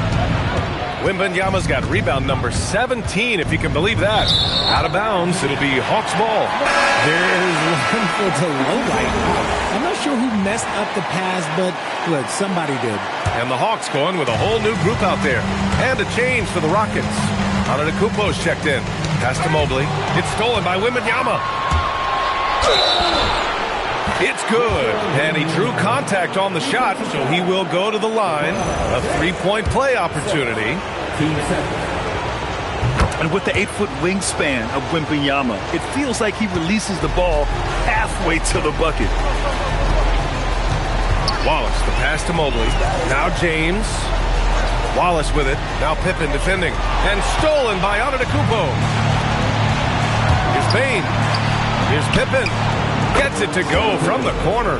Speaker 12: Wembanyama's got rebound number 17, if you can believe that. Out of bounds, it'll be Hawks ball.
Speaker 14: There is one for the low light. I'm not sure who messed up the pass, but look, somebody did.
Speaker 12: And the Hawks going with a whole new group out there. And a change for the Rockets. Antetokounmpo's checked in. Pass to Mobley. It's stolen by Wembanyama. It's good. And he drew contact on the shot, so he will go to the line. A three-point play opportunity.
Speaker 13: And with the 8-foot wingspan of Wembanyama, it feels like he releases the ball halfway to the bucket.
Speaker 12: Wallace, the pass to Mobley. Now James. Wallace with it. Now Pippen defending. And stolen by Antetokounmpo. Here's Bane. Here's Pippen. Gets it to go from the corner.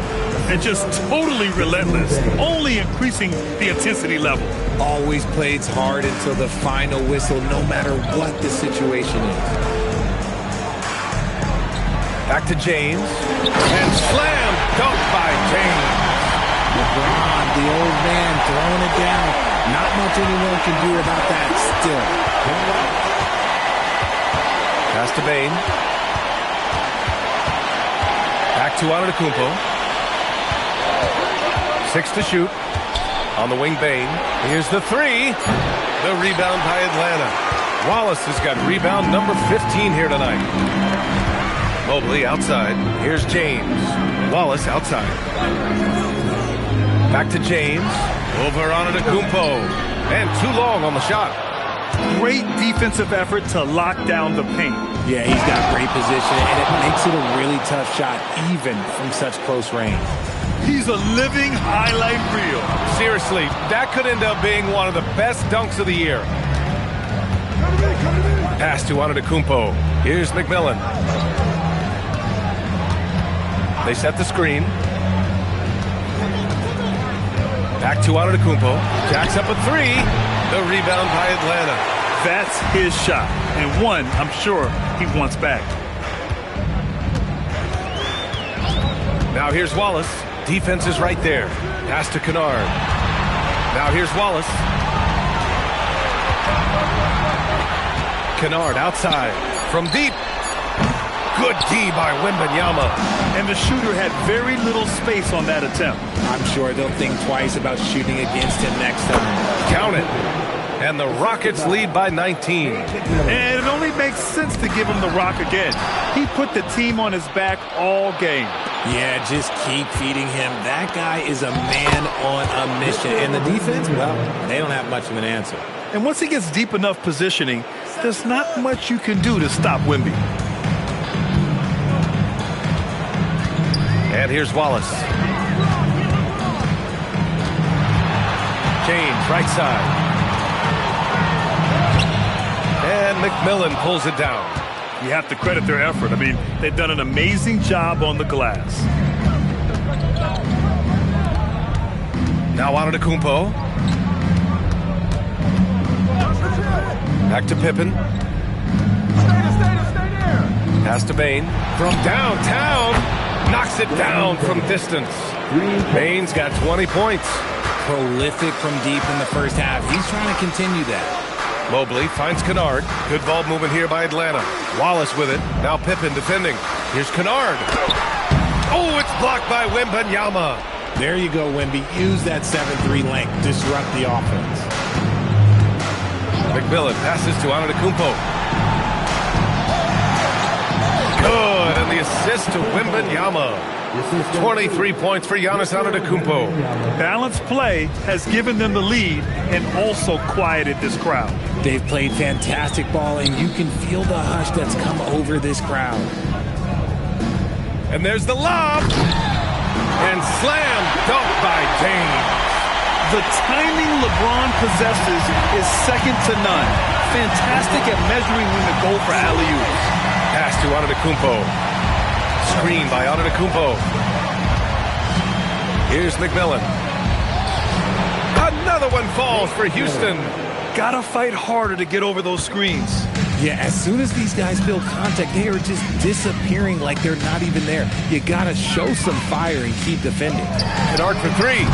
Speaker 13: And just totally relentless. Only increasing the intensity level.
Speaker 14: Always plays hard until the final whistle, no matter what the situation is.
Speaker 12: Back to James. And slam dunk by James.
Speaker 14: LeBron, the old man, throwing it down. Not much anyone can do about that still.
Speaker 12: Pass to Bane. Back to Antetokounmpo. 6 to shoot. On the wing, Bane. Here's the three. The rebound by Atlanta. Wallace has got rebound number 15 here tonight. Mobley outside. Here's James. Wallace outside. Back to James. Over Antetokounmpo. And too long on the shot.
Speaker 13: Great defensive effort to lock down the paint.
Speaker 14: Yeah, he's got great position, and it makes it a really tough shot, even from such close range.
Speaker 13: He's a living highlight reel.
Speaker 12: Seriously, that could end up being one of the best dunks of the year. Pass to Antetokounmpo. Here's McMillan. They set the screen. Back to Antetokounmpo. Jacks up a three. The rebound by Atlanta.
Speaker 13: That's his shot, and one I'm sure he wants back.
Speaker 12: Now here's Wallace. Defense is right there. Pass to Kennard. Now here's Wallace. Kennard outside. From deep. Good D by Wembanyama.
Speaker 13: And the shooter had very little space on that attempt.
Speaker 14: I'm sure they'll think twice about shooting against him next time.
Speaker 12: Count it. And the Rockets lead by 19.
Speaker 13: And it only makes sense to give him the rock again. He put the team on his back all game.
Speaker 14: Yeah, just keep feeding him. That guy is a man on a mission. And the defense, well, they don't have much of an answer.
Speaker 13: And once he gets deep enough positioning, there's not much you can do to stop Wemby.
Speaker 12: And here's Wallace. James, right side. And McMillan pulls it down.
Speaker 13: You have to credit their effort. I mean, they've done an amazing job on the glass.
Speaker 12: Now Antetokounmpo. Back to Pippen. Pass to Bane. From downtown. Knocks it down from distance. Bane's got 20 points.
Speaker 14: Prolific from deep in the first half. He's trying to continue that.
Speaker 12: Mobley finds Kennard. Good ball movement here by Atlanta. Wallace with it. Now Pippen defending. Here's Kennard. Oh, it's blocked by Wembanyama.
Speaker 14: There you go, Wemby. Use that 7-3 length. Disrupt the offense.
Speaker 12: McMillan passes to Antetokounmpo. Good, and the assist to Wembanyama. 23 points for Giannis Antetokounmpo.
Speaker 13: Balanced play has given them the lead and also quieted this crowd.
Speaker 14: They've played fantastic ball, and you can feel the hush that's come over this crowd.
Speaker 12: And there's the lob. And slam dunk by James.
Speaker 13: The timing LeBron possesses is second to none. Fantastic at measuring when to go for alley-oops.
Speaker 12: Pass to Antetokounmpo. Screen by Antetokounmpo. Here's McMillan. Another one falls for Houston.
Speaker 13: Gotta fight harder to get over those screens.
Speaker 14: Yeah, as soon as these guys feel contact, they are just disappearing like they're not even there. You gotta show some fire and keep defending.
Speaker 12: Kennard for three.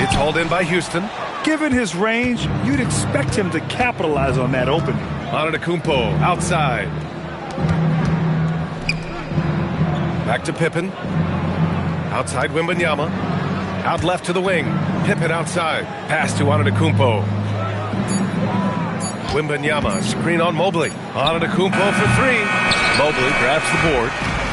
Speaker 12: It's hauled in by Houston.
Speaker 13: Given his range, you'd expect him to capitalize on that opening.
Speaker 12: Antetokounmpo outside. Back to Pippen. Outside Wembanyama. Out left to the wing. Pippen outside. Pass to Antetokounmpo. Wembanyama. Screen on Mobley. Antetokounmpo for three. Mobley grabs the board.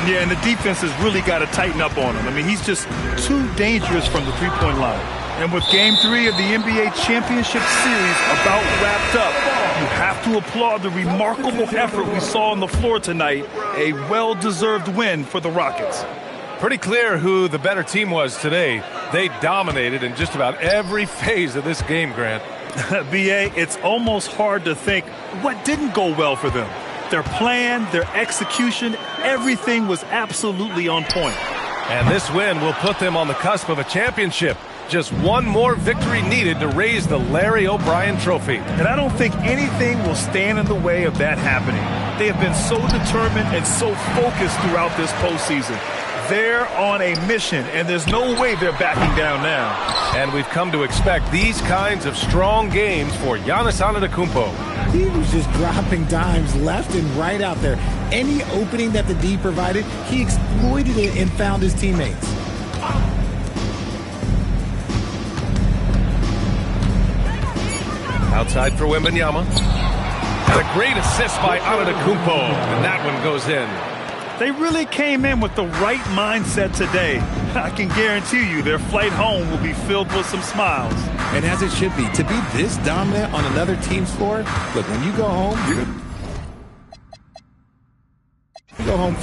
Speaker 13: Yeah, and the defense has really got to tighten up on him. I mean, he's just too dangerous from the three-point line. And with Game 3 of the NBA Championship Series about wrapped up, you have to applaud the remarkable effort we saw on the floor tonight. A well-deserved win for the Rockets.
Speaker 12: Pretty clear who the better team was today. They dominated in just about every phase of this game, Grant.
Speaker 13: B.A., it's almost hard to think what didn't go well for them. Their plan, their execution, everything was absolutely on point.
Speaker 12: And this win will put them on the cusp of a championship. Just one more victory needed to raise the Larry O'Brien Trophy.
Speaker 13: And I don't think anything will stand in the way of that happening. They have been so determined and so focused throughout this postseason. They're on a mission, and there's no way they're backing down now.
Speaker 12: And we've come to expect these kinds of strong games for Giannis Antetokounmpo.
Speaker 14: He was just dropping dimes left and right out there. Any opening that the D provided, he exploited it and found his teammates.
Speaker 12: Outside for Wembanyama. And a great assist by Antetokounmpo. And that one goes in.
Speaker 13: They really came in with the right mindset today. I can guarantee you their flight home will be filled with some smiles.
Speaker 14: And as it should be. To be this dominant on another team's floor, look, when you go home, you go home.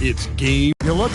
Speaker 2: It's game. You look.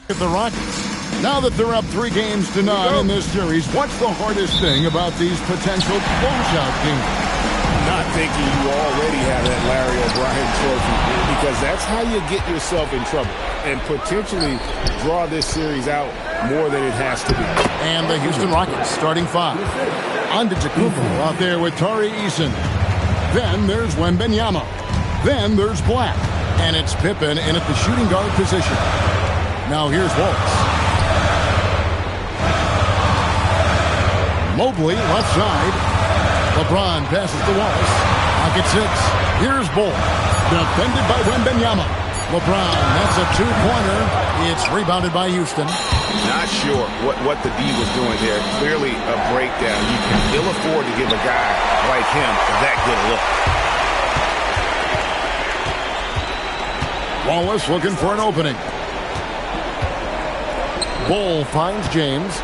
Speaker 2: At the Rockets. Now that they're up 3 games to none in this series, what's the hardest thing about these potential closeout games?
Speaker 1: Not thinking you already have that Larry O'Brien trophy, because that's how you get yourself in trouble and potentially draw this series out more than it has to be.
Speaker 2: And the Houston Rockets starting 5. Antetokounmpo out there with Tari Eason. Then there's Wembanyama. Then there's Black. And it's Pippen in at the shooting guard position. Now here's Wallace. Mobley left side. LeBron passes to Wallace. Pocket 6. Here's Bull. Defended by Wembanyama. LeBron, that's a 2-pointer. It's rebounded by Houston.
Speaker 11: Not sure what the D was doing there. Clearly a breakdown. You can ill afford to give a guy like him that good a look.
Speaker 2: Wallace looking for an opening. Bull finds James.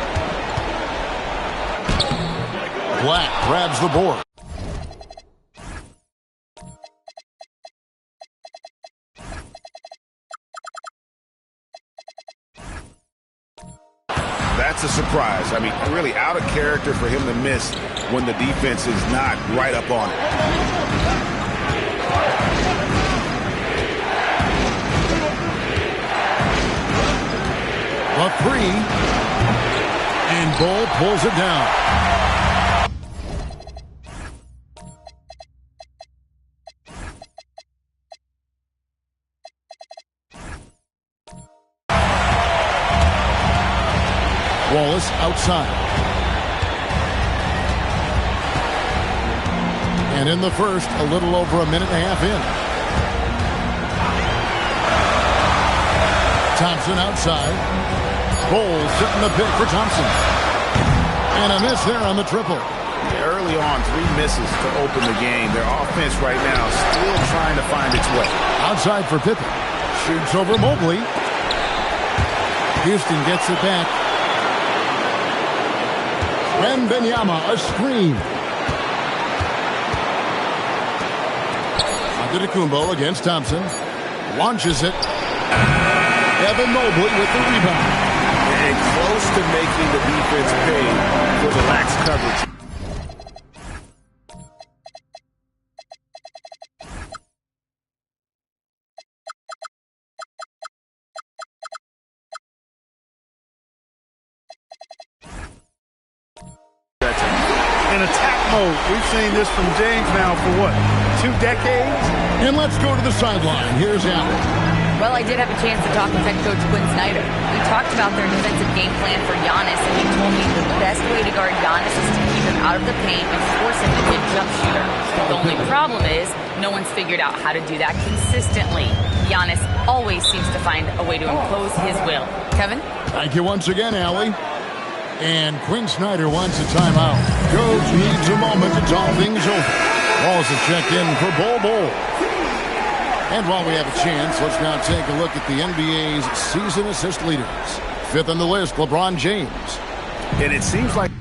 Speaker 2: Black grabs the board.
Speaker 11: That's a surprise. I mean, really out of character for him to miss when the defense is not right up on it.
Speaker 2: A 3. And Bull pulls it down. Wallace outside. And in the first, a little over a minute and a half in. Thompson outside. Bull setting the pick for Thompson. And a miss there on the triple.
Speaker 11: Early on, 3 misses to open the game. Their offense right now still trying to find its way.
Speaker 2: Outside for Pippen. Shoots over Mobley. Houston gets it back. Wembanyama, a screen. Antetokounmpo against Thompson. Launches it. Evan Mobley with the rebound.
Speaker 11: And close to making the defense pay for the lax coverage.
Speaker 13: In attack mode. We've seen this from James now for what, 2 decades?
Speaker 2: And let's go to the sideline. Here's Allen.
Speaker 5: Well, I did have a chance to talk with head coach Quinn Snyder. We talked about their defensive game plan for Giannis, and he told me the best way to guard Giannis is to keep him out of the paint and force him to be a jump shooter. The only problem is no one's figured out how to do that consistently. Giannis always seems to find a way to impose his will. Kevin?
Speaker 2: Thank you once again, Allie. And Quinn Snyder wants a timeout. Coach needs a moment to talk things over. Walls is checked in for Bull. And while we have a chance, let's now take a look at the NBA's season assist leaders. 5th on the list, LeBron James.
Speaker 11: And it seems like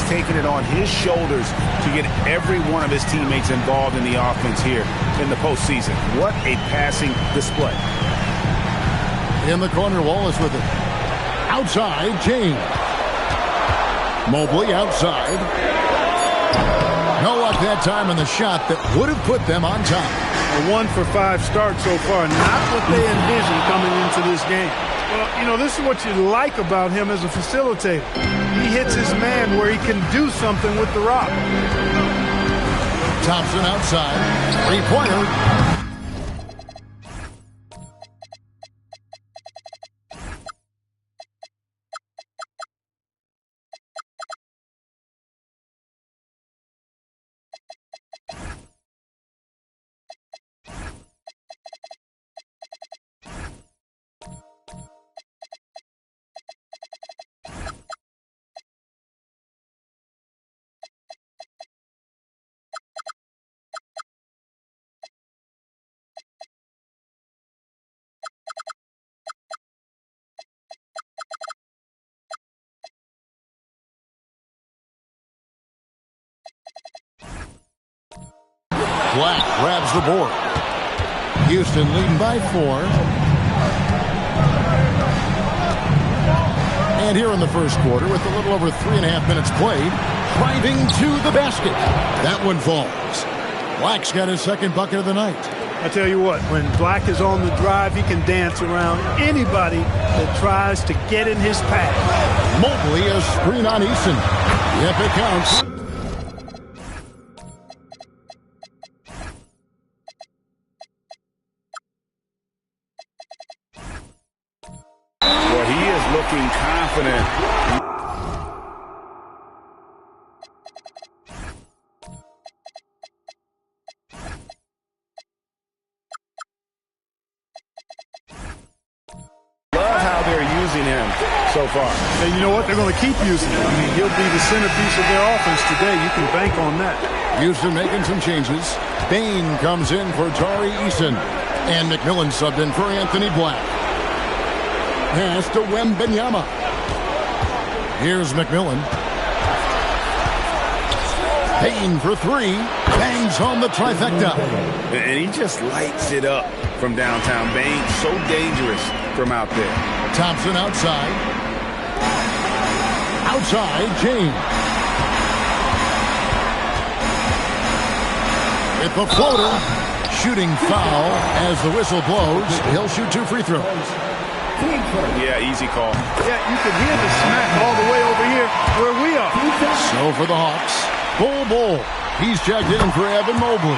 Speaker 11: taking it on his shoulders to get every one of his teammates involved in the offense here in the postseason. What a passing display.
Speaker 2: In the corner, Wallace with it. Outside, James. Mobley outside. No luck that time on the shot that would have put them on top.
Speaker 13: A 1 for 5 start so far. Not what they envisioned coming into this game. Well, you know, this is what you like about him as a facilitator. He hits his man where he can do something with the rock.
Speaker 2: Thompson outside. 3-pointer. Black grabs the board. Houston leading by 4. And here in the first quarter, with a little over 3.5 minutes played, driving to the basket. That one falls. Black's got his second bucket of the night.
Speaker 13: I tell you what, when Black is on the drive, he can dance around anybody that tries to get in his path.
Speaker 2: Mobley a screen on Eason. Yep, it counts.
Speaker 10: Well, he is looking confident. Love how they're using him so far.
Speaker 13: And you know what? They're going to keep using him. I mean, he'll be the centerpiece of their offense today. You can bank on that.
Speaker 2: Houston making some changes. Bain comes in for Tari Eason. And McMillan subbed in for Anthony Black. Pass to Wembanyama. Here's McMillan. Bain for 3. Bangs home the trifecta.
Speaker 10: And he just lights it up from downtown. Bain so dangerous from out there.
Speaker 2: Thompson outside. Outside, James. With the floater. Shooting foul as the whistle blows. He'll shoot 2 free throws.
Speaker 10: Yeah, easy call.
Speaker 13: Yeah, you can hear the smack all the way over here where we are.
Speaker 2: So for the Hawks, Bull. He's checked in for Evan Mobley.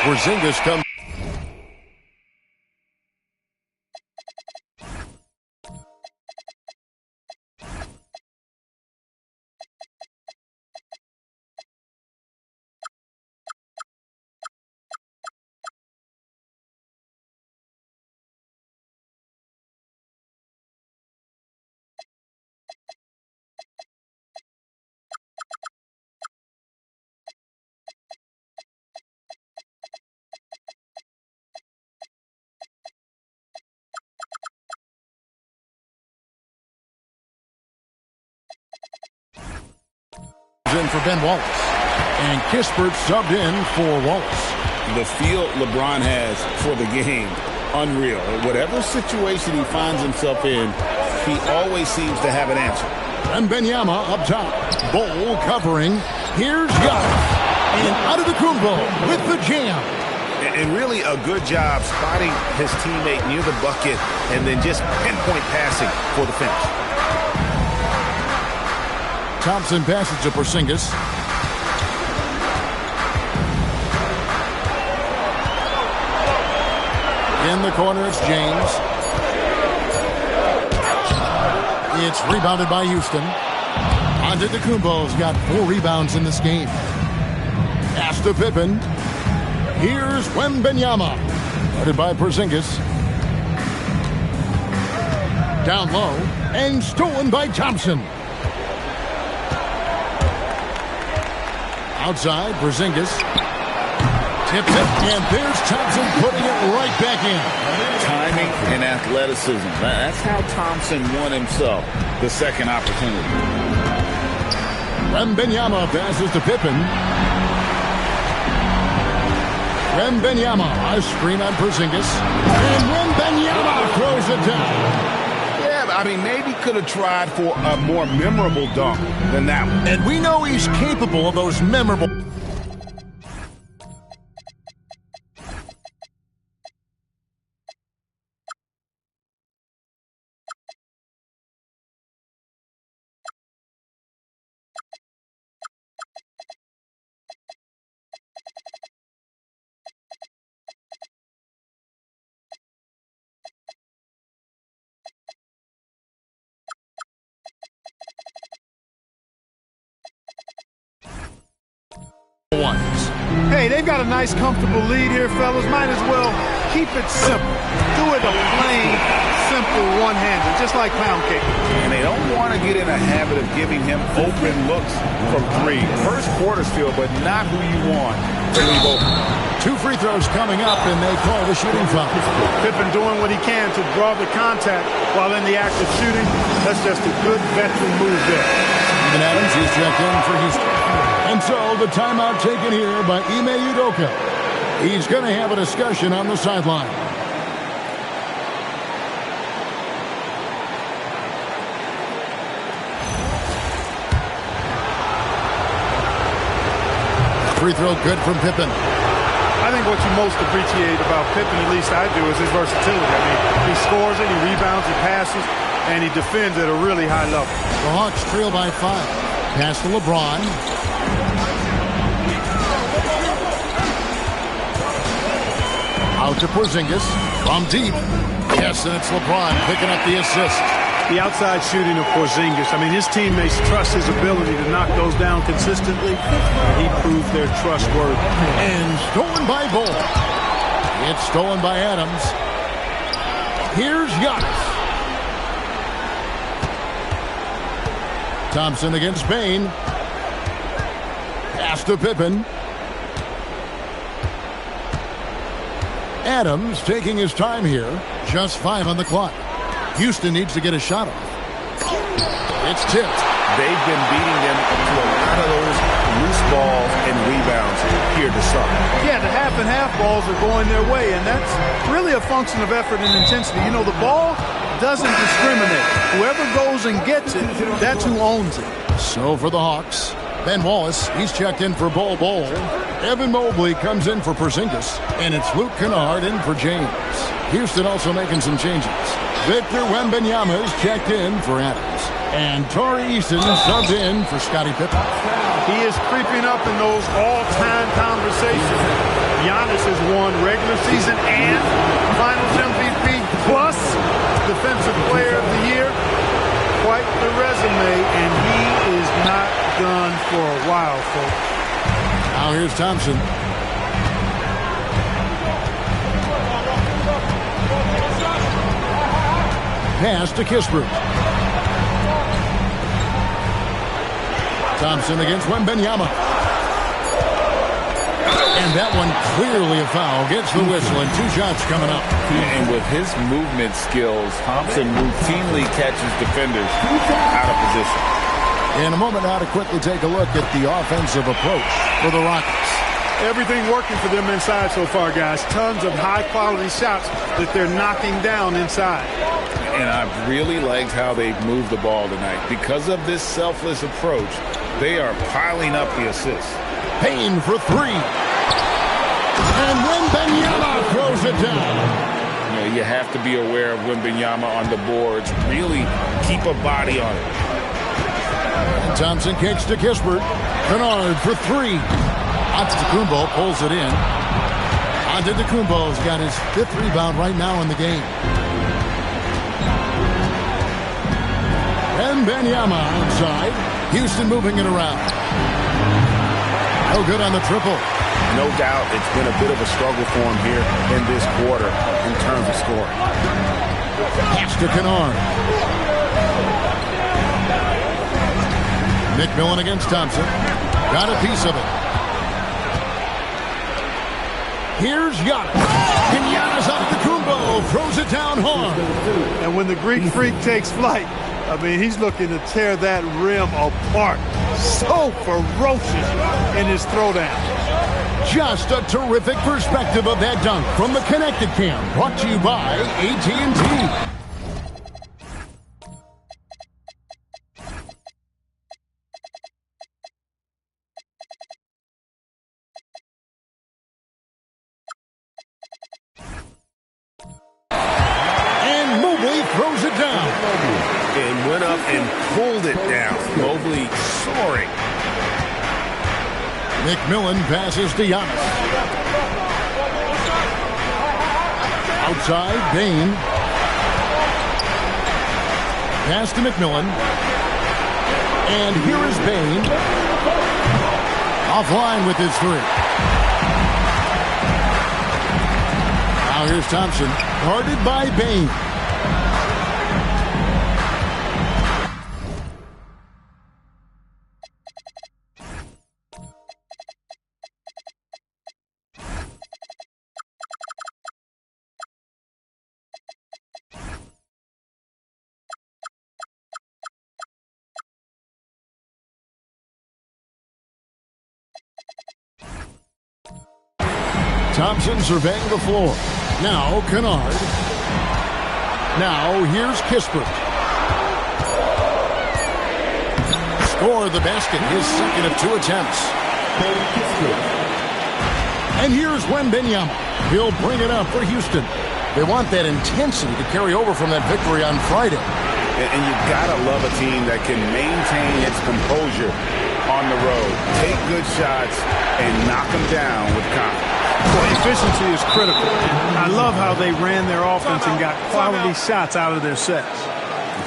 Speaker 2: Porzingis comes. In for Ben Wallace. And Kispert subbed in for Wallace.
Speaker 10: The feel LeBron has for the game, unreal. Whatever situation he finds himself in, he always seems to have an answer.
Speaker 2: And Wembanyama up top. Bull covering. Here's Giannis. And out of the Kumbo with the jam.
Speaker 10: And really a good job spotting his teammate near the bucket and then just pinpoint passing for the finish.
Speaker 2: Thompson passes to Porzingis. In the corner, it's James. It's rebounded by Houston. Antetokounmpo's got 4 rebounds in this game. Pass to Pippen. Here's Wembanyama. Guarded by Porzingis. Down low. And stolen by Thompson. Outside, Porzingis. Tips it, and there's Thompson putting it right back in.
Speaker 10: Timing and athleticism. That's how Thompson won himself the second opportunity.
Speaker 2: Wembanyama passes to Pippen. Wembanyama, a screen on Porzingis. And Wembanyama throws it down.
Speaker 10: I mean, maybe could have tried for a more memorable dunk than that one.
Speaker 2: And we know he's capable of those memorable.
Speaker 13: Hey, they've got a nice, comfortable lead here, fellas. Might as well keep it simple. Do it a plain, simple one-hander, just like pound cake.
Speaker 10: And they don't want to get in a habit of giving him open looks from 3. First quarter's feel, but not who you want to leave open.
Speaker 2: 2 free throws coming up, and they call the shooting foul.
Speaker 13: Pippen doing what he can to draw the contact while in the act of shooting. That's just a good veteran move there.
Speaker 2: Steven Adams is checked in for Houston. And so the timeout taken here by Ime Udoka. He's going to have a discussion on the sideline. Free throw good from Pippen.
Speaker 13: I think what you most appreciate about Pippen, at least I do, is his versatility. I mean, he scores it, he rebounds, he passes, and he defends at a really high level.
Speaker 2: The Hawks trail by 5. Pass to LeBron. Out to Porzingis. From deep. Yes, and it's LeBron picking up the assist.
Speaker 13: The outside shooting of Porzingis. I mean, his teammates trust his ability to knock those down consistently. He proved they're trustworthy.
Speaker 2: And stolen by Bol. It's stolen by Adams. Here's Giannis. Thompson against Bane. Pass to Pippen. Adams taking his time here. Just 5 on the clock. Houston needs to get a shot off. It's tipped.
Speaker 11: They've been beating them to a lot of those loose balls and rebounds here to start.
Speaker 13: Yeah, the half and half balls are going their way, and that's really a function of effort and intensity. You know, the ball doesn't discriminate. Whoever goes and gets it, that's who owns it.
Speaker 2: So for the Hawks, Ben Wallace, he's checked in for Bol. Evan Mobley comes in for Porzingis, and it's Luke Kennard in for James. Houston also making some changes. Victor Wembanyama is checked in for Adams. And Tari Eason subbed in for Scottie Pippen.
Speaker 13: He is creeping up in those all-time conversations. Giannis has won regular season and Finals MVP plus Defensive Player of the Year. Quite the resume, and he is not done for a while, folks.
Speaker 2: Now here's Thompson. Pass to Kispert. Thompson against Wembanyama. And that one clearly a foul. Gets the whistle and 2 shots coming up.
Speaker 10: And with his movement skills, Thompson routinely catches defenders out of position.
Speaker 2: In a moment now to quickly take a look at the offensive approach for the Rockets.
Speaker 13: Everything working for them inside so far, guys. Tons of high-quality shots that they're knocking down inside.
Speaker 10: And I've really liked how they've moved the ball tonight. Because of this selfless approach, they are piling up the assists.
Speaker 2: Payne for 3. And Wembanyama throws it down.
Speaker 10: You know, you have to be aware of Wembanyama on the boards. Really keep a body on it.
Speaker 2: And Thompson kicks to Kispert. Kennard for 3. Antetokounmpo pulls it in. Antetokounmpo's got his 5th rebound right now in the game. Wembanyama outside. Houston moving it around. No good on the triple.
Speaker 11: No doubt it's been a bit of a struggle for him here in this quarter in terms of scoring.
Speaker 2: Pass to Kennard. McMillan against Thompson. Got a piece of it. Here's Giannis. And Giannis Antetokounmpo throws it down hard.
Speaker 13: And when the Greek Freak takes flight, I mean, he's looking to tear that rim apart. So ferocious in his throwdown.
Speaker 2: Just a terrific perspective of that dunk from the Connected Cam. Brought to you by AT&T. Throws it down.
Speaker 11: And went up and pulled it down. Mobley soaring.
Speaker 2: McMillan passes to Giannis. Outside, Bane. Pass to McMillan. And here is Bane. Offline with his 3. Now here's Thompson. Guarded by Bane. Thompson surveying the floor. Now Kennard. Now here's Kispert. Score the basket, his second of 2 attempts. And here's Wembanyama. He'll bring it up for Houston. They want that intensity to carry over from that victory on Friday.
Speaker 10: And you've got to love a team that can maintain its composure on the road, take good shots, and knock them down with confidence.
Speaker 13: Well, efficiency is critical. I love how they ran their offense and got quality shots out of their sets.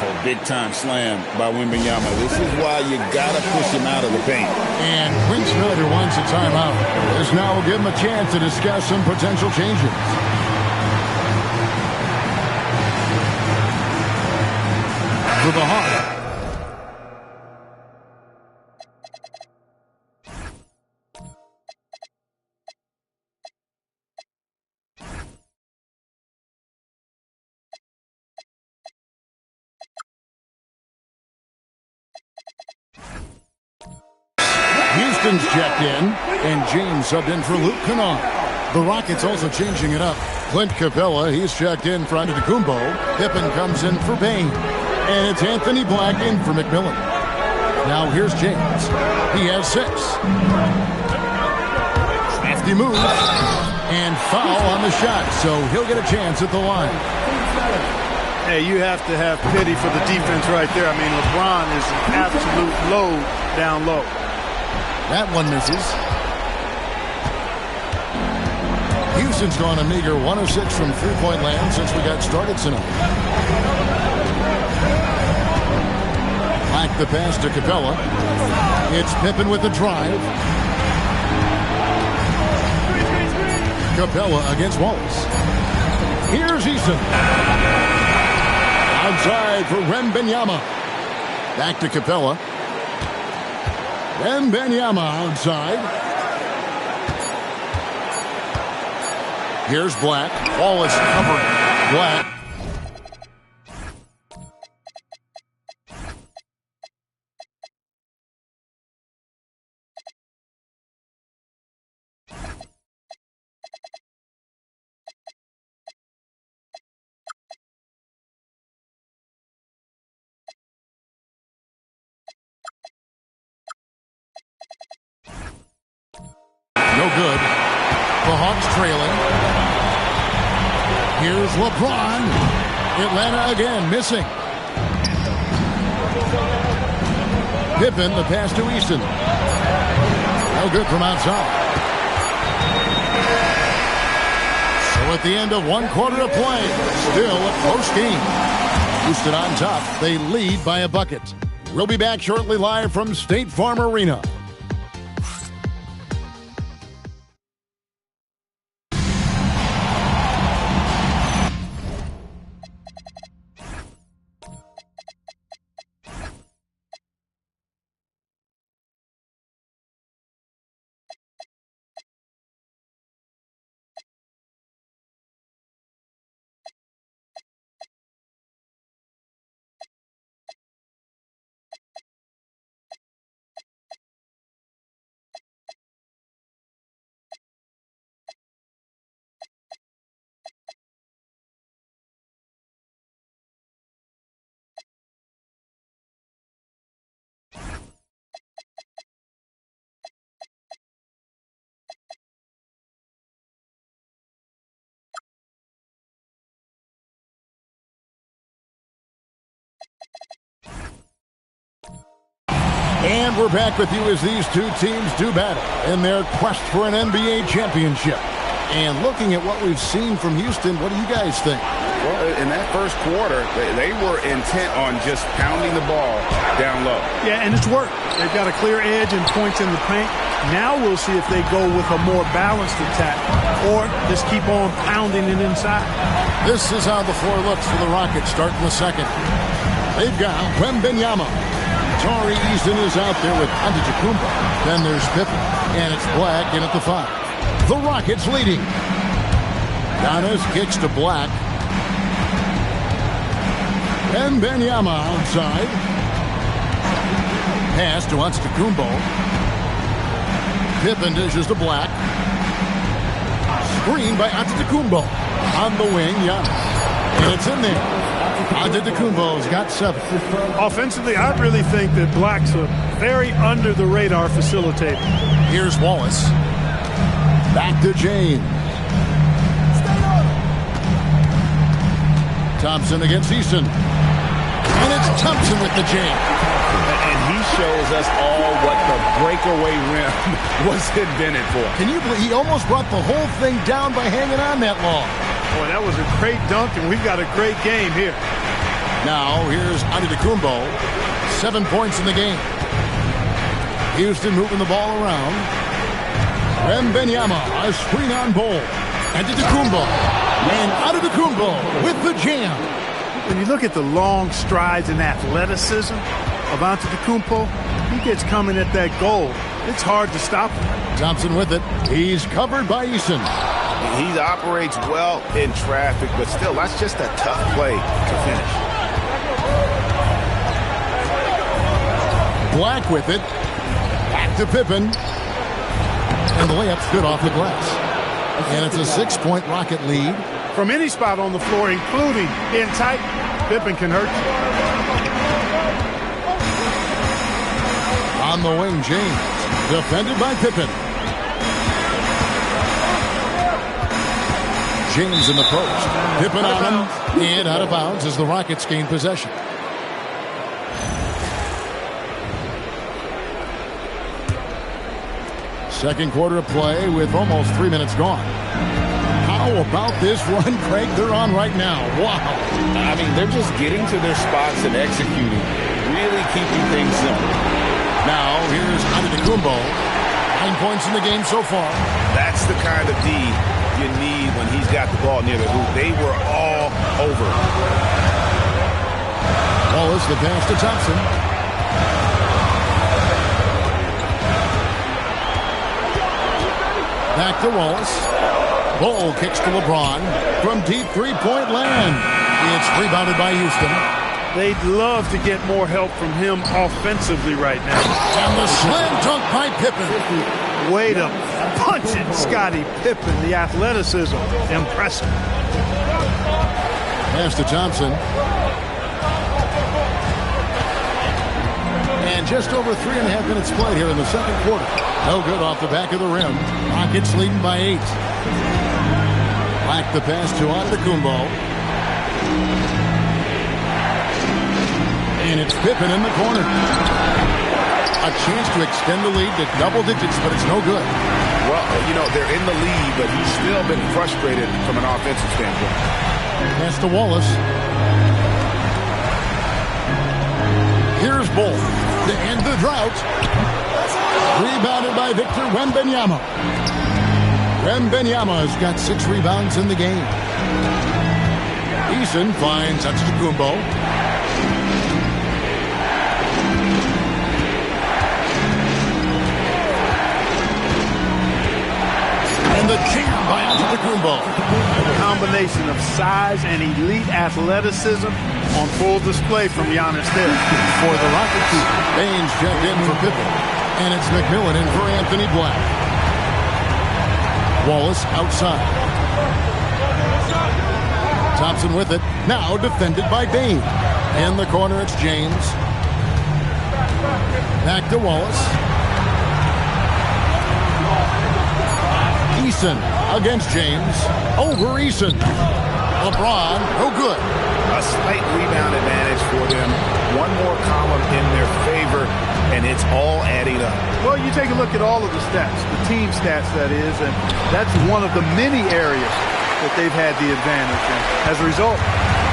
Speaker 10: For a big-time slam by Wembanyama. This is why you got to push him out of the paint.
Speaker 2: And Quinn Snyder wants a timeout. This now will give him a chance to discuss some potential changes. For the Hawks. Houston's checked in, and James subbed in for Luke Kennard. The Rockets also changing it up. Clint Capella, he's checked in for Antetokounmpo. Pippen comes in for Bain. And it's Anthony Black in for McMillan. Now here's James. He has 6. Crafty move. And foul on the shot, so he'll get a chance at the line.
Speaker 13: Hey, you have to have pity for the defense right there. I mean, LeBron is an absolute load down low.
Speaker 2: That one misses. Houston's gone a meager 1 of 6 from three-point land since we got started tonight. Black the pass to Capella. It's Pippen with the drive. Capella against Wallace. Here's Eason. Outside for Wembanyama. Back to Capella. Wembanyama outside. Here's Black. Wallace covering. Black. No good. The Hawks trailing. Here's LeBron. Atlanta again missing. Pippen, the pass to Easton. No good from outside. So at the end of 1 quarter of play, still a close game. Houston on top. They lead by a bucket. We'll be back shortly live from State Farm Arena. And we're back with you as these two teams do battle in their quest for an NBA championship. And looking at what we've seen from Houston, what do you guys think?
Speaker 10: Well, in that first quarter, they were intent on just pounding the ball down low.
Speaker 13: Yeah, and it's worked. They've got a clear edge and points in the paint. Now we'll see if they go with a more balanced attack or just keep on pounding it inside.
Speaker 2: This is how the floor looks for the Rockets starting the second. They've got Wembanyama. Tari Eason is out there with Antetokounmpo. Then there's Pippen, and it's Black in at the 5. The Rockets leading. Giannis kicks to Black. Wembanyama outside. Pass to Antetokounmpo. Pippen dishes to Black. screen by Antetokounmpo. On the wing, Giannis. And it's in there. Antetokounmpo's got 7.
Speaker 13: Offensively, I really think that Black's a very under-the-radar facilitator.
Speaker 2: Here's Wallace. Back to James. Thompson against Eason. And it's Thompson with the jam.
Speaker 10: And he shows us all what the breakaway rim was invented for.
Speaker 2: Can you believe he almost brought the whole thing down by hanging on that long?
Speaker 13: Boy, that was a great dunk, and we've got a great game here.
Speaker 2: Now, here's Antetokounmpo. 7 points in the game. Houston moving the ball around. Wembanyama, a screen on Bol. Antetokounmpo. And Antetokounmpo with the jam.
Speaker 13: When you look at the long strides and athleticism of Antetokounmpo, he gets coming at that goal. It's hard to stop him.
Speaker 2: Thompson with it. He's covered by Eason.
Speaker 11: He operates well in traffic, but still, that's just a tough play to finish.
Speaker 2: Black with it. Back to Pippen. And the layup's good off the glass. And it's a 6-point Rocket lead.
Speaker 13: From any spot on the floor, including in tight, Pippen can hurt you.
Speaker 2: On the wing, James. Defended by Pippen. James in the post. Pippen on him. And out of bounds as the Rockets gain possession. Second quarter of play with almost 3 minutes gone. How about this run, Craig, they're on right now? Wow.
Speaker 10: I mean, they're just getting to their spots and executing. Really keeping things simple.
Speaker 2: Now, here's Antetokounmpo. 9 points in the game so far.
Speaker 11: That's the kind of D you need when he's got the ball near the hoop. They were all over.
Speaker 2: Wallace, the pass to Thompson. Back to Wallace. Bol kicks to LeBron from deep three-point land. It's rebounded by Houston.
Speaker 13: They'd love to get more help from him offensively right now.
Speaker 2: And the slam dunk by Pippen.
Speaker 13: Way to punch it, Scottie Pippen. The athleticism, impressive.
Speaker 2: Pass to Thompson. And just over 3.5 minutes played here in the second quarter. No good off the back of the rim. Rockets leading by 8. Black the pass to Antetokounmpo. And it's Pippen in the corner. A chance to extend the lead to double digits, but it's no good.
Speaker 11: Well, you know, they're in the lead, but he's still been frustrated from an offensive standpoint.
Speaker 2: Pass to Wallace. Here's Bol to end the drought. Rebounded by Victor Wembanyama. Wembanyama's got 6 rebounds in the game. Eason finds Antetokounmpo. And the jam by Antetokounmpo.
Speaker 13: A combination of size and elite athleticism on full display from Giannis there.
Speaker 2: For the Rockets, Baines checked in for Pippen. And it's McMillan in for Anthony Black. Wallace outside. Thompson with it. Now defended by Bain. In the corner, it's James. Back to Wallace. Eason against James. Over Eason. LeBron, no good.
Speaker 11: A slight rebound advantage for them. One more column in their favor, and it's all adding up.
Speaker 13: Well, you take a look at all of the stats, the team stats, that is, and that's one of the many areas that they've had the advantage. And as a result,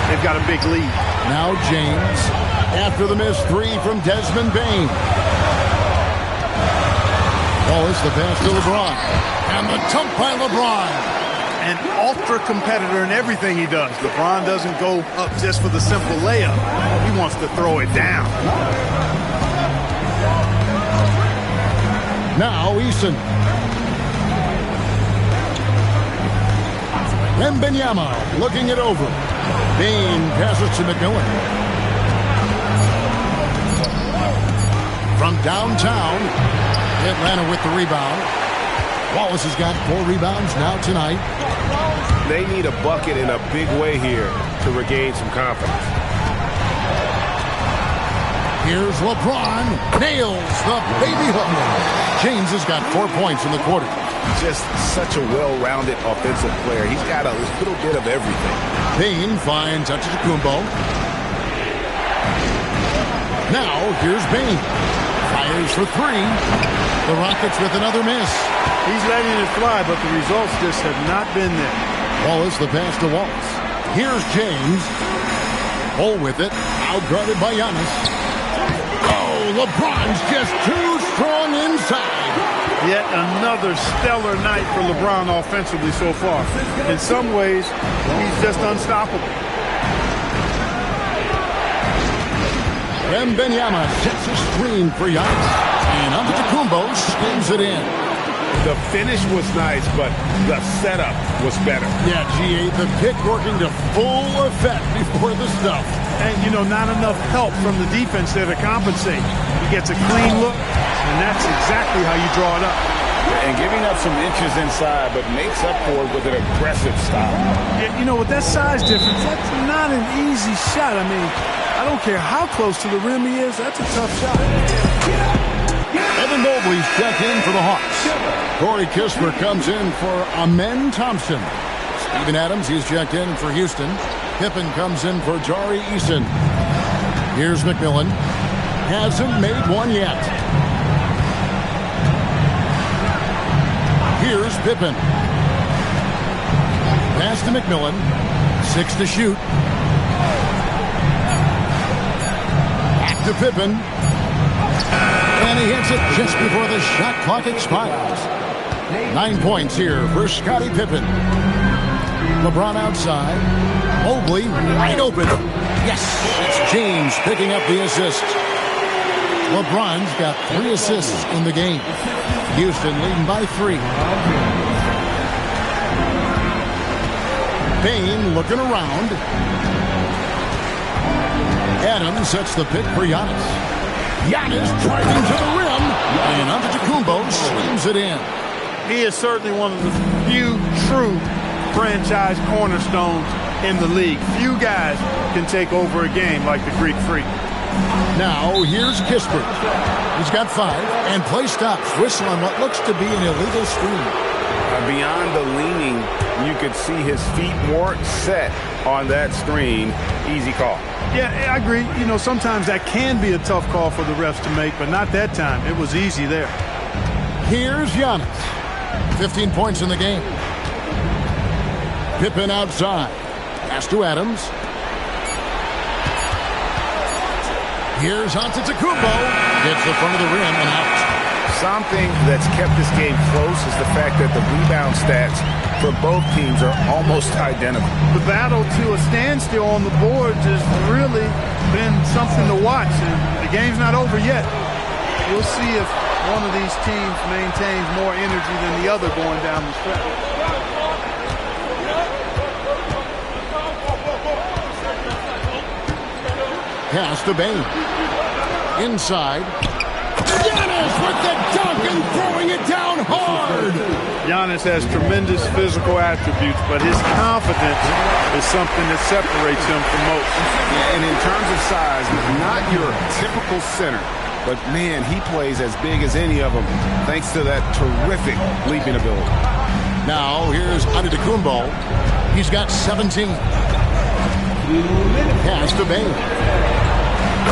Speaker 13: they've got a big lead.
Speaker 2: Now James, after the missed 3 from Desmond Bain. Wallace, the pass to LeBron. And the dunk by LeBron.
Speaker 13: An ultra-competitor in everything he does. LeBron doesn't go up just for the simple layup. He wants to throw it down.
Speaker 2: Now Eason. Wembanyama looking it over. Bain passes to McMillan. From downtown, Atlanta with the rebound. Wallace has got 4 rebounds now tonight.
Speaker 11: They need a bucket in a big way here to regain some confidence.
Speaker 2: Here's LeBron. Nails the baby hook. James has got 4 points in the quarter.
Speaker 11: Just such a well-rounded offensive player. He's got a little bit of everything.
Speaker 2: Payne finds Antetokounmpo. Now, here's Payne. Fires for 3. The Rockets with another miss.
Speaker 13: He's letting it fly, but the results just have not been there.
Speaker 2: Wallace, the pass to Wallace. Here's James. Hole with it. Outguarded by Giannis. Oh, LeBron's just too strong inside.
Speaker 13: Yet another stellar night for LeBron offensively so far. In some ways, he's just unstoppable.
Speaker 2: Wembanyama sets a screen for Giannis. And Antetokounmpo slams it in.
Speaker 10: The finish was nice, but the setup was better.
Speaker 2: Yeah, G.A., the pick working to full effect before the stuff.
Speaker 13: And, you know, not enough help from the defense there to compensate. He gets a clean look, and that's exactly how you draw it up.
Speaker 10: And giving up some inches inside, but makes up for it with an aggressive style.
Speaker 13: You know, with that size difference, that's not an easy shot. I mean, I don't care how close to the rim he is, that's a tough shot.
Speaker 2: Evan Mobley's checked in for the Hawks. Corey Kispert comes in for Amen Thompson. Steven Adams, he's checked in for Houston. Pippen comes in for Jari Eason. Here's McMillan. Hasn't made one yet. Here's Pippen. Pass to McMillan. 6 to shoot. Back to Pippen. And he hits it just before the shot clock expires. 9 points here for Scottie Pippen. LeBron outside. Mobley wide open. Yes, it's James picking up the assist. LeBron's got 3 assists in the game. Houston leading by 3. Payne looking around. Adams sets the pick for Giannis. Giannis driving to the rim, and Antetokounmpo slams it in.
Speaker 13: He is certainly one of the few true franchise cornerstones in the league. Few guys can take over a game like the Greek Freak.
Speaker 2: Now, here's Kispert. He's got 5, and play stops. Whistle on what looks to be an illegal screen.
Speaker 11: Beyond the leaning, you could see his feet weren't set on that screen. Easy call.
Speaker 13: Yeah, I agree. You know, sometimes that can be a tough call for the refs to make, but not that time. It was easy there.
Speaker 2: Here's Giannis. 15 points in the game. Pippen outside. Pass to Adams. Here's Antetokounmpo. Gets the front of the rim and out.
Speaker 11: Something that's kept this game close is the fact that the rebound stats for both teams are almost identical.
Speaker 13: The battle to a standstill on the boards has really been something to watch, and the game's not over yet. We'll see if one of these teams maintains more energy than the other going down the stretch.
Speaker 2: Pass to Bane. Inside. Giannis with the dunk and throwing it down hard.
Speaker 13: Giannis has tremendous physical attributes, but his confidence is something that separates him from most.
Speaker 11: And in terms of size, not your typical center, but man, he plays as big as any of them thanks to that terrific leaping ability.
Speaker 2: Now here's Antetokounmpo. He's got 17. Pass to Bane.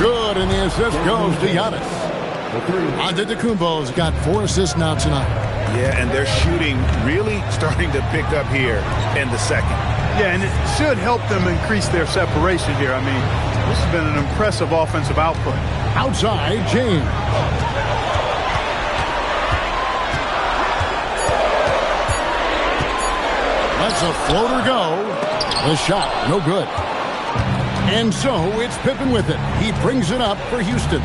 Speaker 2: Good, and the assist goes to Giannis. Antetokounmpo's got 4 assists now tonight.
Speaker 11: Yeah, and their shooting really starting to pick up here in the second.
Speaker 13: Yeah, and it should help them increase their separation here. I mean, this has been an impressive offensive output.
Speaker 2: Outside, James. Lets a floater go. The shot, no good. And so it's Pippen with it. He brings it up for Houston.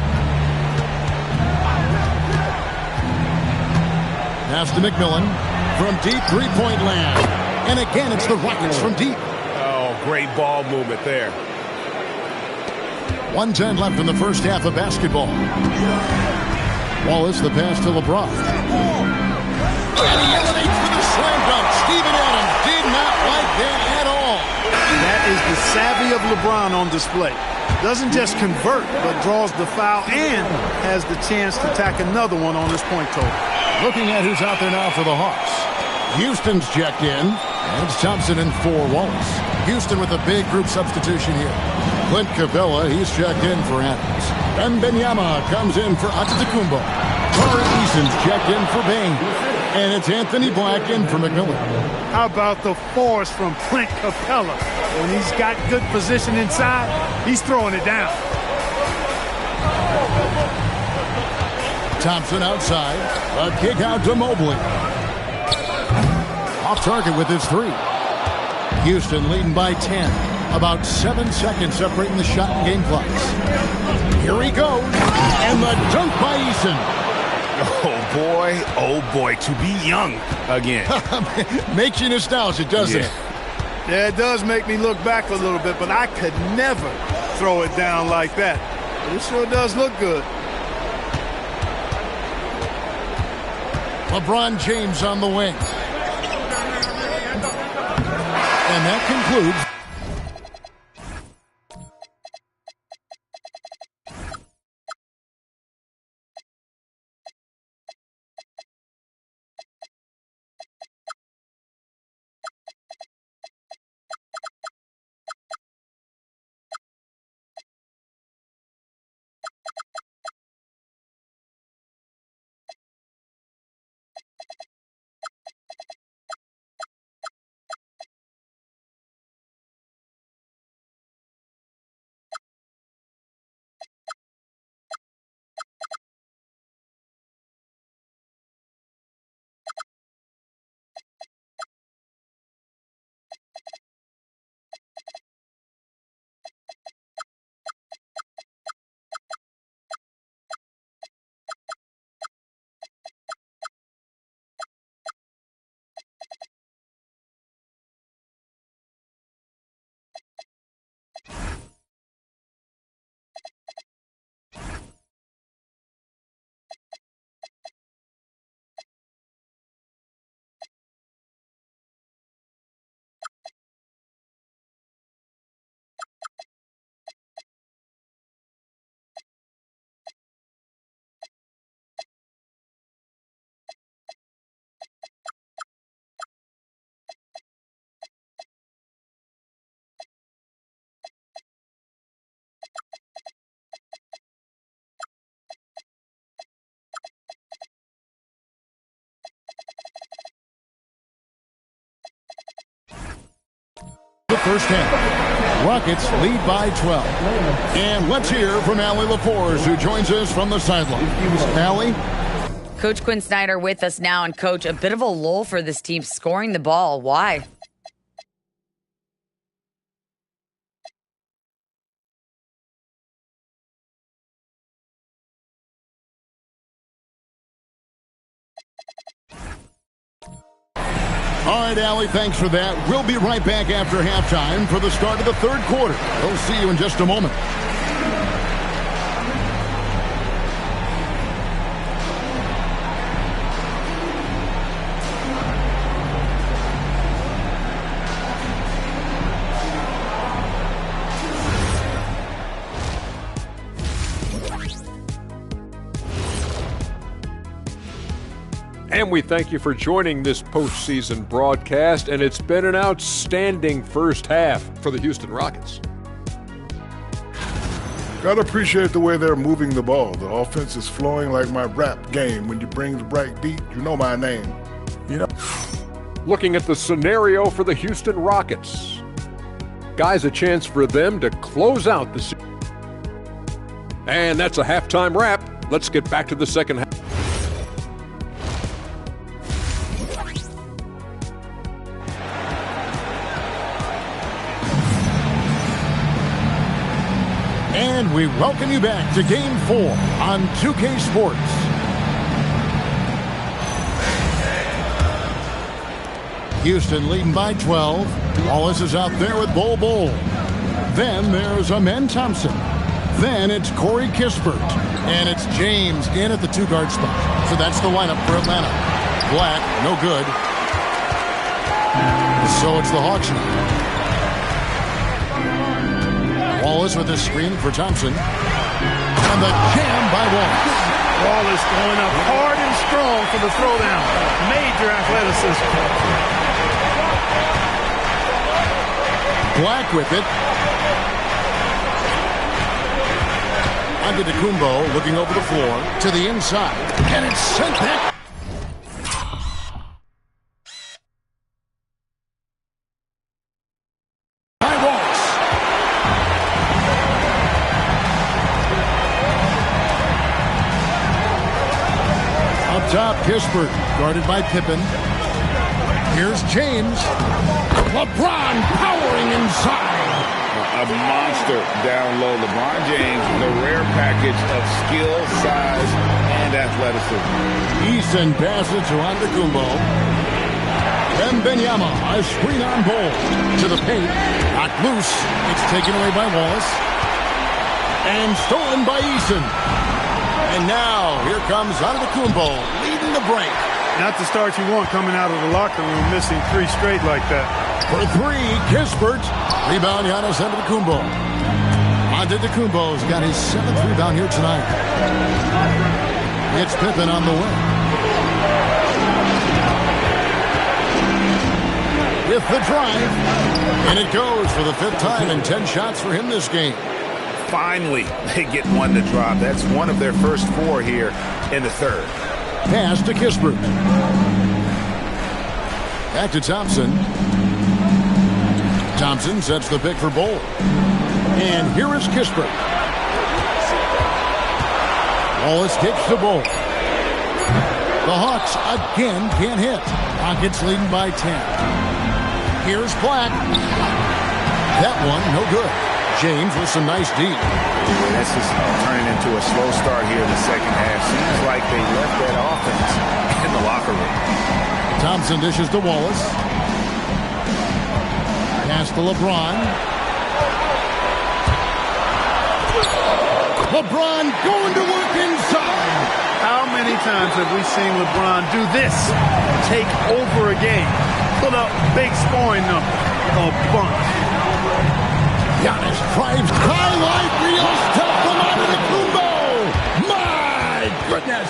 Speaker 2: Pass to McMillan from deep three-point land. And again, it's the Rockets from deep.
Speaker 11: Oh, great ball movement there.
Speaker 2: 1:10 left in the first half of basketball. Wallace, the pass to LeBron. And he elevates for the slam dunk. Steven Adams did not like that at all.
Speaker 13: That is the savvy of LeBron on display. Doesn't just convert, but draws the foul and has the chance to tack another one on his point total.
Speaker 2: Looking at who's out there now for the Hawks. Houston's checked in. It's Thompson and for Wallace. Houston with a big group substitution here. Clint Capella, he's checked in for Adams. And Benyama comes in for Antetokounmpo. Tari Eason's checked in for Bain. And it's Anthony Black in for McMillan.
Speaker 13: How about the force from Clint Capella? When he's got good position inside, he's throwing it down.
Speaker 2: Thompson outside. A kick out to Mobley. Off target with his three. Houston leading by 10. About 7 seconds separating the shot and game clocks. Here he goes. And the dunk by Eason.
Speaker 10: Oh boy, to be young again.
Speaker 2: Makes you nostalgic, doesn't it?
Speaker 13: Yeah, it does make me look back a little bit, but I could never throw it down like that. But it sure does look good.
Speaker 2: LeBron James on the wing. And that concludes. The first half. Rockets lead by 12. And let's hear from Allie LaForge, who joins us from the sideline. Allie?
Speaker 5: Coach Quinn Snyder with us now. And, Coach, a bit of a lull for this team scoring the ball. Why?
Speaker 2: All right, Allie, thanks for that. We'll be right back after halftime for the start of the third quarter. We'll see you in just a moment.
Speaker 7: And we thank you for joining this postseason broadcast, and it's been an outstanding first half for the Houston Rockets.
Speaker 8: Gotta appreciate the way they're moving the ball. The offense is flowing like my rap game. When you bring the bright beat, you know my name. You know.
Speaker 7: Looking at the scenario for the Houston Rockets. Guys, a chance for them to close out the season. And that's a halftime wrap. Let's get back to the second half.
Speaker 2: And we welcome you back to Game 4 on 2K Sports. Houston leading by 12. Wallace is out there with Bol. Then there's Amen Thompson. Then it's Corey Kispert. And it's James in at the two-guard spot. So that's the lineup for Atlanta. Black, no good. So it's the Hawks now. Wallace with a screen for Thompson. And the jam by Wallace.
Speaker 13: Wallace going up hard and strong for the throwdown. Major athleticism.
Speaker 2: Black with it. Antetokounmpo looking over the floor to the inside. And it's sent back. By Wallace. Up top, Kispert, guarded by Pippen. Here's James. LeBron powering inside.
Speaker 10: A monster down low. LeBron James, the rare package of skill, size, and athleticism.
Speaker 2: Eason passes to Antetokounmpo. Wembanyama, a screen on Bol. To the paint. Knocked loose. It's taken away by Wallace. And stolen by Eason. And now, here comes Antetokounmpo, leading the break.
Speaker 13: Not the start you want coming out of the locker room, missing 3 straight like that.
Speaker 2: For 3, Kispert. Rebound, Giannis Antetokounmpo. Antetokounmpo's got his 7th rebound here tonight. It's Pippen on the wing. With the drive. And it goes for the 5th time and 10 shots for him this game.
Speaker 10: Finally, they get one to drop. That's one of their first 4 here in the 3rd.
Speaker 2: Pass to Kispert. Back to Thompson. Thompson sets the pick for Bol. And here is Kispert. Wallace kicks the Bol. The Hawks again can't hit. Rockets leading by 10. Here's Black. That one, no good. James with some nice deep.
Speaker 10: This is turning into a slow start here in the second half. Seems like they left that offense in the locker room.
Speaker 2: Thompson dishes to Wallace. Pass to LeBron. LeBron going to work inside.
Speaker 13: How many times have we seen LeBron do this? Take over a game. Put up big scoring number. A bunch.
Speaker 2: Giannis drives highlight reels to Antetokounmpo. My goodness.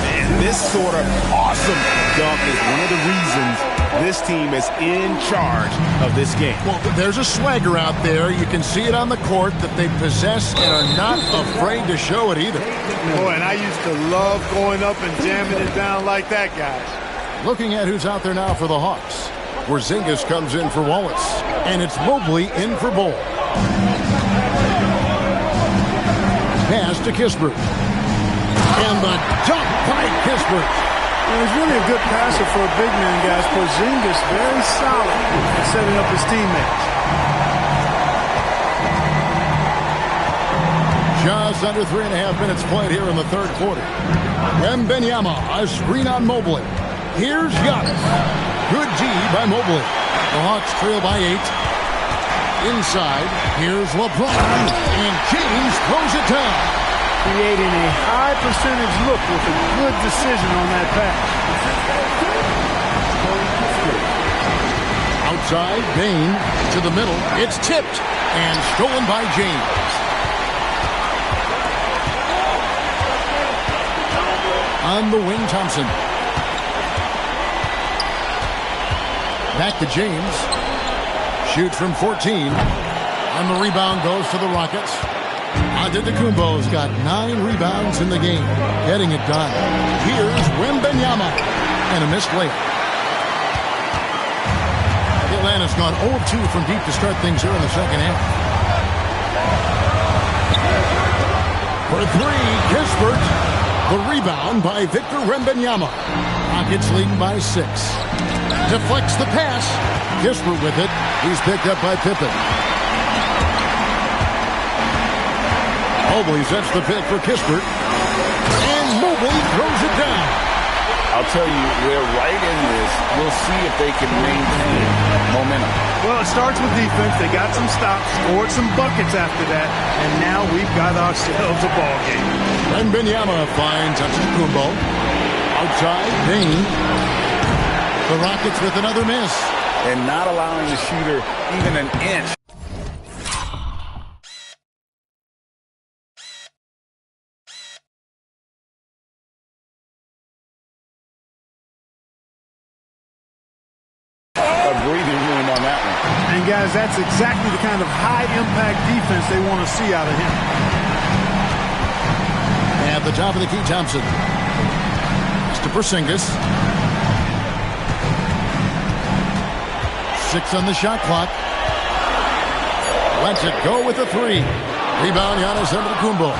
Speaker 10: Man, this sort of awesome dunk is one of the reasons this team is in charge of this game.
Speaker 2: Well, there's a swagger out there. You can see it on the court that they possess and are not afraid to show it either.
Speaker 13: Boy, and I used to love going up and jamming it down like that, guys.
Speaker 2: Looking at who's out there now for the Hawks. Porzingis comes in for Wallace. And it's Mobley in for Bol. Pass to Kispert. And the dunk by Kispert.
Speaker 13: He's really a good passer for a big man, guys. Porzingis very solid at setting up his teammates.
Speaker 2: Just under 3.5 minutes played here in the 3rd quarter. Wembanyama, a screen on Mobley. Here's Giannis. Good D by Mobley. The Hawks trail by 8. Inside, here's LeBron. And James throws it down.
Speaker 13: Creating a high percentage look with a good decision on that pass.
Speaker 2: Outside, Bane to the middle. It's tipped and stolen by James. On the wing, Thompson. Back to James. Shoots from 14. And the rebound goes to the Rockets. Antetokounmpo's got 9 rebounds in the game. Getting it done. Here's Wembanyama. And a missed layup. Atlanta's gone 0-2 from deep to start things here in the second half. For 3, Kispert. The rebound by Victor Wembanyama. Rockets leading by 6. Deflects the pass. Kispert with it. He's picked up by Pippen. Mobley sets the pick for Kispert. And Mobley throws it down.
Speaker 10: I'll tell you, they're right in this. We'll see if they can maintain momentum.
Speaker 13: Well, it starts with defense. They got some stops, scored some buckets after that, and now we've got ourselves a ball game.
Speaker 2: Wembanyama finds Antetokounmpo. Outside, Bain. The Rockets with another miss.
Speaker 10: And not allowing the shooter even an inch. A breathing room on that one.
Speaker 13: And guys, that's exactly the kind of high-impact defense they want to see out of him.
Speaker 2: At the top of the key, Thompson. To Porzingis. 6 on the shot clock. Lets it go with a 3. Rebound, Giannis Antetokounmpo.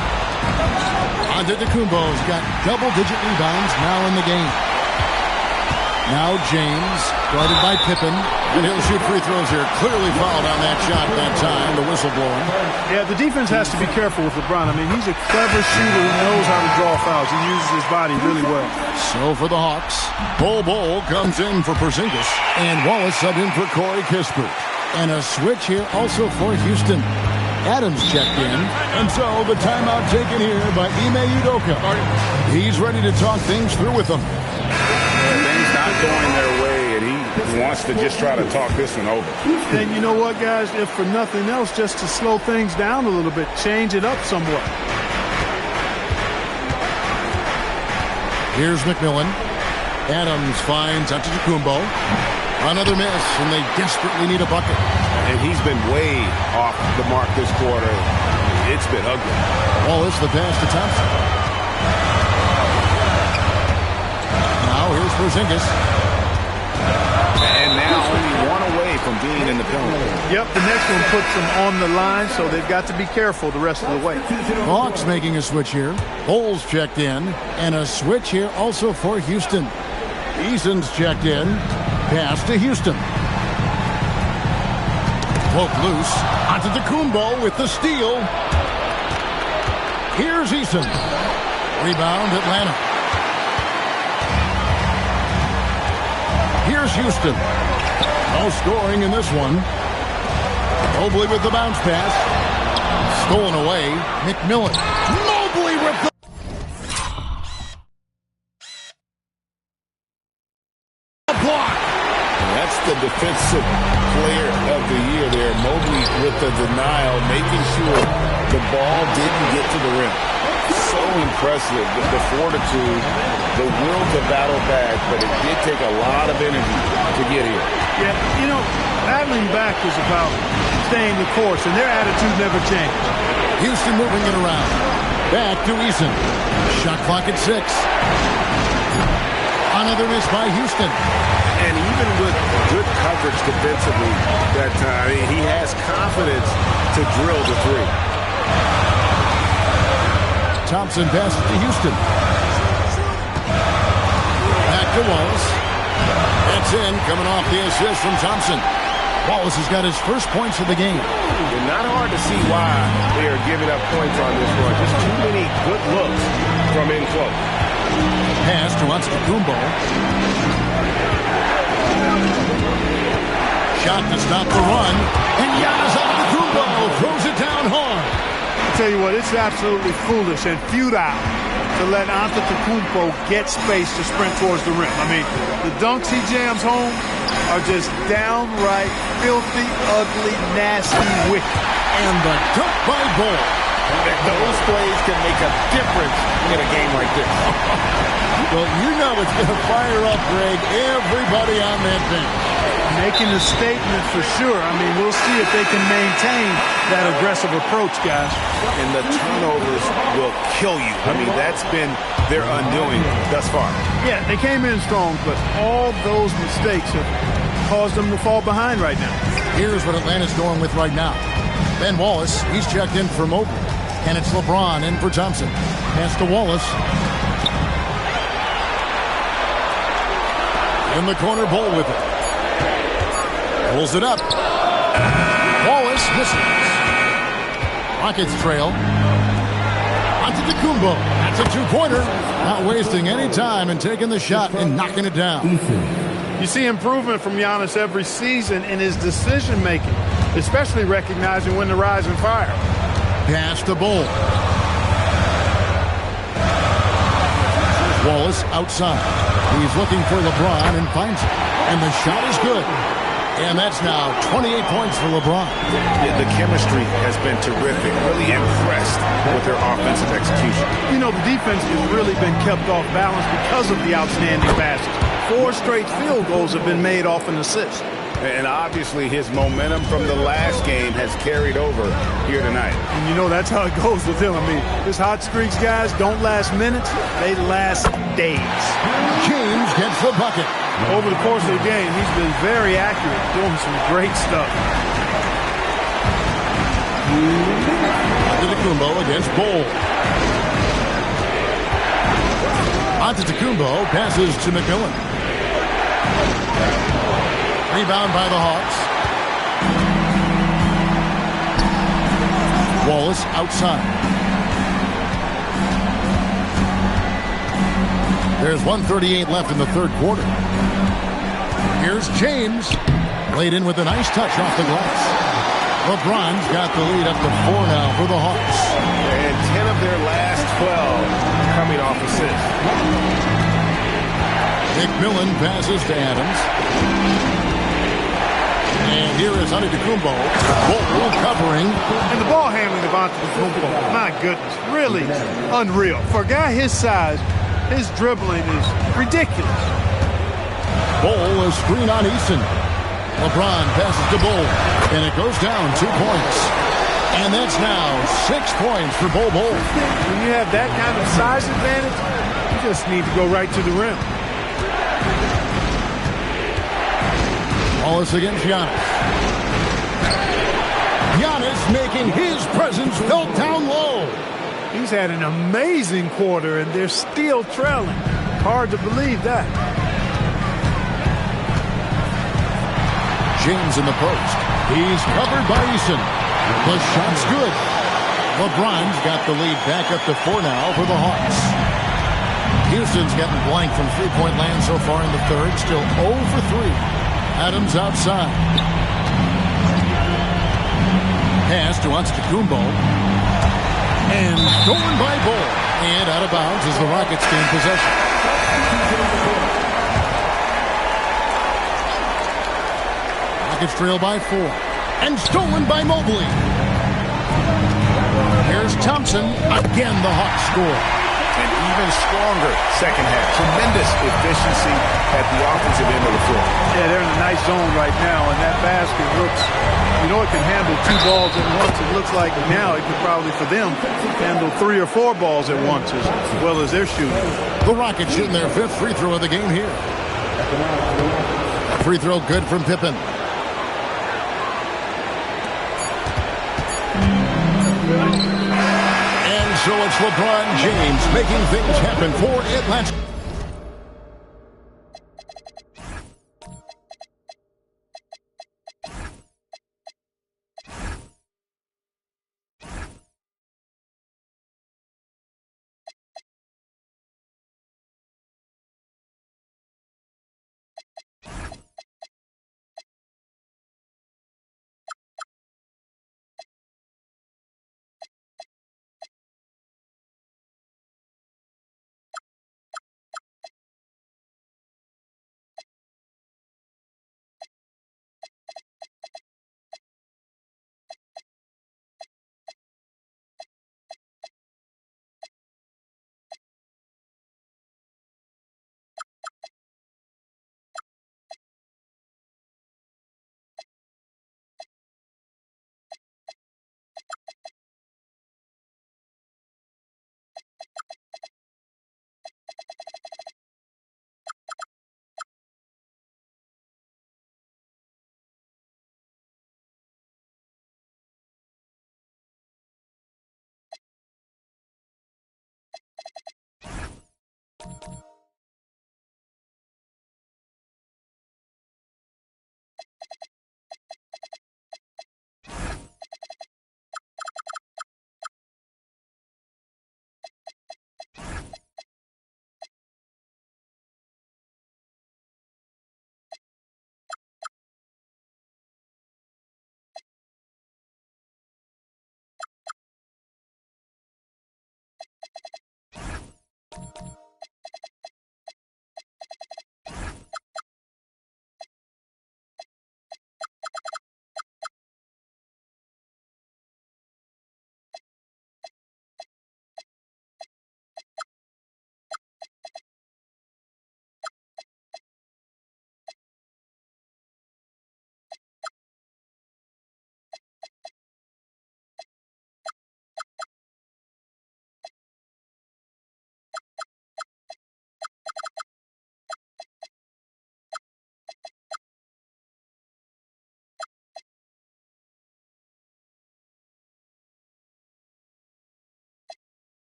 Speaker 2: Antetokounmpo's got double-digit rebounds now in the game. Now James, guarded by Pippen, and he'll shoot free throws here. Clearly fouled on that shot that time, the whistle blowing.
Speaker 13: Yeah, the defense has to be careful with LeBron. I mean, he's a clever shooter who knows how to draw fouls. He uses his body really well.
Speaker 2: So for the Hawks, Bol comes in for Porzingis, and Wallace sub in for Corey Kispert. And a switch here also for Houston. Adams checked in, and so the timeout taken here by Ime Udoka. He's ready to talk things through with them.
Speaker 10: Things not going their way, and he wants to just try to talk this one over.
Speaker 13: And you know what, guys? If for nothing else, just to slow things down a little bit, change it up somewhat.
Speaker 2: Here's McMillan. Adams finds Antetokounmpo. Another miss, and they desperately need a bucket.
Speaker 11: And he's been way off the mark this quarter. It's been ugly.
Speaker 2: Wallace, the pass to Thompson. Now here's Porzingis.
Speaker 10: And now only one away from being in the penalty.
Speaker 13: Yep, the next one puts them on the line, so they've got to be careful the rest of the way.
Speaker 2: Hawks making a switch here. Bowles checked in, and a switch here also for Houston. Eason's checked in. Pass to Houston. Poke loose. Antetokounmpo with the steal. Here's Eason. Rebound, Atlanta. Here's Houston. No scoring in this one. Mobley with the bounce pass. Stolen away. McMillan. Mobley with the... block.
Speaker 10: That's the defensive player of the year there. Mobley with the denial, making sure the ball didn't get to the rim. So impressive, the fortitude, the will to battle back, but it did take a lot of energy to get here.
Speaker 13: Yeah, you know, battling back is about staying the course, and their attitude never changed.
Speaker 2: Houston moving it around. Back to Eason. Shot clock at 6. Another miss by Houston.
Speaker 11: And even with good coverage defensively that time, he has confidence to drill the 3.
Speaker 2: Thompson passes to Houston. Back to Wallace. That's in, coming off the assist from Thompson. Wallace has got his first points of the game.
Speaker 11: And not hard to see why they are giving up points on this run. Just too many good looks from in close.
Speaker 2: Pass to Antetokounmpo. Shot to stop the run. And Giannis Antetokounmpo throws it down hard.
Speaker 13: I'll tell you what, it's absolutely foolish and futile to let Antetokounmpo get space to sprint towards the rim. I mean, the dunks he jams home are just downright filthy, ugly, nasty, wicked.
Speaker 2: And the dunk by Bol.
Speaker 11: Those plays can make a difference in a game like this.
Speaker 2: Well, you know it's going to fire up, Greg, everybody on that bench.
Speaker 13: Making a statement for sure. I mean, we'll see if they can maintain that aggressive approach, guys.
Speaker 11: And the turnovers will kill you. I mean, that's been their undoing thus far.
Speaker 13: Yeah, they came in strong, but all those mistakes have caused them to fall behind right now.
Speaker 2: Here's what Atlanta's going with right now. Ben Wallace, he's checked in for Mobley. And it's LeBron in for Thompson. Pass to Wallace. In the corner, Bol with it. Pulls it up. Wallace misses. Rockets trail. Antetokounmpo. That's a two-pointer. Not wasting any time and taking the shot and knocking it down.
Speaker 13: You see improvement from Giannis every season in his decision-making, especially recognizing when to rise and fire.
Speaker 2: Pass to Bol. Wallace outside. He's looking for LeBron and finds it. And the shot is good. And that's now 28 points for LeBron.
Speaker 11: Yeah, the chemistry has been terrific. Really impressed with their offensive execution.
Speaker 13: You know, the defense has really been kept off balance because of the outstanding passes. 4 straight field goals have been made off an assist.
Speaker 11: And obviously his momentum from the last game has carried over here tonight.
Speaker 13: And you know, that's how it goes with him. I mean, his hot streaks, guys, don't last minutes. They last days.
Speaker 2: James gets the bucket.
Speaker 13: Over the course of the game, he's been very accurate, doing some great stuff.
Speaker 2: Antetokounmpo against Bol. Antetokounmpo passes to McMillan. Rebound by the Hawks. Wallace outside. There's 1:38 left in the third quarter. Here's James. Laid in with a nice touch off the glass. LeBron's got the lead up to 4 now for the Hawks.
Speaker 11: And 10 of their last 12 coming off assists.
Speaker 2: McMillan passes to Adams. And here is Antetokounmpo. Bol covering.
Speaker 13: And the ball handling of Antetokounmpo, my goodness, really unreal. For a guy his size, his dribbling is ridiculous.
Speaker 2: Bol a screen on Eason. LeBron passes to Bol. And it goes down 2 points. And that's now 6 points for Bol.
Speaker 13: When you have that kind of size advantage, you just need to go right to the rim.
Speaker 2: Wallace against Giannis. Giannis making his presence felt down low.
Speaker 13: He's had an amazing quarter, and they're still trailing. Hard to believe that.
Speaker 2: James in the post. He's covered by Eason. The shot's good. LeBron's got the lead back up to 4 now for the Hawks. Houston's gotten blank from three-point land so far in the third. Still 0 for 3. Adams outside. Pass to Antetokounmpo. And stolen by Bol. And out of bounds as the Rockets gain possession. Rockets trail by 4. And stolen by Mobley. Here's Thompson. Again, the Hawks score.
Speaker 11: An even stronger second half. Tremendous efficiency at the offensive end of the floor.
Speaker 13: Yeah, they're in a nice zone right now, and that basket looks, you know, it can handle 2 balls at once. It looks like now it could probably, for them, handle 3 or 4 balls at once as well as they're shooting.
Speaker 2: The Rockets shooting their 5th free throw of the game here. Free throw good from Pippen. And so it's LeBron James making things happen for Atlanta.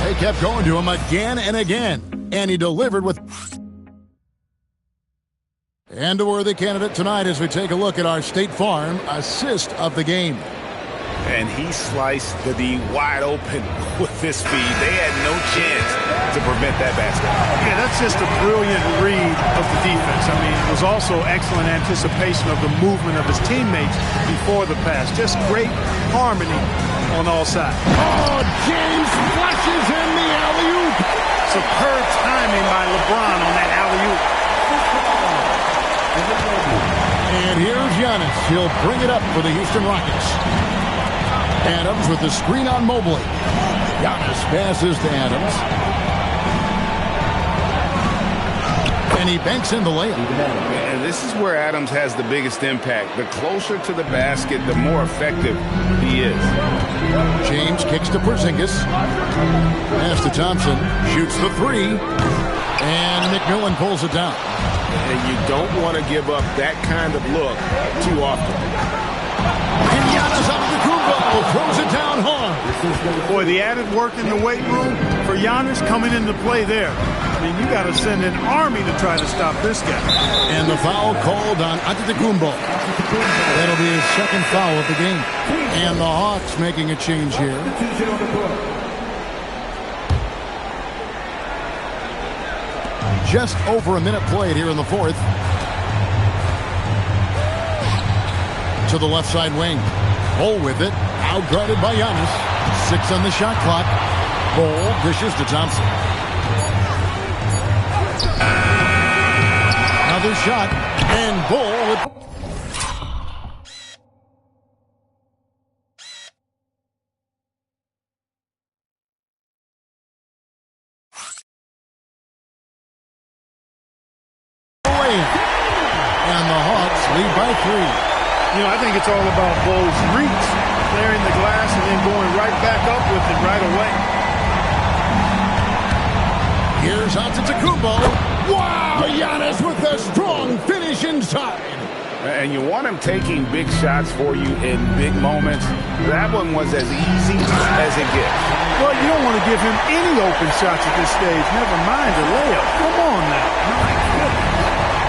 Speaker 2: They kept going to him again and again, and he delivered with... And a worthy candidate tonight as we take a look at our State Farm assist of the game.
Speaker 10: And he sliced the D wide open with his speed. They had no chance to prevent that basket.
Speaker 13: Yeah, that's just a brilliant read of the defense. I mean, it was also excellent anticipation of the movement of his teammates before the pass. Just great harmony on all sides.
Speaker 2: Oh, James flushes in the alley-oop.
Speaker 13: Superb timing by LeBron on that alley-oop.
Speaker 2: And here's Giannis. He'll bring it up for the Houston Rockets. Adams with the screen on Mobley. Giannis passes to Adams. And he banks in the layup.
Speaker 10: And this is where Adams has the biggest impact. The closer to the basket, the more effective he is.
Speaker 2: James kicks to Porzingis. Pass to Thompson. Shoots the three. And McMillan pulls it down.
Speaker 10: And you don't want to give up that kind of look too often.
Speaker 2: And Giannis Antetokounmpo throws it down hard.
Speaker 13: Boy, the added work in the weight room for Giannis coming into play there. I mean, you got to send an army to try to stop this guy.
Speaker 2: And the foul called on Antetokounmpo. That'll be his second foul of the game. And the Hawks making a change here. Just over a minute played here in the fourth. To the left side wing. Bol with it. Out-guarded by Giannis. 6 on the shot clock. Bol dishes to Thompson. Another shot. And Bol with... And the Hawks lead by 3.
Speaker 13: You know, I think it's all about Bol's reach, clearing the glass and then going right back up with it right away.
Speaker 2: Here's Antetokounmpo. Wow! Giannis with a strong finish inside.
Speaker 10: And you want him taking big shots for you in big moments. That one was as easy as it gets.
Speaker 13: Well, you don't want to give him any open shots at this stage. Never mind a layup. Come on now. My goodness.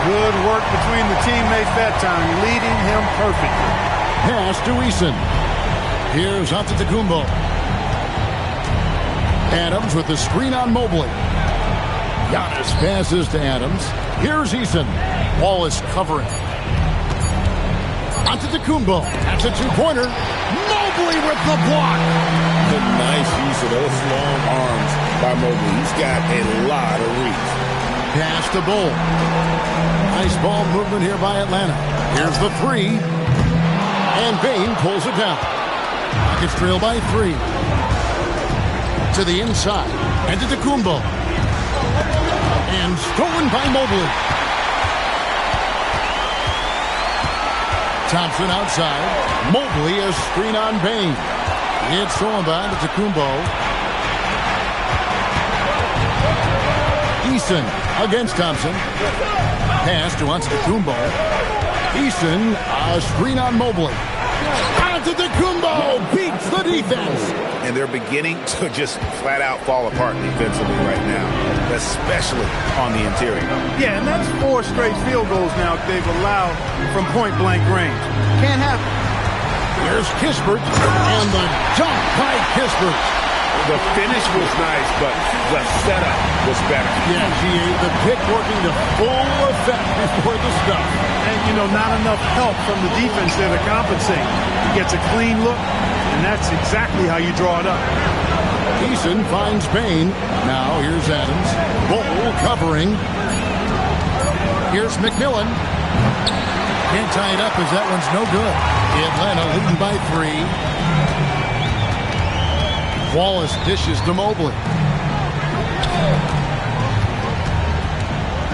Speaker 13: Good work between the teammates that time, leading him perfectly.
Speaker 2: Pass to Eason. Here's Antetokounmpo. Adams with the screen on Mobley. Giannis passes to Adams. Here's Eason. Wallace covering. Antetokounmpo. That's a two-pointer. Mobley with the block.
Speaker 10: The nice use of those long arms by Mobley. He's got a lot of reach.
Speaker 2: Pass to Bol. Nice ball movement here by Atlanta. Here's the three. And Bane pulls it down. Rockets trail by 3. To the inside. Antetokounmpo. And stolen by Mobley. Thompson outside. Mobley a screen on Bane. It's stolen by Antetokounmpo. Eason against Thompson. Pass to Antetokounmpo. Eason, a screen on Mobley. Antetokounmpo beats the defense.
Speaker 10: And they're beginning to just flat out fall apart defensively right now, especially on the interior.
Speaker 13: Yeah, and that's 4 straight field goals now they've allowed from point-blank range. Can't happen.
Speaker 2: Here's Kispert, and the dunk by Kispert.
Speaker 10: The finish was nice, but the setup was better.
Speaker 2: Yeah, the pick working to full effect before the stop.
Speaker 13: And, you know, not enough help from the defense there to compensate. He gets a clean look, and that's exactly how you draw it up.
Speaker 2: Eason finds Bane. Now here's Adams. Bol covering. Here's McMillan. Can't tie it up as that one's no good. Atlanta leading by 3. Wallace dishes to Mobley.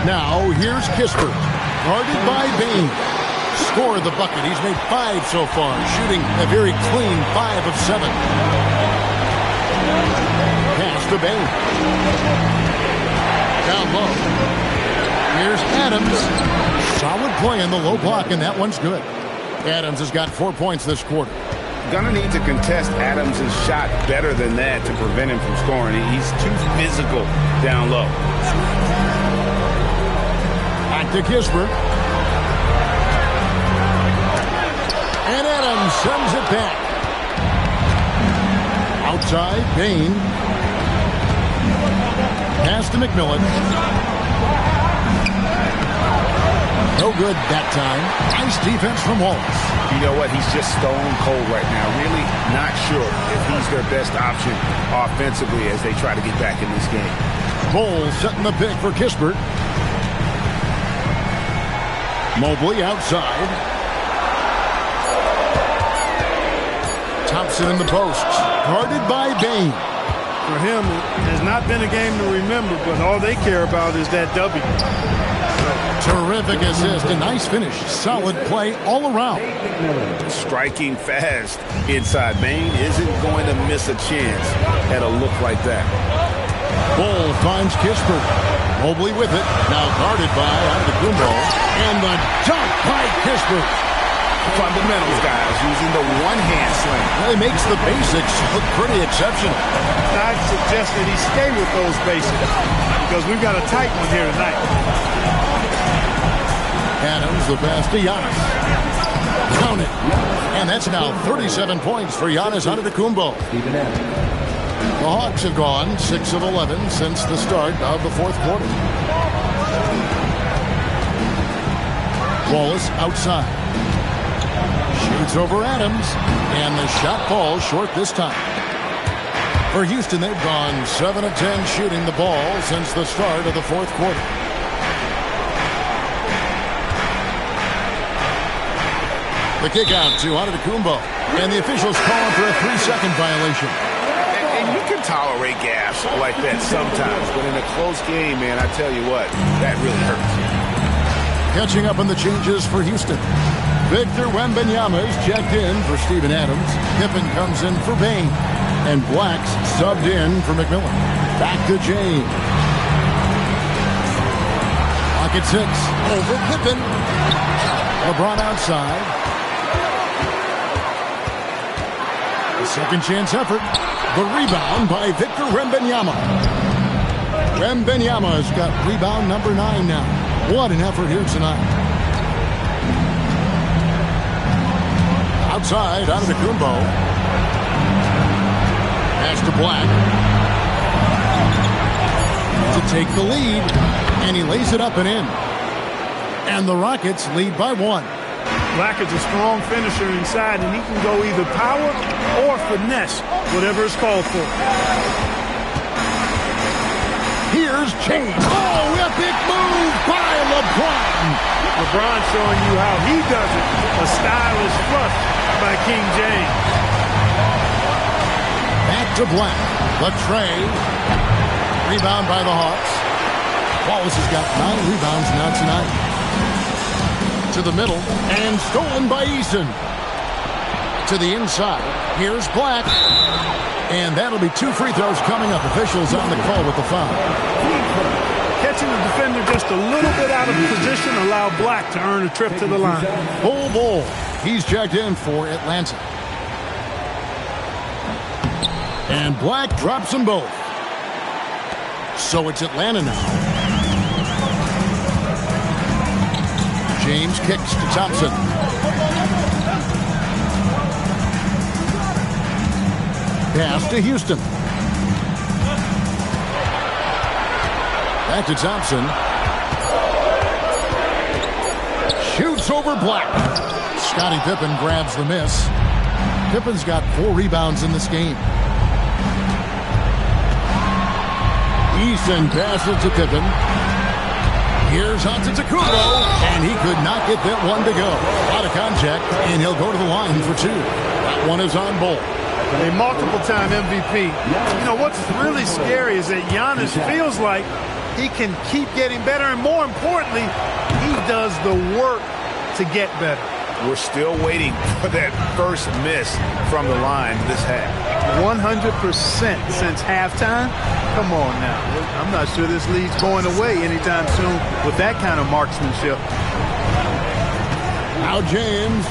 Speaker 2: Now here's Kispert. Guarded by Bane. Scored the bucket. He's made 5 so far. Shooting a very clean 5 of 7. Pass to Bane. Down low. Here's Adams. Solid play in the low block, and that one's good. Adams has got 4 points this quarter.
Speaker 10: going to need to contest Adams' shot better than that to prevent him from scoring. He's too physical down low.
Speaker 2: Back to Kispert. And Adams sends it back. Outside, Bain. Pass to McMillan. No good that time. Nice defense from Wallace.
Speaker 10: You know what? He's just stone cold right now. Really not sure if he's their best option offensively as they try to get back in this game.
Speaker 2: Bowles setting the pick for Kispert. Mobley outside. Thompson in the posts. Guarded by Bain.
Speaker 13: For him, it has not been a game to remember, but all they care about is that W.
Speaker 2: Terrific assist. A nice finish. Solid play all around.
Speaker 10: Striking fast inside. Bain isn't going to miss a chance at a look like that.
Speaker 2: Bull finds Kispert. Mobley with it. Now guarded by Antetokounmpo. And the dunk by Kispert.
Speaker 10: Fundamentals, guys, using the one-hand slam.
Speaker 2: Well, he makes the basics look pretty exceptional.
Speaker 13: I'd suggest that he stay with those basics because we've got a tight one here tonight.
Speaker 2: Adams, the pass to Giannis. Count it. And that's now 37 points for Giannis Antetokounmpo. The Hawks have gone 6 of 11 since the start of the fourth quarter. Wallace outside. Shoots over Adams. And the shot falls short this time. For Houston, they've gone 7 of 10 shooting the ball since the start of the fourth quarter. The kick out to Antetokounmpo. And the officials calling for a 3-second violation.
Speaker 10: And you can tolerate gaffes like that sometimes, but in a close game, man, I tell you what, that really hurts.
Speaker 2: Catching up on the changes for Houston. Victor Wembanyama is checked in for Steven Adams. Pippen comes in for Bain. And Black's subbed in for McMillan. Back to James. Clock at 6. Over Pippen. LeBron outside. A second chance effort. The rebound by Victor Wembanyama. Wembanyama's got rebound number 9 now. What an effort here tonight. Outside, Antetokounmpo. Pass to Black. To take the lead. And he lays it up and in. And the Rockets lead by 1.
Speaker 13: Black is a strong finisher inside, and he can go either power or finesse, whatever is called for.
Speaker 2: Here's James. Oh, epic move by LeBron.
Speaker 13: LeBron showing you how he does it. A stylish flush by King James.
Speaker 2: Back to Black. Latrey. Rebound by the Hawks. Wallace has got 9 rebounds now tonight. To the middle. And stolen by Eason. To the inside. Here's Black. And that'll be 2 free throws coming up. Officials on the call with the foul.
Speaker 13: Catching the defender just a little bit out of position allowed Black to earn a trip to the line.
Speaker 2: Bull. He's checked in for Atlanta. And Black drops them both. So it's Atlanta now. James kicks to Thompson. Pass to Houston. Back to Thompson. Shoots over Black. Scottie Pippen grabs the miss. Pippen's got 4 rebounds in this game. Eason passes to Pippen. Here's Antetokounmpo, and he could not get that one to go. Out of contact, and he'll go to the line for 2. That one is on Bull.
Speaker 13: A multiple-time MVP. You know, what's really scary is that Giannis feels like he can keep getting better, and more importantly, he does the work to get better.
Speaker 10: We're still waiting for that first miss from the line this half.
Speaker 13: 100% since halftime? Come on now. I'm not sure this lead's going away anytime soon with that kind of marksmanship.
Speaker 2: Now James.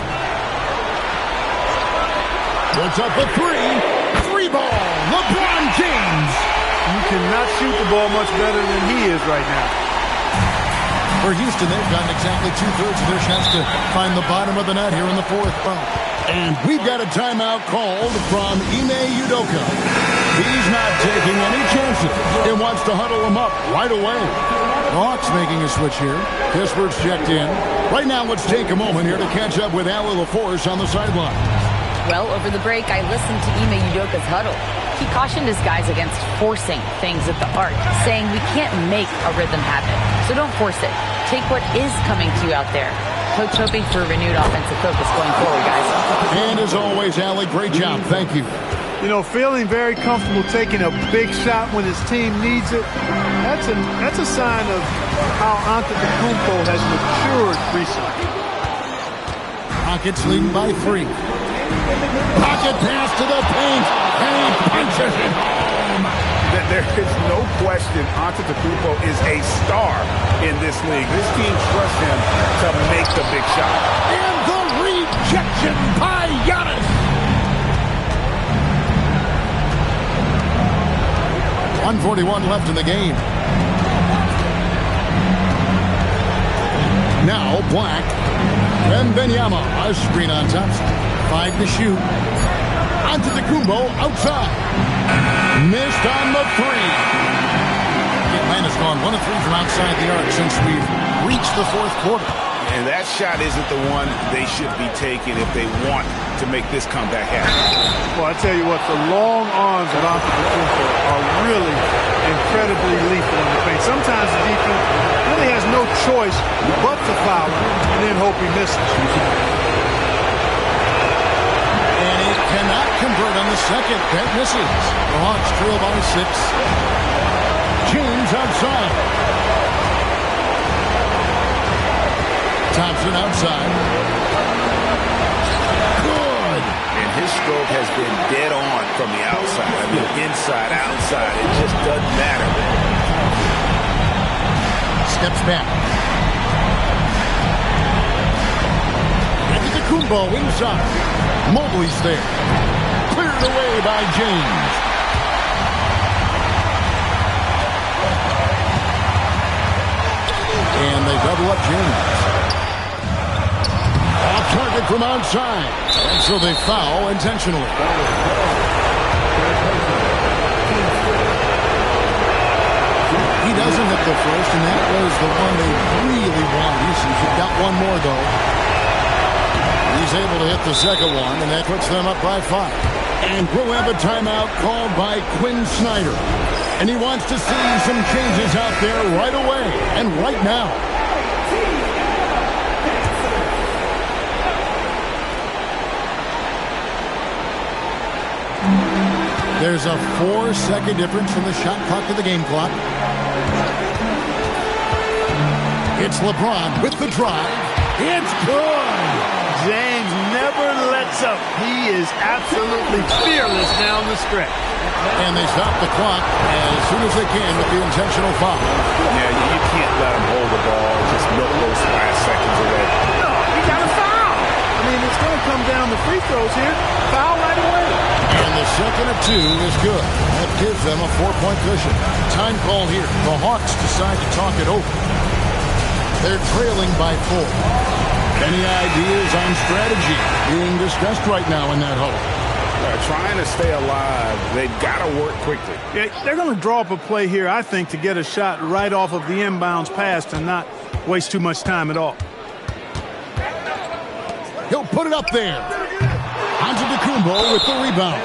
Speaker 2: Puts up a three ball. LeBron James.
Speaker 13: You cannot shoot the ball much better than he is right now.
Speaker 2: For Houston, they've gotten exactly 2/3 of their shots to find the bottom of the net here in the fourth. And we've got a timeout called from Ime Udoka. He's not taking any chances. He wants to huddle him up right away. The Hawks making a switch here. Kispert's checked in. Right now, let's take a moment here to catch up with Allie LaForce on the sideline.
Speaker 5: Well, over the break, I listened to Ime Udoka's huddle. He cautioned his guys against forcing things at the arc, saying we can't make a rhythm happen, so don't force it. Take what is coming to you out there. Coach hoping for renewed offensive focus going forward, guys.
Speaker 2: And as always, Allie, great job. Thank you.
Speaker 13: You know, feeling very comfortable taking a big shot when his team needs it, that's a sign of how Antetokounmpo has matured recently.
Speaker 2: Rockets leading by 3. Pocket pass to the paint, and he punches it home.
Speaker 4: There is no question Antetokounmpo is a star in this league. This team trusts him to make the big shot.
Speaker 2: And the rejection by Giannis. 1:41 left in the game. Now Black. Wembanyama, a screen on top. 5 to shoot. Antetokounmpo outside. Missed on the 3. Atlanta's gone 1 of 3 from outside the arc since we've reached the fourth quarter.
Speaker 4: And that shot isn't the one they should be taking if they want to make this comeback happen.
Speaker 13: Well, I tell you what, the long arms of Antetokounmpo are really incredibly lethal in the paint. Sometimes the defense really has no choice but to foul him and then hope he misses.
Speaker 2: And he cannot convert on the second. That misses. The Hawks trail by 6. James outside. Thompson outside. Good.
Speaker 4: And his stroke has been dead on from the outside. I mean, inside, outside, it just doesn't matter.
Speaker 2: Steps back. Antetokounmpo inside. Mobley's there. Cleared away by James. And they double up James. Off target from outside. And so they foul intentionally. He doesn't hit the first, and that was the one they really wanted. He's got one more, though. He's able to hit the second one, and that puts them up by 5. And we'll have a timeout called by Quinn Snyder. And he wants to see some changes out there right away and right now. There's a 4-second difference from the shot clock to the game clock. It's LeBron with the drive. It's good.
Speaker 13: James never lets up. He is absolutely fearless down the stretch.
Speaker 2: And they stop the clock as soon as they can with the intentional foul.
Speaker 4: Yeah, you can't let him hold the ball and just milk those last seconds away.
Speaker 13: No, he got a foul. I mean, it's going to come down to free throws here. Foul right away.
Speaker 2: And the second of 2 is good. That gives them a 4-point cushion. Time call here. The Hawks decide to talk it over. They're trailing by 4. Any ideas on strategy being discussed right now in that huddle?
Speaker 4: Trying to stay alive. They've got to work quickly.
Speaker 13: Yeah, they're going to draw up a play here, I think, to get a shot right off of the inbounds pass to not waste too much time at all.
Speaker 2: He'll put it up there. Antetokounmpo with the rebound.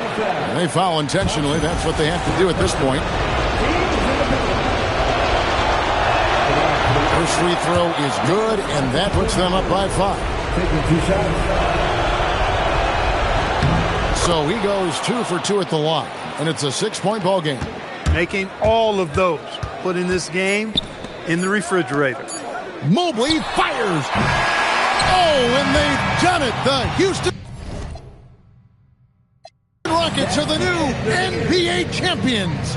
Speaker 2: And they foul intentionally. That's what they have to do at this point. First free throw is good, and that puts them up by 5.
Speaker 15: Taking 2 shots.
Speaker 2: So he goes 2 for 2 at the line, and it's a 6-point ball game.
Speaker 13: Making all of those, putting this game in the refrigerator.
Speaker 2: Mobley fires. Oh, and they've done it. The Houston Rockets are the new NBA champions.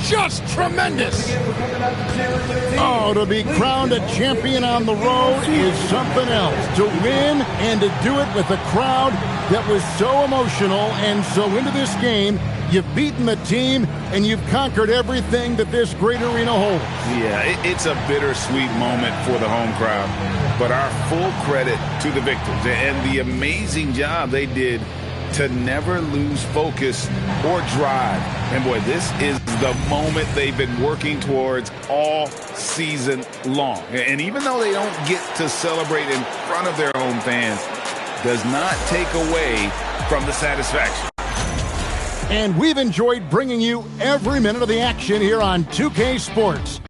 Speaker 2: Just tremendous. Oh, to be crowned a champion on the road is something else. To win and to do it with a crowd that was so emotional and so into this game. You've beaten the team, and you've conquered everything that this great arena holds.
Speaker 10: Yeah, it's a bittersweet moment for the home crowd, but our full credit to the victors and the amazing job they did to never lose focus or drive. And boy, this is the moment they've been working towards all season long. And even though they don't get to celebrate in front of their home fans, does not take away from the satisfaction.
Speaker 2: And we've enjoyed bringing you every minute of the action here on 2K Sports.